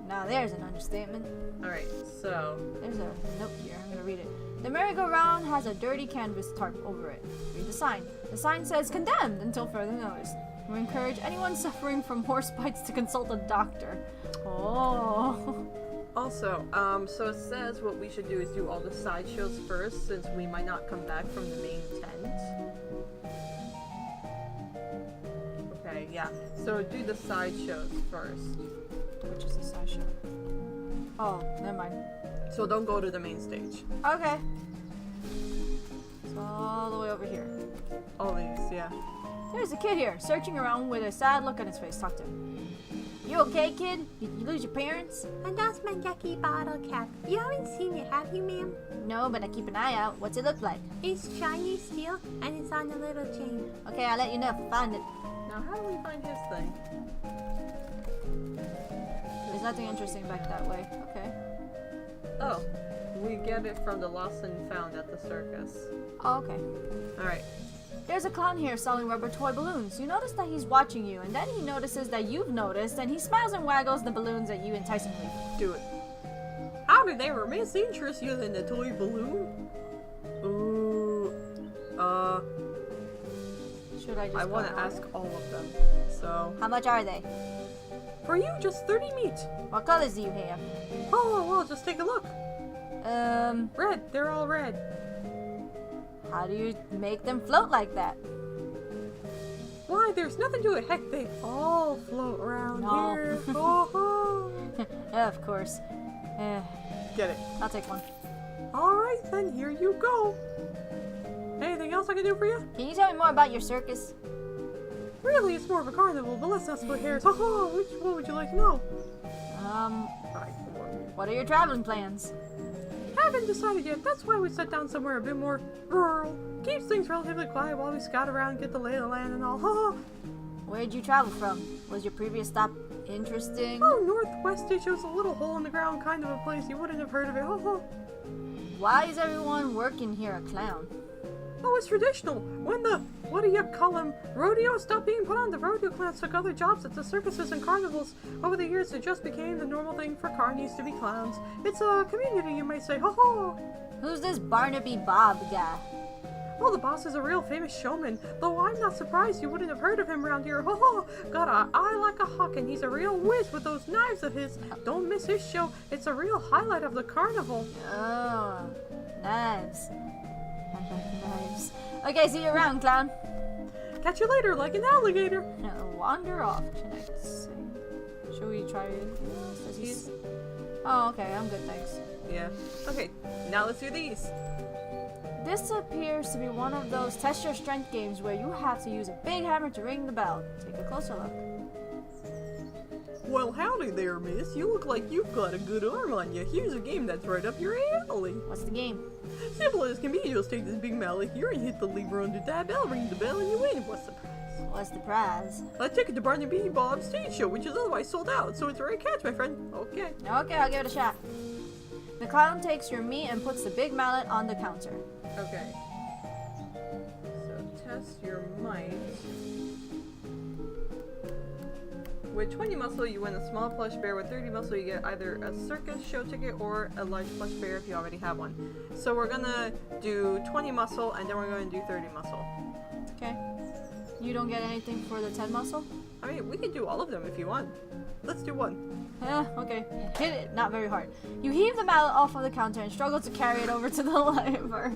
Now there's an understatement. Alright, so... There's a note here. I'm gonna read it. The merry-go-round has a dirty canvas tarp over it. Read the sign. The sign says condemned until further notice. We encourage anyone suffering from horse bites to consult a doctor. Oh. Also, so it says what we should do is do all the sideshows first, since we might not come back from the main tent. Okay, yeah. So do the sideshows first. Which is the sideshow? Oh, never mind. So don't go to the main stage. Okay. It's all the way over here. All these, yeah. There's a kid here, searching around with a sad look on his face. Talk to him. You okay, kid? Did you lose your parents? And that's my Jackie bottle cap. You haven't seen it, have you, ma'am? No, but I keep an eye out. What's it look like? It's shiny steel, and it's on a little chain. Okay, I'll let you know if I find it. Now, how do we find his thing? There's nothing interesting back that way. Okay. Oh, we get it from the lost and found at the circus. Oh, okay. Alright. There's a clown here selling rubber toy balloons. You notice that he's watching you, and then he notices that you've noticed, and he smiles and waggles the balloons at you enticingly. Do it. How did they remain interested in the toy balloon? Ooh. Should I just I go want to on? ask all of them. So. How much are they? For you, just 30 meat. What colors do you have? Oh, well, just take a look. Red. They're all red. How do you make them float like that? Why, there's nothing to it. Heck, they all float around No. here. Oh, Yeah, of course. Get it. I'll take one. Alright, then here you go. Anything else I can do for you? Can you tell me more about your circus? Really, it's more of a carnival, but let's not split hairs. Haha, which one would you like to know? Alright, come on. What are your traveling plans? Haven't decided yet. That's why we set down somewhere a bit more rural. Keeps things relatively quiet while we scout around, get the lay of the land and all. Haha. Where'd you travel from? Was your previous stop interesting? Oh, northwest. It shows a little hole in the ground, kind of a place you wouldn't have heard of it. Haha. Why is everyone working here a clown? Oh, it's traditional. When the, what do you call them, rodeo stopped being put on, the rodeo clowns took other jobs at the circuses and carnivals. Over the years, it just became the normal thing for carnies to be clowns. It's a community, you might say. Ho ho! Who's this Barnaby Bob guy? Well, the boss is a real famous showman, though I'm not surprised you wouldn't have heard of him around here. Ho ho! Got an eye like a hawk, and he's a real whiz with those knives of his. Don't miss his show. It's a real highlight of the carnival. Oh, knives. I like knives. Okay, see you around, clown. Catch you later, like an alligator. Wander off, Jeanette. Should we try anything else? Does he Oh, okay, I'm good, thanks. Yeah. Okay, now let's do these. This appears to be one of those test your strength games where you have to use a big hammer to ring the bell. Take a closer look. Well, howdy there, miss. You look like you've got a good arm on you. Here's a game that's right up your alley. What's the game? Simple as can be. You just take this big mallet here and hit the lever under that bell, ring the bell, and you win. What's the prize? What's the prize? A ticket to Barnaby Bob's stage show, which is otherwise sold out, so it's a rare catch, my friend. Okay. Okay, I'll give it a shot. The clown takes your meat and puts the big mallet on the counter. Okay. So test your might. With 20 muscle, you win a small plush bear. With 30 muscle, you get either a circus show ticket or a large plush bear if you already have one. So we're gonna do 20 muscle, and then we're gonna do 30 muscle. Okay. You don't get anything for the 10 muscle? I mean, we can do all of them if you want. Let's do one. Okay. Hit it, not very hard. You heave the mallet off of the counter and struggle to carry it over to the lever,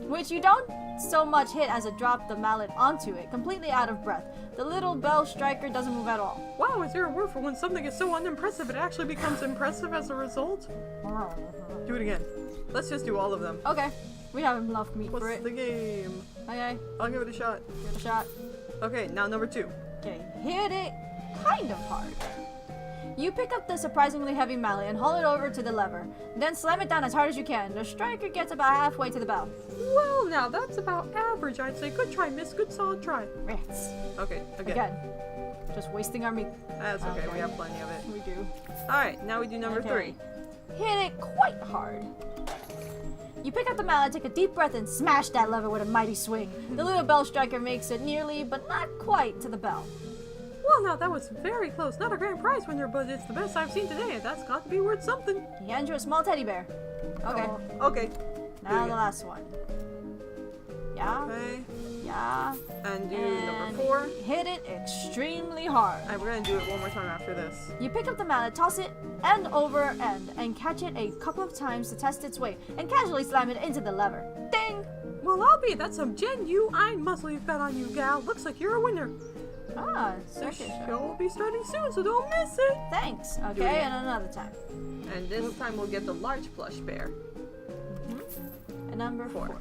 which you don't so much hit as it dropped the mallet onto it, completely out of breath. The little bell striker doesn't move at all. Wow, is there a word for when something is so unimpressive it actually becomes impressive as a result? Do it again. Let's just do all of them. Okay. We have enough meat What's for it. the game? Okay. I'll give it a shot. Give it a shot. Okay, now number 2. Okay. Hit it kind of hard. You pick up the surprisingly heavy mallet and haul it over to the lever. Then slam it down as hard as you can. The striker gets about halfway to the bell. Well, now that's about average, I'd say. Good try, miss. Good solid try. Rats. Okay, Again. Just wasting our meat. That's okay. We have plenty of it. We do. Alright, now we do number 3. Hit it quite hard. You pick up the mallet, take a deep breath, and smash that lever with a mighty swing. The little bell striker makes it nearly, but not quite, to the bell. Well, now that was very close. Not a grand prize winner, but it's the best I've seen today, and that's got to be worth something. He hands you a small teddy bear. Okay. Oh, okay. Now do the it. last one. Yeah. Okay. Yeah. And do And number 4. hit it extremely hard. And we're gonna do it one more time after this. You pick up the mallet, toss it end over end, and catch it a couple of times to test its weight, and casually slam it into the lever. Ding! Well, I'll be. That's some genuine muscle you've got on you, gal. Looks like you're a winner. Ah, The circus show show. will be starting soon, so don't miss it. Thanks. Do it Okay, again. and another time. And this time we'll get the large plush bear. And number 4.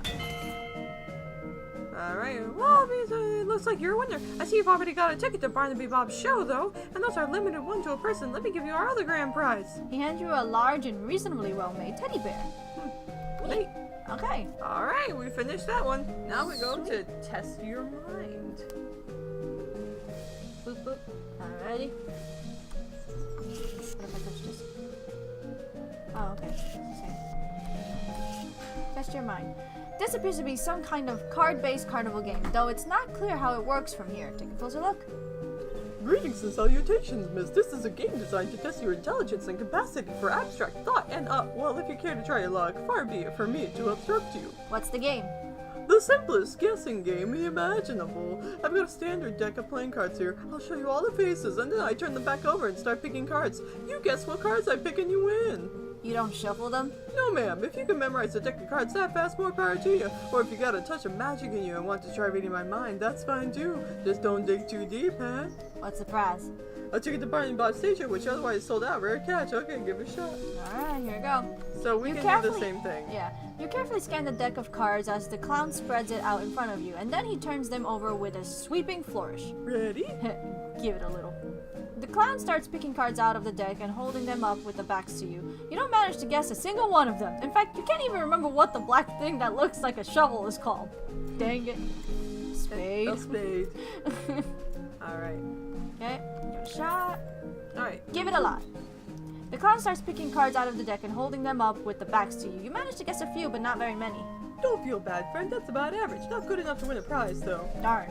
Alright, well, it looks like you're a winner. I see you've already got a ticket to Barnaby Bob's show, though, and those are limited one to a person. Let me give you our other grand prize. He hands you a large and reasonably well-made teddy bear. Neat. Okay. Alright, we finished that one. Now we go to test your mind. Boop boop. Alrighty. What if I touch this your mind. This appears to be some kind of card-based carnival game, though it's not clear how it works from here. Take a closer look. Greetings and salutations, miss. This is a game designed to test your intelligence and capacity for abstract thought and, well, if you care to try your luck, far be it from me to obstruct you. What's the game? The simplest guessing game imaginable. I've got a standard deck of playing cards here. I'll show you all the faces, and then I turn them back over and start picking cards. You guess what cards I pick and you win. You don't shuffle them? No, ma'am. If you can memorize a deck of cards that fast, more power to you. Or if you got a touch of magic in you and want to try reading my mind, that's fine too. Just don't dig too deep, huh? What's the prize? A ticket to Barney Bob Station, which otherwise sold out. Rare catch. Okay, give it a shot. Alright, here we go. So we You can do carefully- the same thing. Yeah. You carefully scan the deck of cards as the clown spreads it out in front of you, and then he turns them over with a sweeping flourish. Ready? Give it a little. The clown starts picking cards out of the deck and holding them up with the backs to you. You don't manage to guess a single one of them. In fact, you can't even remember what the black thing that looks like a shovel is called. Dang it. Spade. A spade. Alright. Okay, give it a shot. Alright. Give it a lot. The clown starts picking cards out of the deck and holding them up with the backs to you. You manage to guess a few, but not very many. Don't feel bad, friend. That's about average. Not good enough to win a prize, though. Darn.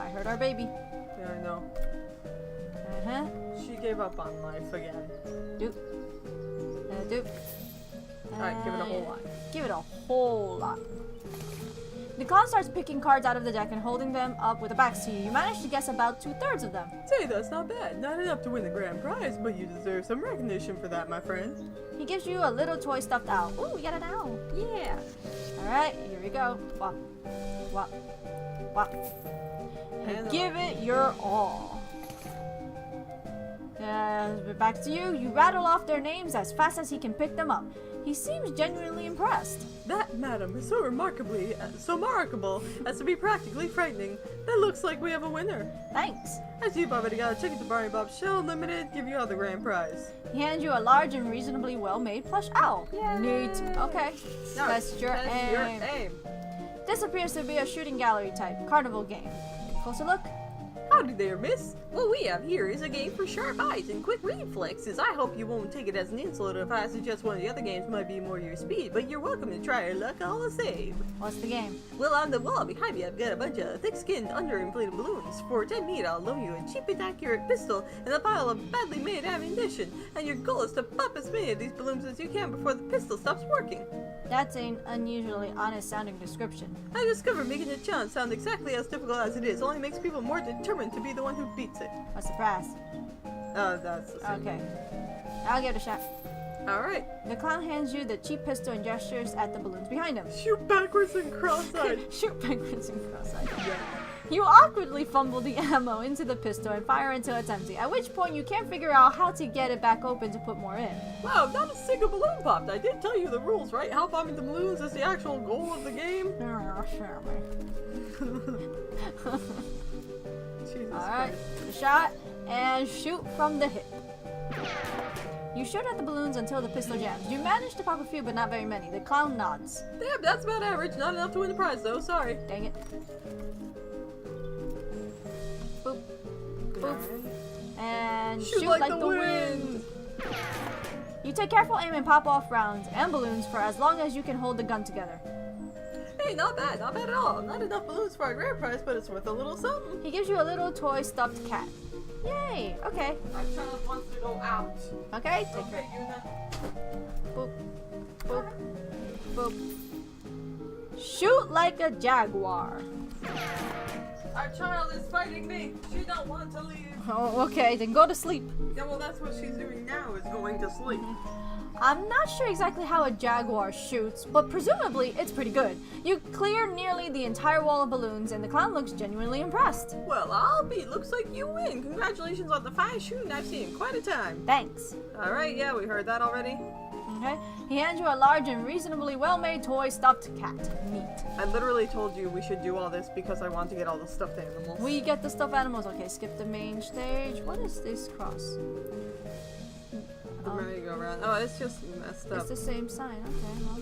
I heard our baby. Yeah, I know. Uh-huh. She gave up on life again. Doop. Doop. Alright, give it a whole lot. Give it a whole lot. The clown starts picking cards out of the deck and holding them up with the backs to you. You manage to guess about 2/3 of them. Say, that's not bad. Not enough to win the grand prize, but you deserve some recognition for that, my friend. He gives you a little toy stuffed owl. Ooh, we got an owl. Yeah. Alright, here we go. Wop. Wop. Wop. And Give it your all. Back to you. You rattle off their names as fast as he can pick them up. He seems genuinely impressed. That, madam, is so remarkable as to be practically frightening. That looks like we have a winner. Thanks. I see you've already got a ticket to Barney Bob's Show Limited. Give you all the grand prize. He hands you a large and reasonably well-made plush owl. Yay. Neat. Okay. Now, That's your aim. This appears to be a shooting gallery type carnival game. Closer look. Howdy there, miss. What we have here is a game for sharp eyes and quick reflexes. I hope you won't take it as an insult if I suggest one of the other games might be more your speed, but you're welcome to try your luck all the same. What's the game? Well, on the wall behind me, I've got a bunch of thick-skinned, underinflated balloons. For 10 meat, I'll loan you a cheap and accurate pistol and a pile of badly made ammunition. And your goal is to pop as many of these balloons as you can before the pistol stops working. That's an unusually honest-sounding description. I discovered making a challenge sound exactly as difficult as it is only makes people more determined to be the one who beats it. What's the prize? That's the same. Okay. I'll give it a shot. Alright. The clown hands you the cheap pistol and gestures at the balloons behind him. Shoot backwards and cross-eyed. Shoot backwards and cross-eyed. You awkwardly fumble the ammo into the pistol and fire until it's empty, at which point you can't figure out how to get it back open to put more in. Wow, not a single balloon popped. I did tell you the rules, right? How popping the balloons is the actual goal of the game. Jesus Alright, Christ. give it a shot, and shoot from the hip. You shoot at the balloons until the pistol jams. You manage to pop a few, but not very many. The clown nods. Damn, that's about average. Not enough to win the prize, though. Sorry. Dang it. Boop. Boop. And Shoot like the wind. You take careful aim and pop off rounds and balloons for as long as you can hold the gun together. Hey, not bad at all. Not enough balloons for a grand prize, but it's worth a little something. He gives you a little toy stuffed cat. Yay! Okay. My child wants to go out. Okay, take Okay, it. Boop. Boop. Boop. Shoot like a jaguar. Our child is fighting me. She don't want to leave. Oh, okay, then go to sleep. Yeah, well, that's what she's doing now, is going to sleep. I'm not sure exactly how a jaguar shoots, but presumably it's pretty good. You clear nearly the entire wall of balloons, and the clown looks genuinely impressed. Well, I'll be. Looks like you win. Congratulations on the finest shooting I've seen in quite a time. Thanks. Alright, yeah, we heard that already. Okay. He hands you a large and reasonably well-made toy stuffed cat. Neat. I literally told you we should do all this because I want to get all the stuffed animals. We get the stuffed animals. Okay, skip the main stage. What is this cross? The merry-go-round. Oh, it's just messed up. It's the same sign. Okay, well.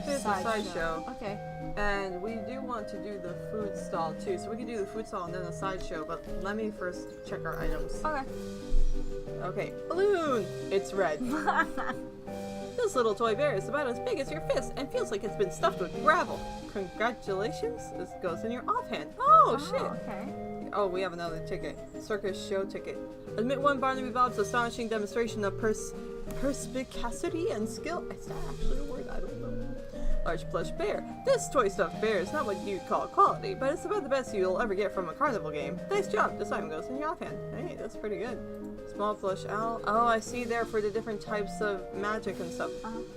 It's a sideshow. Okay. And we do want to do the food stall too, so we can do the food stall and then the sideshow, but let me first check our items. Okay. Okay, balloon! It's red. The This little toy bear is about as big as your fist and feels like it's been stuffed with gravel. Congratulations, this goes in your offhand. Oh, shit. Okay. Oh, we have another ticket. Circus show ticket. Admit one Barnaby Bob's astonishing demonstration of perspicacity and skill. Is that actually a word? I don't know. Large plush bear. This toy stuffed bear is not what you'd call quality, but it's about the best you'll ever get from a carnival game. Nice job. This item goes in your offhand. Hey, that's pretty good. Small plush owl. Oh, I see there for the different types of magic and stuff.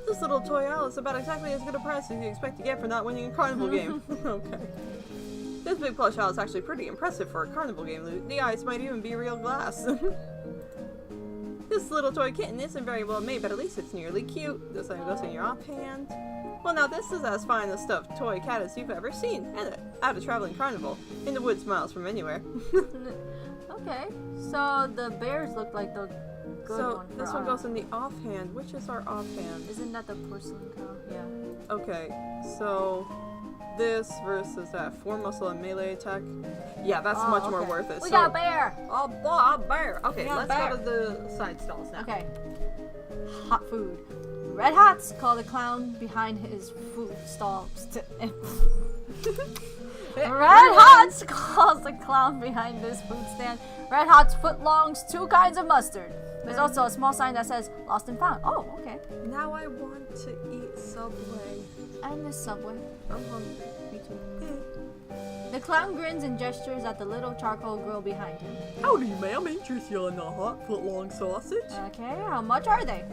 This little toy owl is about exactly as good a price as you expect to get for not winning a carnival game. Okay. This big plush owl is actually pretty impressive for a carnival game loot. The eyes might even be real glass. This little toy kitten isn't very well made, but at least it's nearly cute. This item goes in your offhand. Well, now this is as fine a stuffed toy cat as you've ever seen, and at a traveling carnival. In the woods miles from anywhere. Okay, so the bears look like the good So, one. this one goes in the offhand. Which is our offhand? Isn't that the porcelain cow? Yeah. Okay, so this versus that 4 muscle and melee attack. Yeah, that's much more okay. worth it. We So- got a bear! Oh, boy, a bear! Okay, We got a let's bear. go to the side stalls now. Okay. Hot food. Red Hots call the clown behind his food stall. Red Hots calls the clown behind his food stand. Red Hots footlongs, 2 kinds of mustard. There's also a small sign that says lost and found. Oh, okay. Now I want to eat Subway. And the Subway. I'm hungry. Me too. The clown grins and gestures at the little charcoal grill behind him. Howdy, ma'am. Interested in a hot foot-long sausage? Okay, how much are they?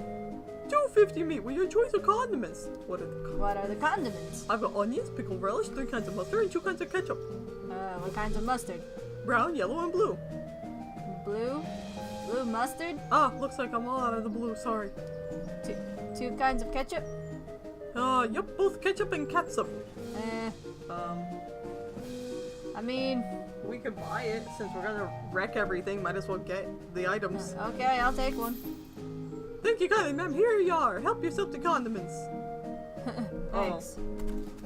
$2.50 meat with your choice of condiments. What What are the condiments? I've got onions, pickle relish, 3 kinds of mustard, and 2 kinds of ketchup. What kinds of mustard? Brown, yellow, and blue. Blue? Blue mustard? Ah, looks like I'm all out of the blue, sorry. 2 kinds of ketchup? Yep, both ketchup and catsup. I mean, We could buy it since we're gonna wreck everything. Might as well get the items. okay, I'll take one. Thank you kindly, ma'am. Here you are. Help yourself to condiments. Thanks.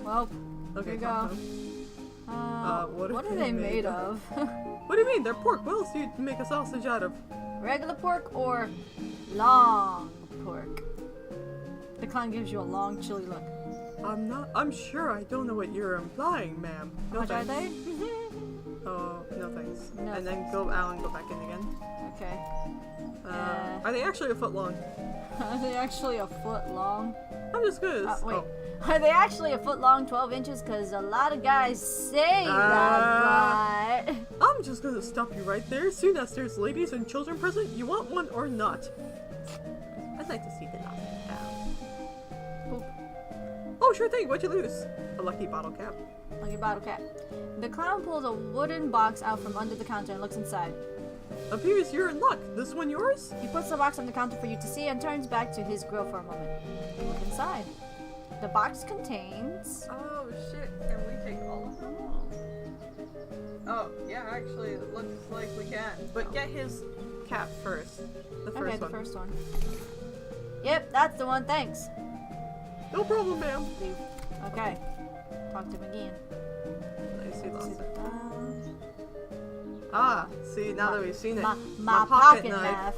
Well, Okay, here you go. what What are are they they made made of? What do you mean? They're pork. What else do you make a sausage out of? Regular pork or long pork? The clown gives you a long, chilly look. I'm sure I don't know what you're implying, ma'am. How much are they? Oh, no thanks. No and then thanks. go out and go back in again. Okay. Are they actually a foot long? Are they actually a foot long? I'm just good. Wait. Are they actually a foot long, 12 inches? Because a lot of guys say that, but... I'm just gonna stop you right there. Soon as there's ladies and children present, you want one or not? I'd like to see the Lost Cow. Oh, sure thing. What'd you lose? A lucky bottle cap. Lucky bottle cap. The clown pulls a wooden box out from under the counter and looks inside. Appears you're in luck. This one yours? He puts the box on the counter for you to see and turns back to his grill for a moment. You look inside. The box contains... Oh shit, can we take all of them? Oh, yeah, actually, it looks like we can. But get his cap first. The first Okay, one. the first one. Yep, that's the one, thanks. No problem, ma'am. Leave. Okay. Talk to him again. I see lost it. Um, Ah, see, now that we've seen it. my pocket knife.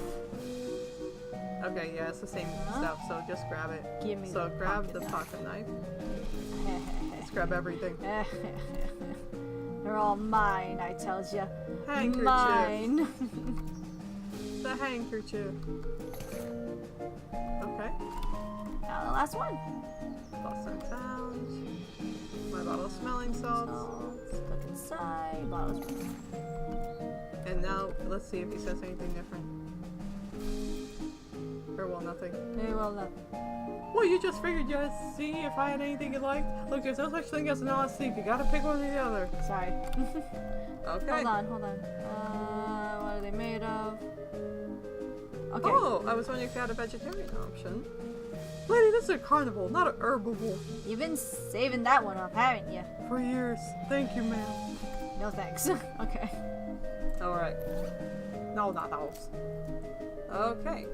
Okay, yeah, it's the same stuff, so just grab it. Give me So the grab pocket the knife. pocket knife. Let's grab everything. They're all mine, I tells ya. Handkerchief. Mine. The handkerchief. Okay. Now the last one. Lost and found. My bottle of smelling salts. Look inside. Bottles. And now, let's see if he says anything different. Or, well, nothing. Very well done. Well, you just figured you'd see if I had anything you liked? Look, there's no such thing as an honest thief. You gotta pick one or the other. Sorry. Okay. Hold on. What are they made of? Okay. Oh, I was wondering if you had a vegetarian option. Lady, this is a carnival, not a herbivore. You've been saving that one up, haven't you? For years. Thank you, ma'am. No thanks. Okay. Alright. No, not those. Okay.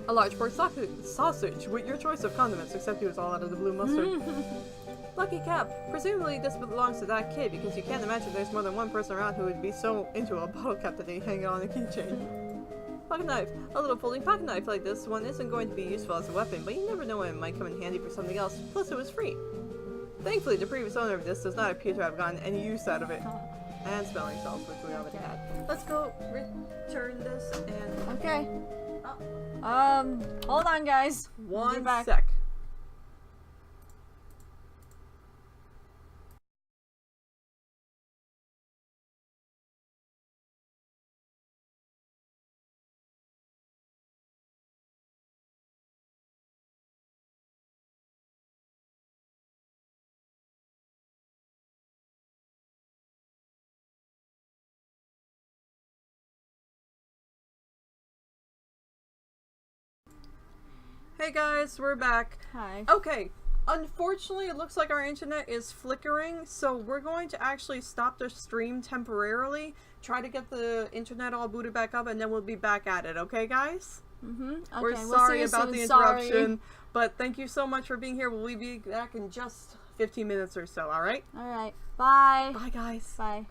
A large pork sausage with your choice of condiments, except it was all out of the blue mustard. Lucky cap. Presumably this belongs to that kid because you can't imagine there's more than one person around who would be so into a bottle cap that they hang it on a keychain. Pocket knife. A little folding pocket knife like this one isn't going to be useful as a weapon, but you never know when it might come in handy for something else. Plus, it was free. Thankfully, the previous owner of this does not appear to have gotten any use out of it. And smelling salts, which we already had. Let's go return this and... Okay. Hold on, guys. One back. sec. Hey guys, we're back. Hi. Okay, unfortunately it looks like our internet is flickering, so we're going to actually stop the stream temporarily, try to get the internet all booted back up, and then we'll be back at it, okay guys? Okay, We're we'll sorry see you about soon. the interruption, Sorry. but thank you so much for being here. We'll be back in just 15 minutes or so, alright? Alright. Bye. Bye guys. Bye.